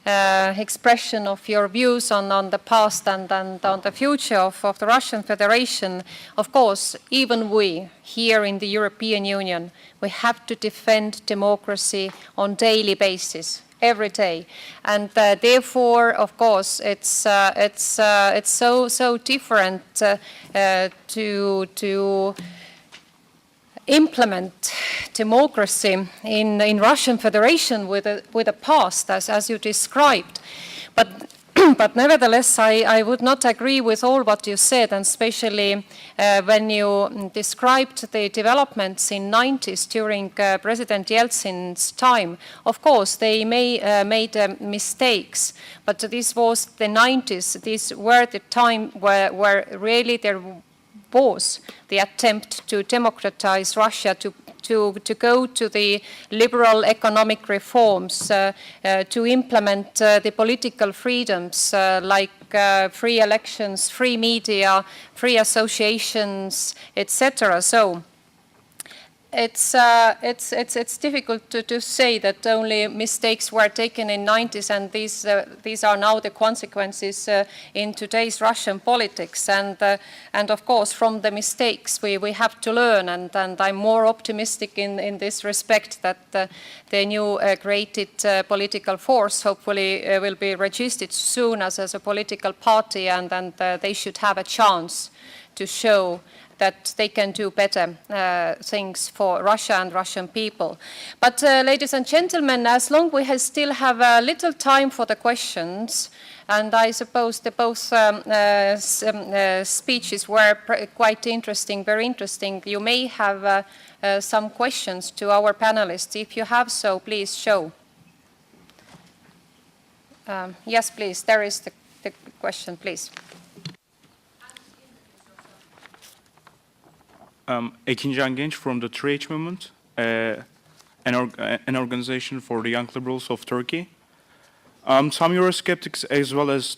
expression of your views on the past and on the future of the Russian Federation. Of course, even we here in the European Union, we have to defend democracy on daily basis, every day, and therefore, of course, it's so different to implement democracy in Russian Federation with a past as you described, but nevertheless, I would not agree with all what you said, and especially when you described the developments in 90s during President Yeltsin's time. Of course, they made mistakes, but this was the 90s. These were the time where really there was the attempt to democratize Russia, to go to the liberal economic reforms, to implement the political freedoms like free elections, free media, free associations, etc. So it's difficult to say that only mistakes were taken in 90s, and these are now the consequences in today's Russian politics. And of course, from the mistakes we have to learn. And I'm more optimistic in this respect that the new created political force hopefully will be registered soon as a political party, and they should have a chance to show that they can do better things for Russia and Russian people. But ladies and gentlemen, as long as we still have a little time for the questions, and I suppose both speeches were quite interesting, very interesting. You may have some questions to our panelists. If you have so, please show. Yes, please, there is the question, please. Ekin Can Genç from the 3H Movement, an organization for the young liberals of Turkey. Some Eurosceptics, as well as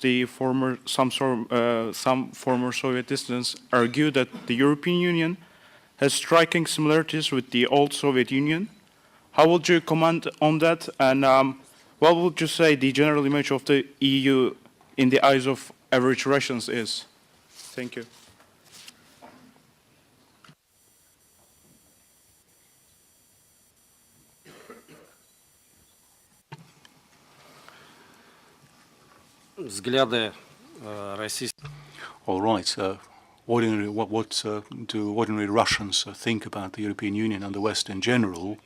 some former Soviet dissidents, argue that the European Union has striking similarities with the old Soviet Union. How would you comment on that? And what would you say the general image of the EU in the eyes of average Russians is? Thank you. All right. What do ordinary Russians think about the European Union and the West in general?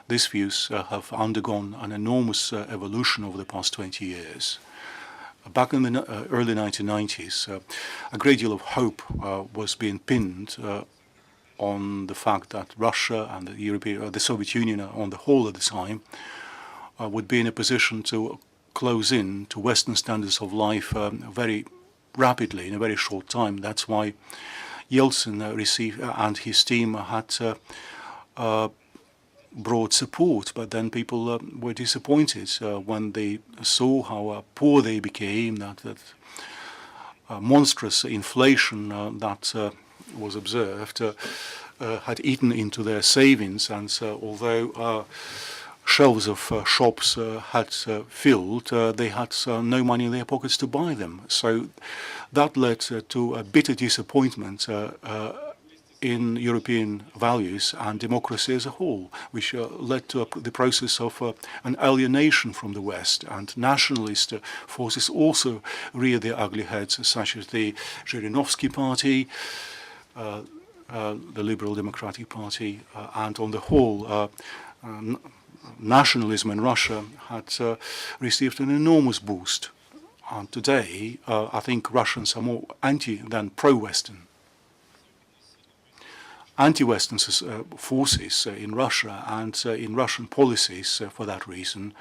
These views have undergone an enormous evolution over the past 20 years. Back in the early 1990s, a great deal of hope was being pinned on the fact that Russia and the Soviet Union on the whole at the time would be in a position to close in to Western standards of life very rapidly in a very short time. That's why Yeltsin received and his team had broad support, but then people were disappointed when they saw how poor they became, that monstrous inflation that was observed had eaten into their savings, and although shelves of shops had filled, they had no money in their pockets to buy them. So that led to a bitter disappointment in European values and democracy as a whole, which led to the process of an alienation from the West, and nationalist forces also reared their ugly heads, such as the Zhirinovsky Party, the Liberal Democratic Party, and on the whole, nationalism in Russia had received an enormous boost. And today, I think Russians are more anti than pro-Western. Anti-Western forces in Russia and in Russian policies, for that reason,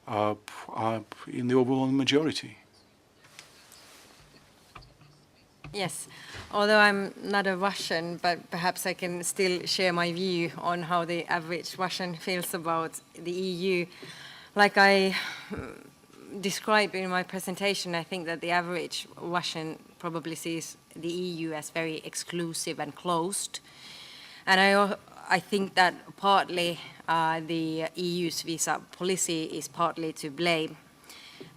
are in the overwhelming majority. Yes, although I'm not a Russian, but perhaps I can still share my view on how the average Russian feels about the EU. Like I described in my presentation, I think that the average Russian probably sees the EU as very exclusive and closed. And I think that partly the EU's visa policy is partly to blame.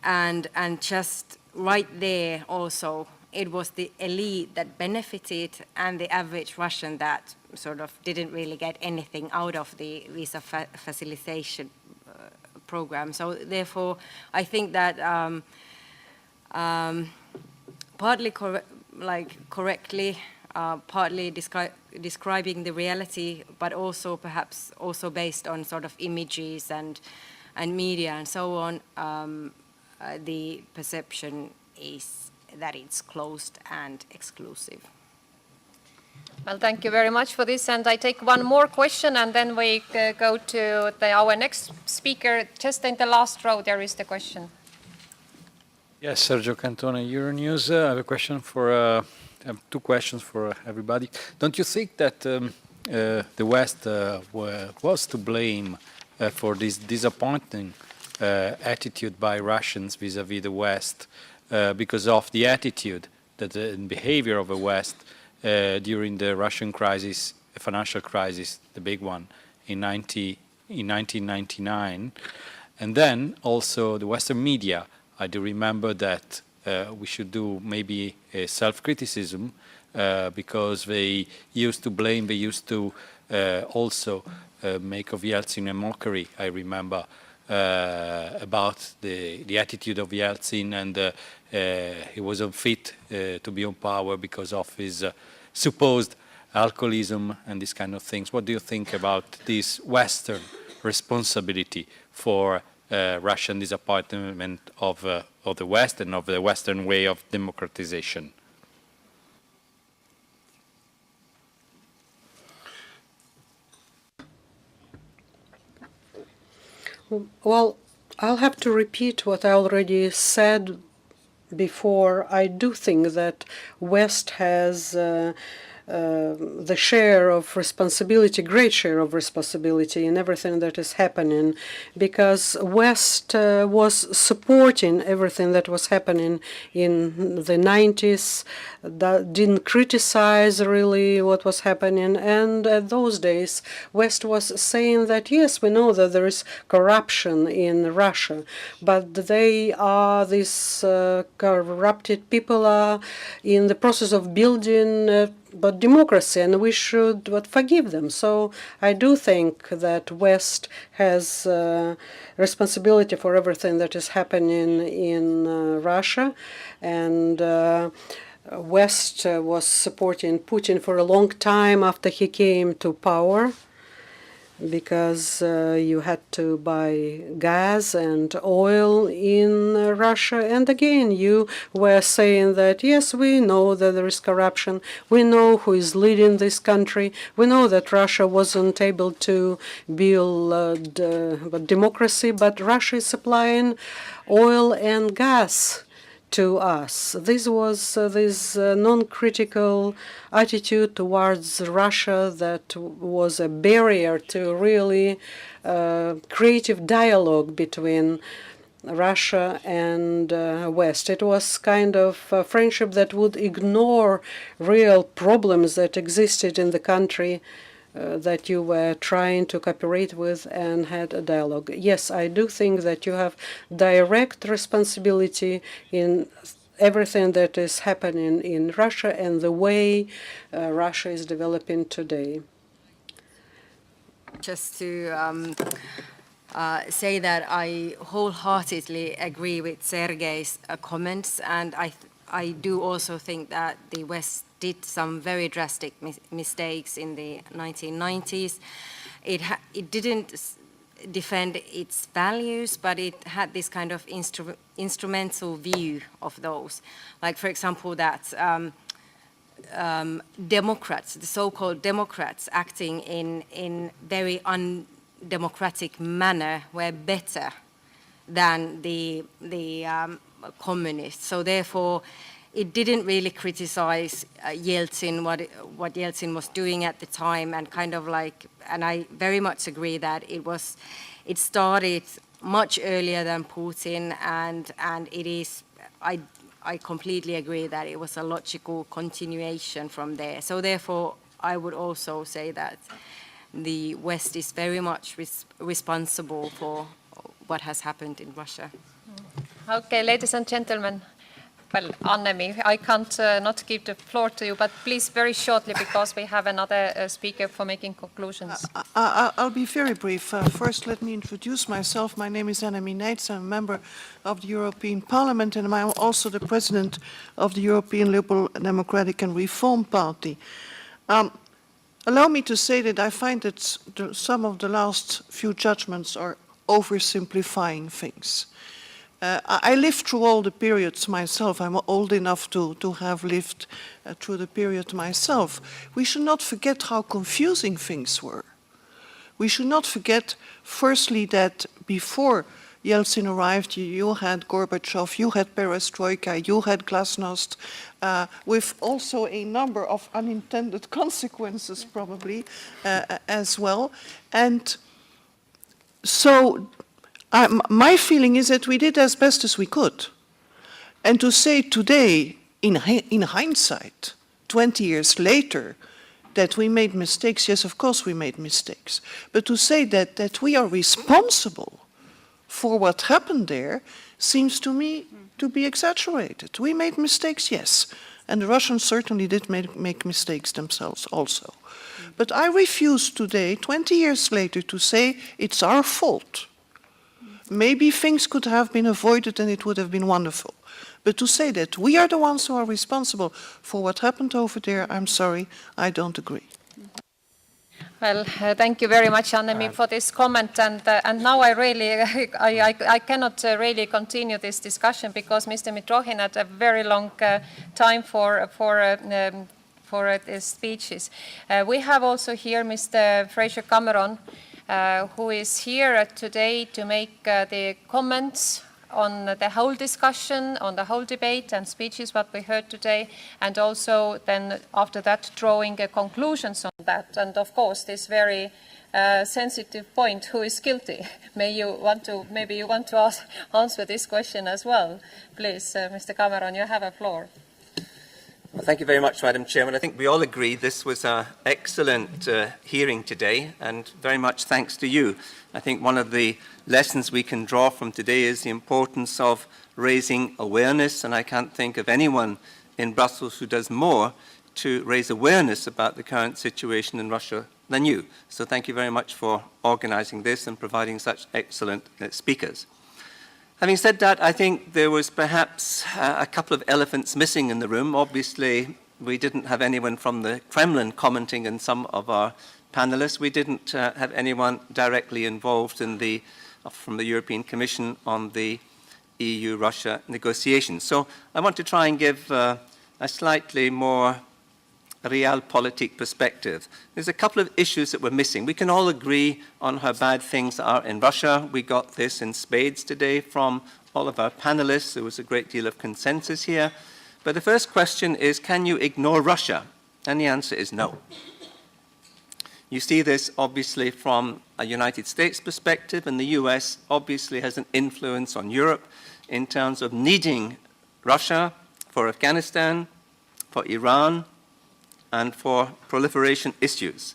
And just right there also, it was the elite that benefited and the average Russian that sort of didn't really get anything out of the visa facilitation program. So therefore, I think that partly correctly, partly describing the reality, but also perhaps also based on sort of images and media and so on, the perception is that it's closed and exclusive. Well, thank you very much for this. And I take one more question, and then we go to our next speaker. Just in the last row, there is the question. Yes, Sergio Cantone, Euronews. I have a question for, I have two questions for everybody. Don't you think that the West was to blame for this disappointing attitude by Russians vis-à-vis the West? Because of the attitude that the behavior of the West during the Russian crisis, the financial crisis, the big one, in 1999. And then also the Western media. I do remember that we should do maybe a self-criticism because they used to blame, they used to also make of Yeltsin a mockery, I remember. About the attitude of Yeltsin, and he was unfit to be on power because of his supposed alcoholism and these kind of things. What do you think about this Western responsibility for Russian disappointment of the West and of the Western way of democratization? Well, I'll have to repeat what I already said before. I do think that West has the share of responsibility, great share of responsibility in everything that is happening, because West was supporting everything that was happening in the 90s, that didn't criticize really what was happening. And at those days, West was saying that, yes, we know that there is corruption in Russia, but they are, these corrupted people are in the process of building but democracy, and we should forgive them. So I do think that West has responsibility for everything that is happening in Russia, and West was supporting Putin for a long time after he came to power, because you had to buy gas and oil in Russia. And again, you were saying that, yes, we know that there is corruption. We know who is leading this country. We know that Russia wasn't able to build democracy, but Russia is supplying oil and gas to us. This was this non-critical attitude towards Russia that was a barrier to really creative dialogue between Russia and West. It was kind of a friendship that would ignore real problems that existed in the country that you were trying to cooperate with and had a dialogue. Yes, I do think that you have direct responsibility in everything that is happening in Russia and the way Russia is developing today. Just to say that I wholeheartedly agree with Sergei's comments, and I do also think that the West did some very drastic mistakes in the 1990s. It didn't defend its values, but it had this kind of instrumental view of those. Like, for example, that Democrats, the so-called Democrats, acting in very undemocratic manner were better than the communists. So therefore, it didn't really criticize Yeltsin, what Yeltsin was doing at the time, and kind of like, and I very much agree that it started much earlier than Putin, and it is, I completely agree that it was a logical continuation from there. So therefore, I would also say that the West is very much responsible for what has happened in Russia. Okay, ladies and gentlemen. Well, Annemi, I can't not give the floor to you, but please very shortly, because we have another speaker for making conclusions. I'll be very brief. First, let me introduce myself. My name is Annemi Neitz. I'm a member of the European Parliament, and I'm also the president of the European Liberal Democratic and Reform Party. Allow me to say that I find that some of the last few judgments are oversimplifying things. I lived through all the periods myself. I'm old enough to have lived through the period myself. We should not forget how confusing things were. We should not forget, firstly, that before Yeltsin arrived, you had Gorbachev, you had Perestroika, you had Glasnost, with also a number of unintended consequences, probably, as well. And so my feeling is that we did as best as we could. And to say today, in hindsight, 20 years later, that we made mistakes, yes, of course we made mistakes. But to say that we are responsible for what happened there seems to me to be exaggerated. We made mistakes, yes. And the Russians certainly did make mistakes themselves also. But I refuse today, 20 years later, to say it's our fault. Maybe things could have been avoided and it would have been wonderful. But to say that we are the ones who are responsible for what happened over there, I'm sorry, I don't agree. Well, thank you very much, Annemi, for this comment. And now I really, I cannot really continue this discussion because Mr. Mitrohin had a very long time for his speeches. We have also here Mr. Fraser Cameron, who is here today to make the comments on the whole discussion, on the whole debate and speeches what we heard today, and also then after that drawing conclusions on that. And of course this very sensitive point, who is guilty? Maybe you want to answer this question as well. Please, Mr. Cameron, you have a floor. Well, thank you very much, Madam Chairman. I think we all agree this was an excellent hearing today, and very much thanks to you. I think one of the lessons we can draw from today is the importance of raising awareness, and I can't think of anyone in Brussels who does more to raise awareness about the current situation in Russia than you. So thank you very much for organizing this and providing such excellent speakers. Having said that, I think there was perhaps a couple of elephants missing in the room. Obviously, we didn't have anyone from the Kremlin commenting on some of our panelists. We didn't have anyone directly involved in from the European Commission on the EU-Russia negotiations. So I want to try and give a slightly more realpolitik perspective. There's a couple of issues that we're missing. We can all agree on how bad things are in Russia. We got this in spades today from all of our panelists. There was a great deal of consensus here. But the first question is, can you ignore Russia? And the answer is no. You see this obviously from a United States perspective, and the US obviously has an influence on Europe in terms of needing Russia for Afghanistan, for Iran, and for proliferation issues.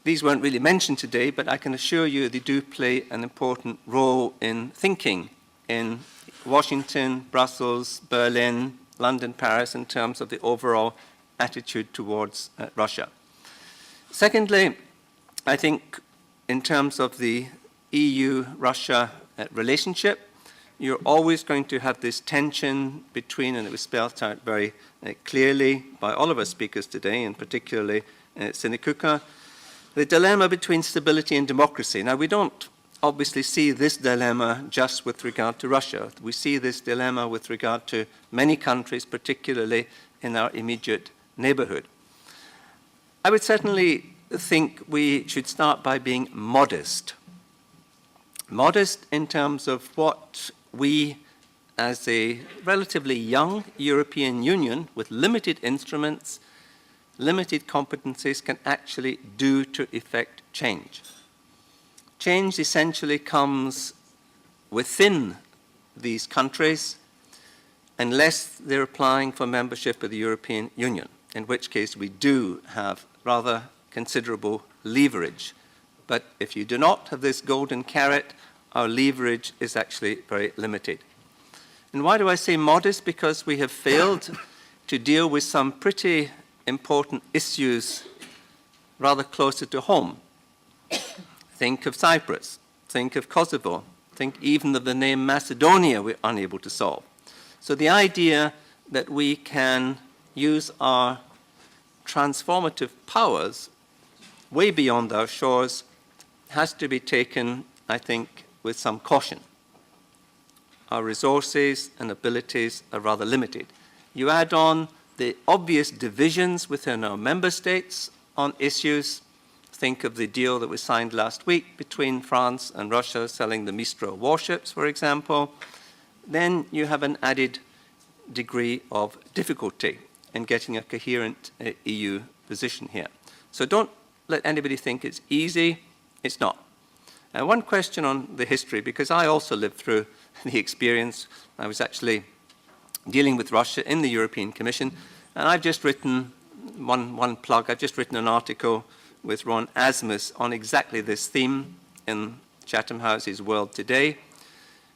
These weren't really mentioned today, but I can assure you they do play an important role in thinking in Washington, Brussels, Berlin, London, Paris, in terms of the overall attitude towards Russia. Secondly, I think in terms of the EU-Russia relationship, you're always going to have this tension between, and it was spelled out very clearly by all of our speakers today, and particularly Sinikuka, the dilemma between stability and democracy. Now, we don't obviously see this dilemma just with regard to Russia. We see this dilemma with regard to many countries, particularly in our immediate neighborhood. I would certainly think we should start by being modest. Modest in terms of what we, as a relatively young European Union with limited instruments, limited competencies, can actually do to effect change. Change essentially comes within these countries unless they're applying for membership of the European Union, in which case we do have rather considerable leverage. But if you do not have this golden carrot, our leverage is actually very limited. And why do I say modest? Because we have failed to deal with some pretty important issues rather closer to home. Think of Cyprus, think of Kosovo, think even of the name Macedonia we're unable to solve. So the idea that we can use our transformative powers way beyond our shores has to be taken, I think, with some caution. Our resources and abilities are rather limited. You add on the obvious divisions within our member states on issues. Think of the deal that was signed last week between France and Russia selling the Mistral warships, for example. Then you have an added degree of difficulty in getting a coherent EU position here. So don't let anybody think it's easy. It's not. And one question on the history, because I also lived through the experience. I was actually dealing with Russia in the European Commission, and I've just written one plug. I've just written an article with Ron Asmus on exactly this theme in Chatham House's World Today,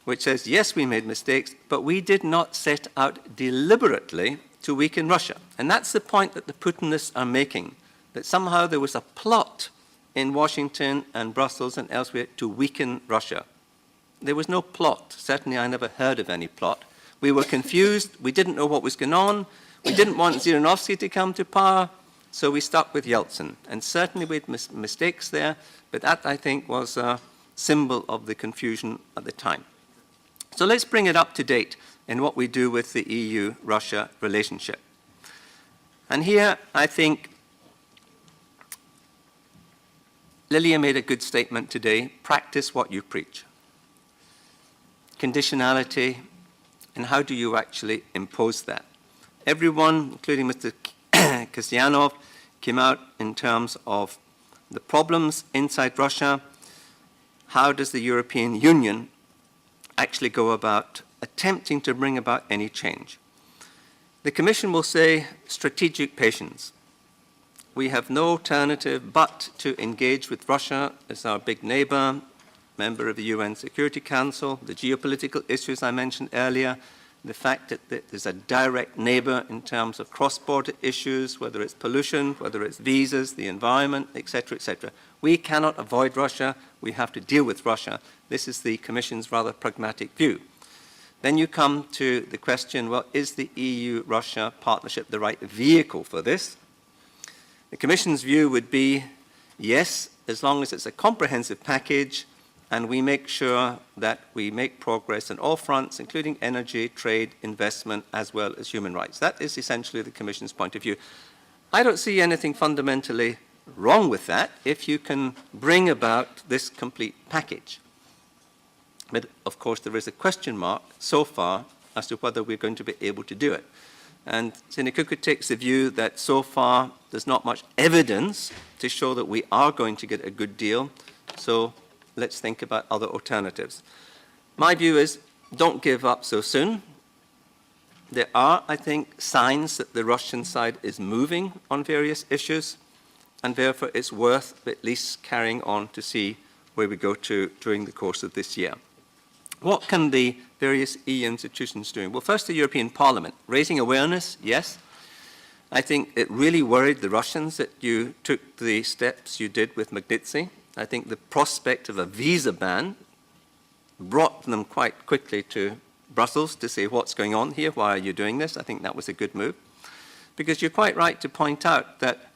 which says, yes, we made mistakes, but we did not set out deliberately to weaken Russia. And that's the point that the Putinists are making, that somehow there was a plot in Washington and Brussels and elsewhere to weaken Russia. There was no plot. Certainly I never heard of any plot. We were confused. We didn't know what was going on. We didn't want Zhirinovsky to come to power, so we stuck with Yeltsin. And certainly we had mistakes there, but that, I think, was a symbol of the confusion at the time. So let's bring it up to date in what we do with the EU-Russia relationship. And here, I think, Lilia made a good statement today: practice what you preach. Conditionality, and how do you actually impose that? Everyone, including Mr. Kasyanov, came out in terms of the problems inside Russia. How does the European Union actually go about attempting to bring about any change? The Commission will say strategic patience. We have no alternative but to engage with Russia as our big neighbor, member of the UN Security Council, the geopolitical issues I mentioned earlier, the fact that there's a direct neighbor in terms of cross-border issues, whether it's pollution, whether it's visas, the environment, etc., etc. We cannot avoid Russia. We have to deal with Russia. This is the Commission's rather pragmatic view. Then you come to the question, well, is the EU-Russia partnership the right vehicle for this? The Commission's view would be, yes, as long as it's a comprehensive package and we make sure that we make progress on all fronts, including energy, trade, investment, as well as human rights. That is essentially the Commission's point of view. I don't see anything fundamentally wrong with that if you can bring about this complete package. But of course, there is a question mark so far as to whether we're going to be able to do it. And Sinikuku takes the view that so far there's not much evidence to show that we are going to get a good deal, so let's think about other alternatives. My view is, don't give up so soon. There are, I think, signs that the Russian side is moving on various issues, and therefore it's worth at least carrying on to see where we go to during the course of this year. What can the various EU institutions do? Well, first, the European Parliament. Raising awareness, yes. I think it really worried the Russians that you took the steps you did with Magnitsky. I think the prospect of a visa ban brought them quite quickly to Brussels to say, what's going on here? Why are you doing this? I think that was a good move. Because you're quite right to point out that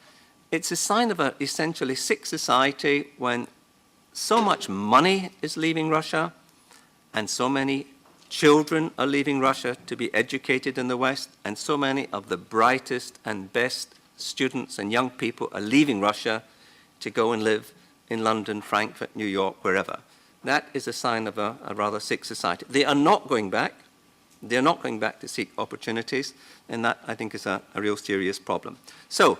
it's a sign of an essentially sick society when so much money is leaving Russia and so many children are leaving Russia to be educated in the West, and so many of the brightest and best students and young people are leaving Russia to go and live in London, Frankfurt, New York, wherever. That is a sign of a rather sick society. They are not going back. They are not going back to seek opportunities, and that, I think, is a real serious problem. So,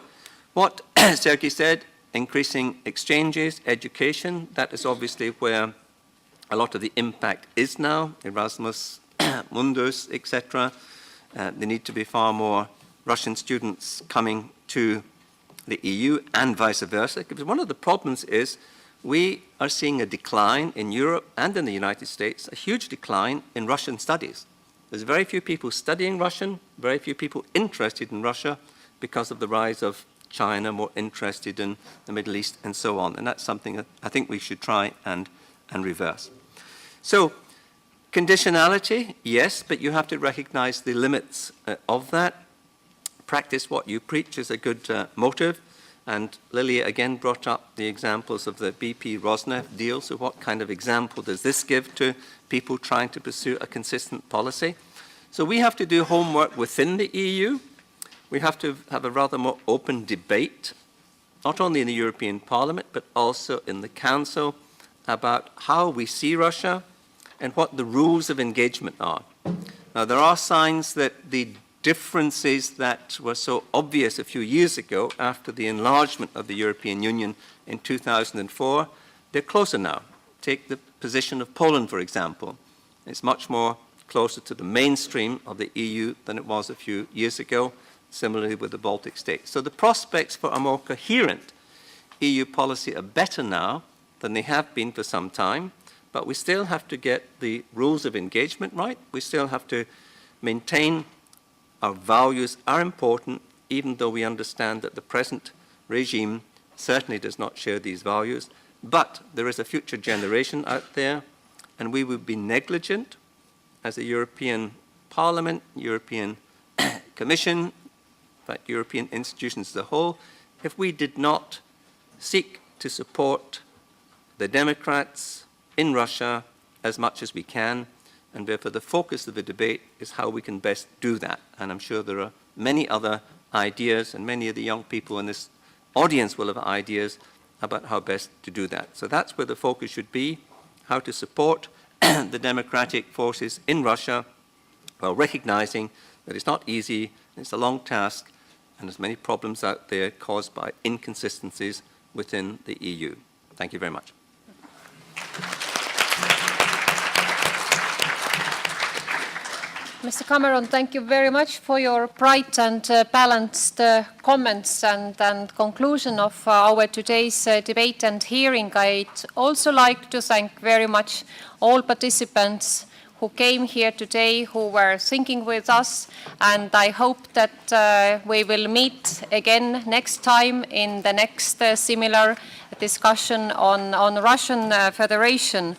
what Sergei said, increasing exchanges, education, that is obviously where a lot of the impact is now. Erasmus, Mundus, etc. There need to be far more Russian students coming to the EU and vice versa. Because one of the problems is we are seeing a decline in Europe and in the United States, a huge decline in Russian studies. There's very few people studying Russian, very few people interested in Russia because of the rise of China, more interested in the Middle East and so on. And that's something that I think we should try and reverse. So, conditionality, yes, but you have to recognize the limits of that. Practice what you preach is a good motive. And Lilia again brought up the examples of the BP Rosneft deal. So what kind of example does this give to people trying to pursue a consistent policy? So we have to do homework within the EU. We have to have a rather more open debate, not only in the European Parliament, but also in the Council, about how we see Russia and what the rules of engagement are. Now, there are signs that the differences that were so obvious a few years ago after the enlargement of the European Union in 2004, they're closer now. Take the position of Poland, for example. It's much more closer to the mainstream of the EU than it was a few years ago, similarly with the Baltic states. So the prospects for a more coherent EU policy are better now than they have been for some time, but we still have to get the rules of engagement right. We still have to maintain our values are important, even though we understand that the present regime certainly does not share these values. But there is a future generation out there, and we would be negligent as a European Parliament, European Commission, in fact, European institutions as a whole, if we did not seek to support the Democrats in Russia as much as we can, and therefore the focus of the debate is how we can best do that. And I'm sure there are many other ideas, and many of the young people in this audience will have ideas about how best to do that. So that's where the focus should be, how to support the democratic forces in Russia, while recognizing that it's not easy, it's a long task, and there's many problems out there caused by inconsistencies within the EU. Thank you very much. Mr. Cameron, thank you very much for your bright and balanced comments and conclusion of our today's debate and hearing. I'd also like to thank very much all participants who came here today, who were thinking with us, and I hope that we will meet again next time in the next similar discussion on Russian Federation.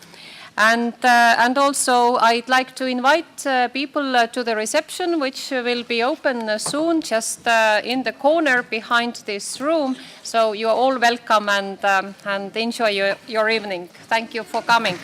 And also, I'd like to invite people to the reception, which will be open soon, just in the corner behind this room. So you are all welcome and enjoy your evening. Thank you for coming.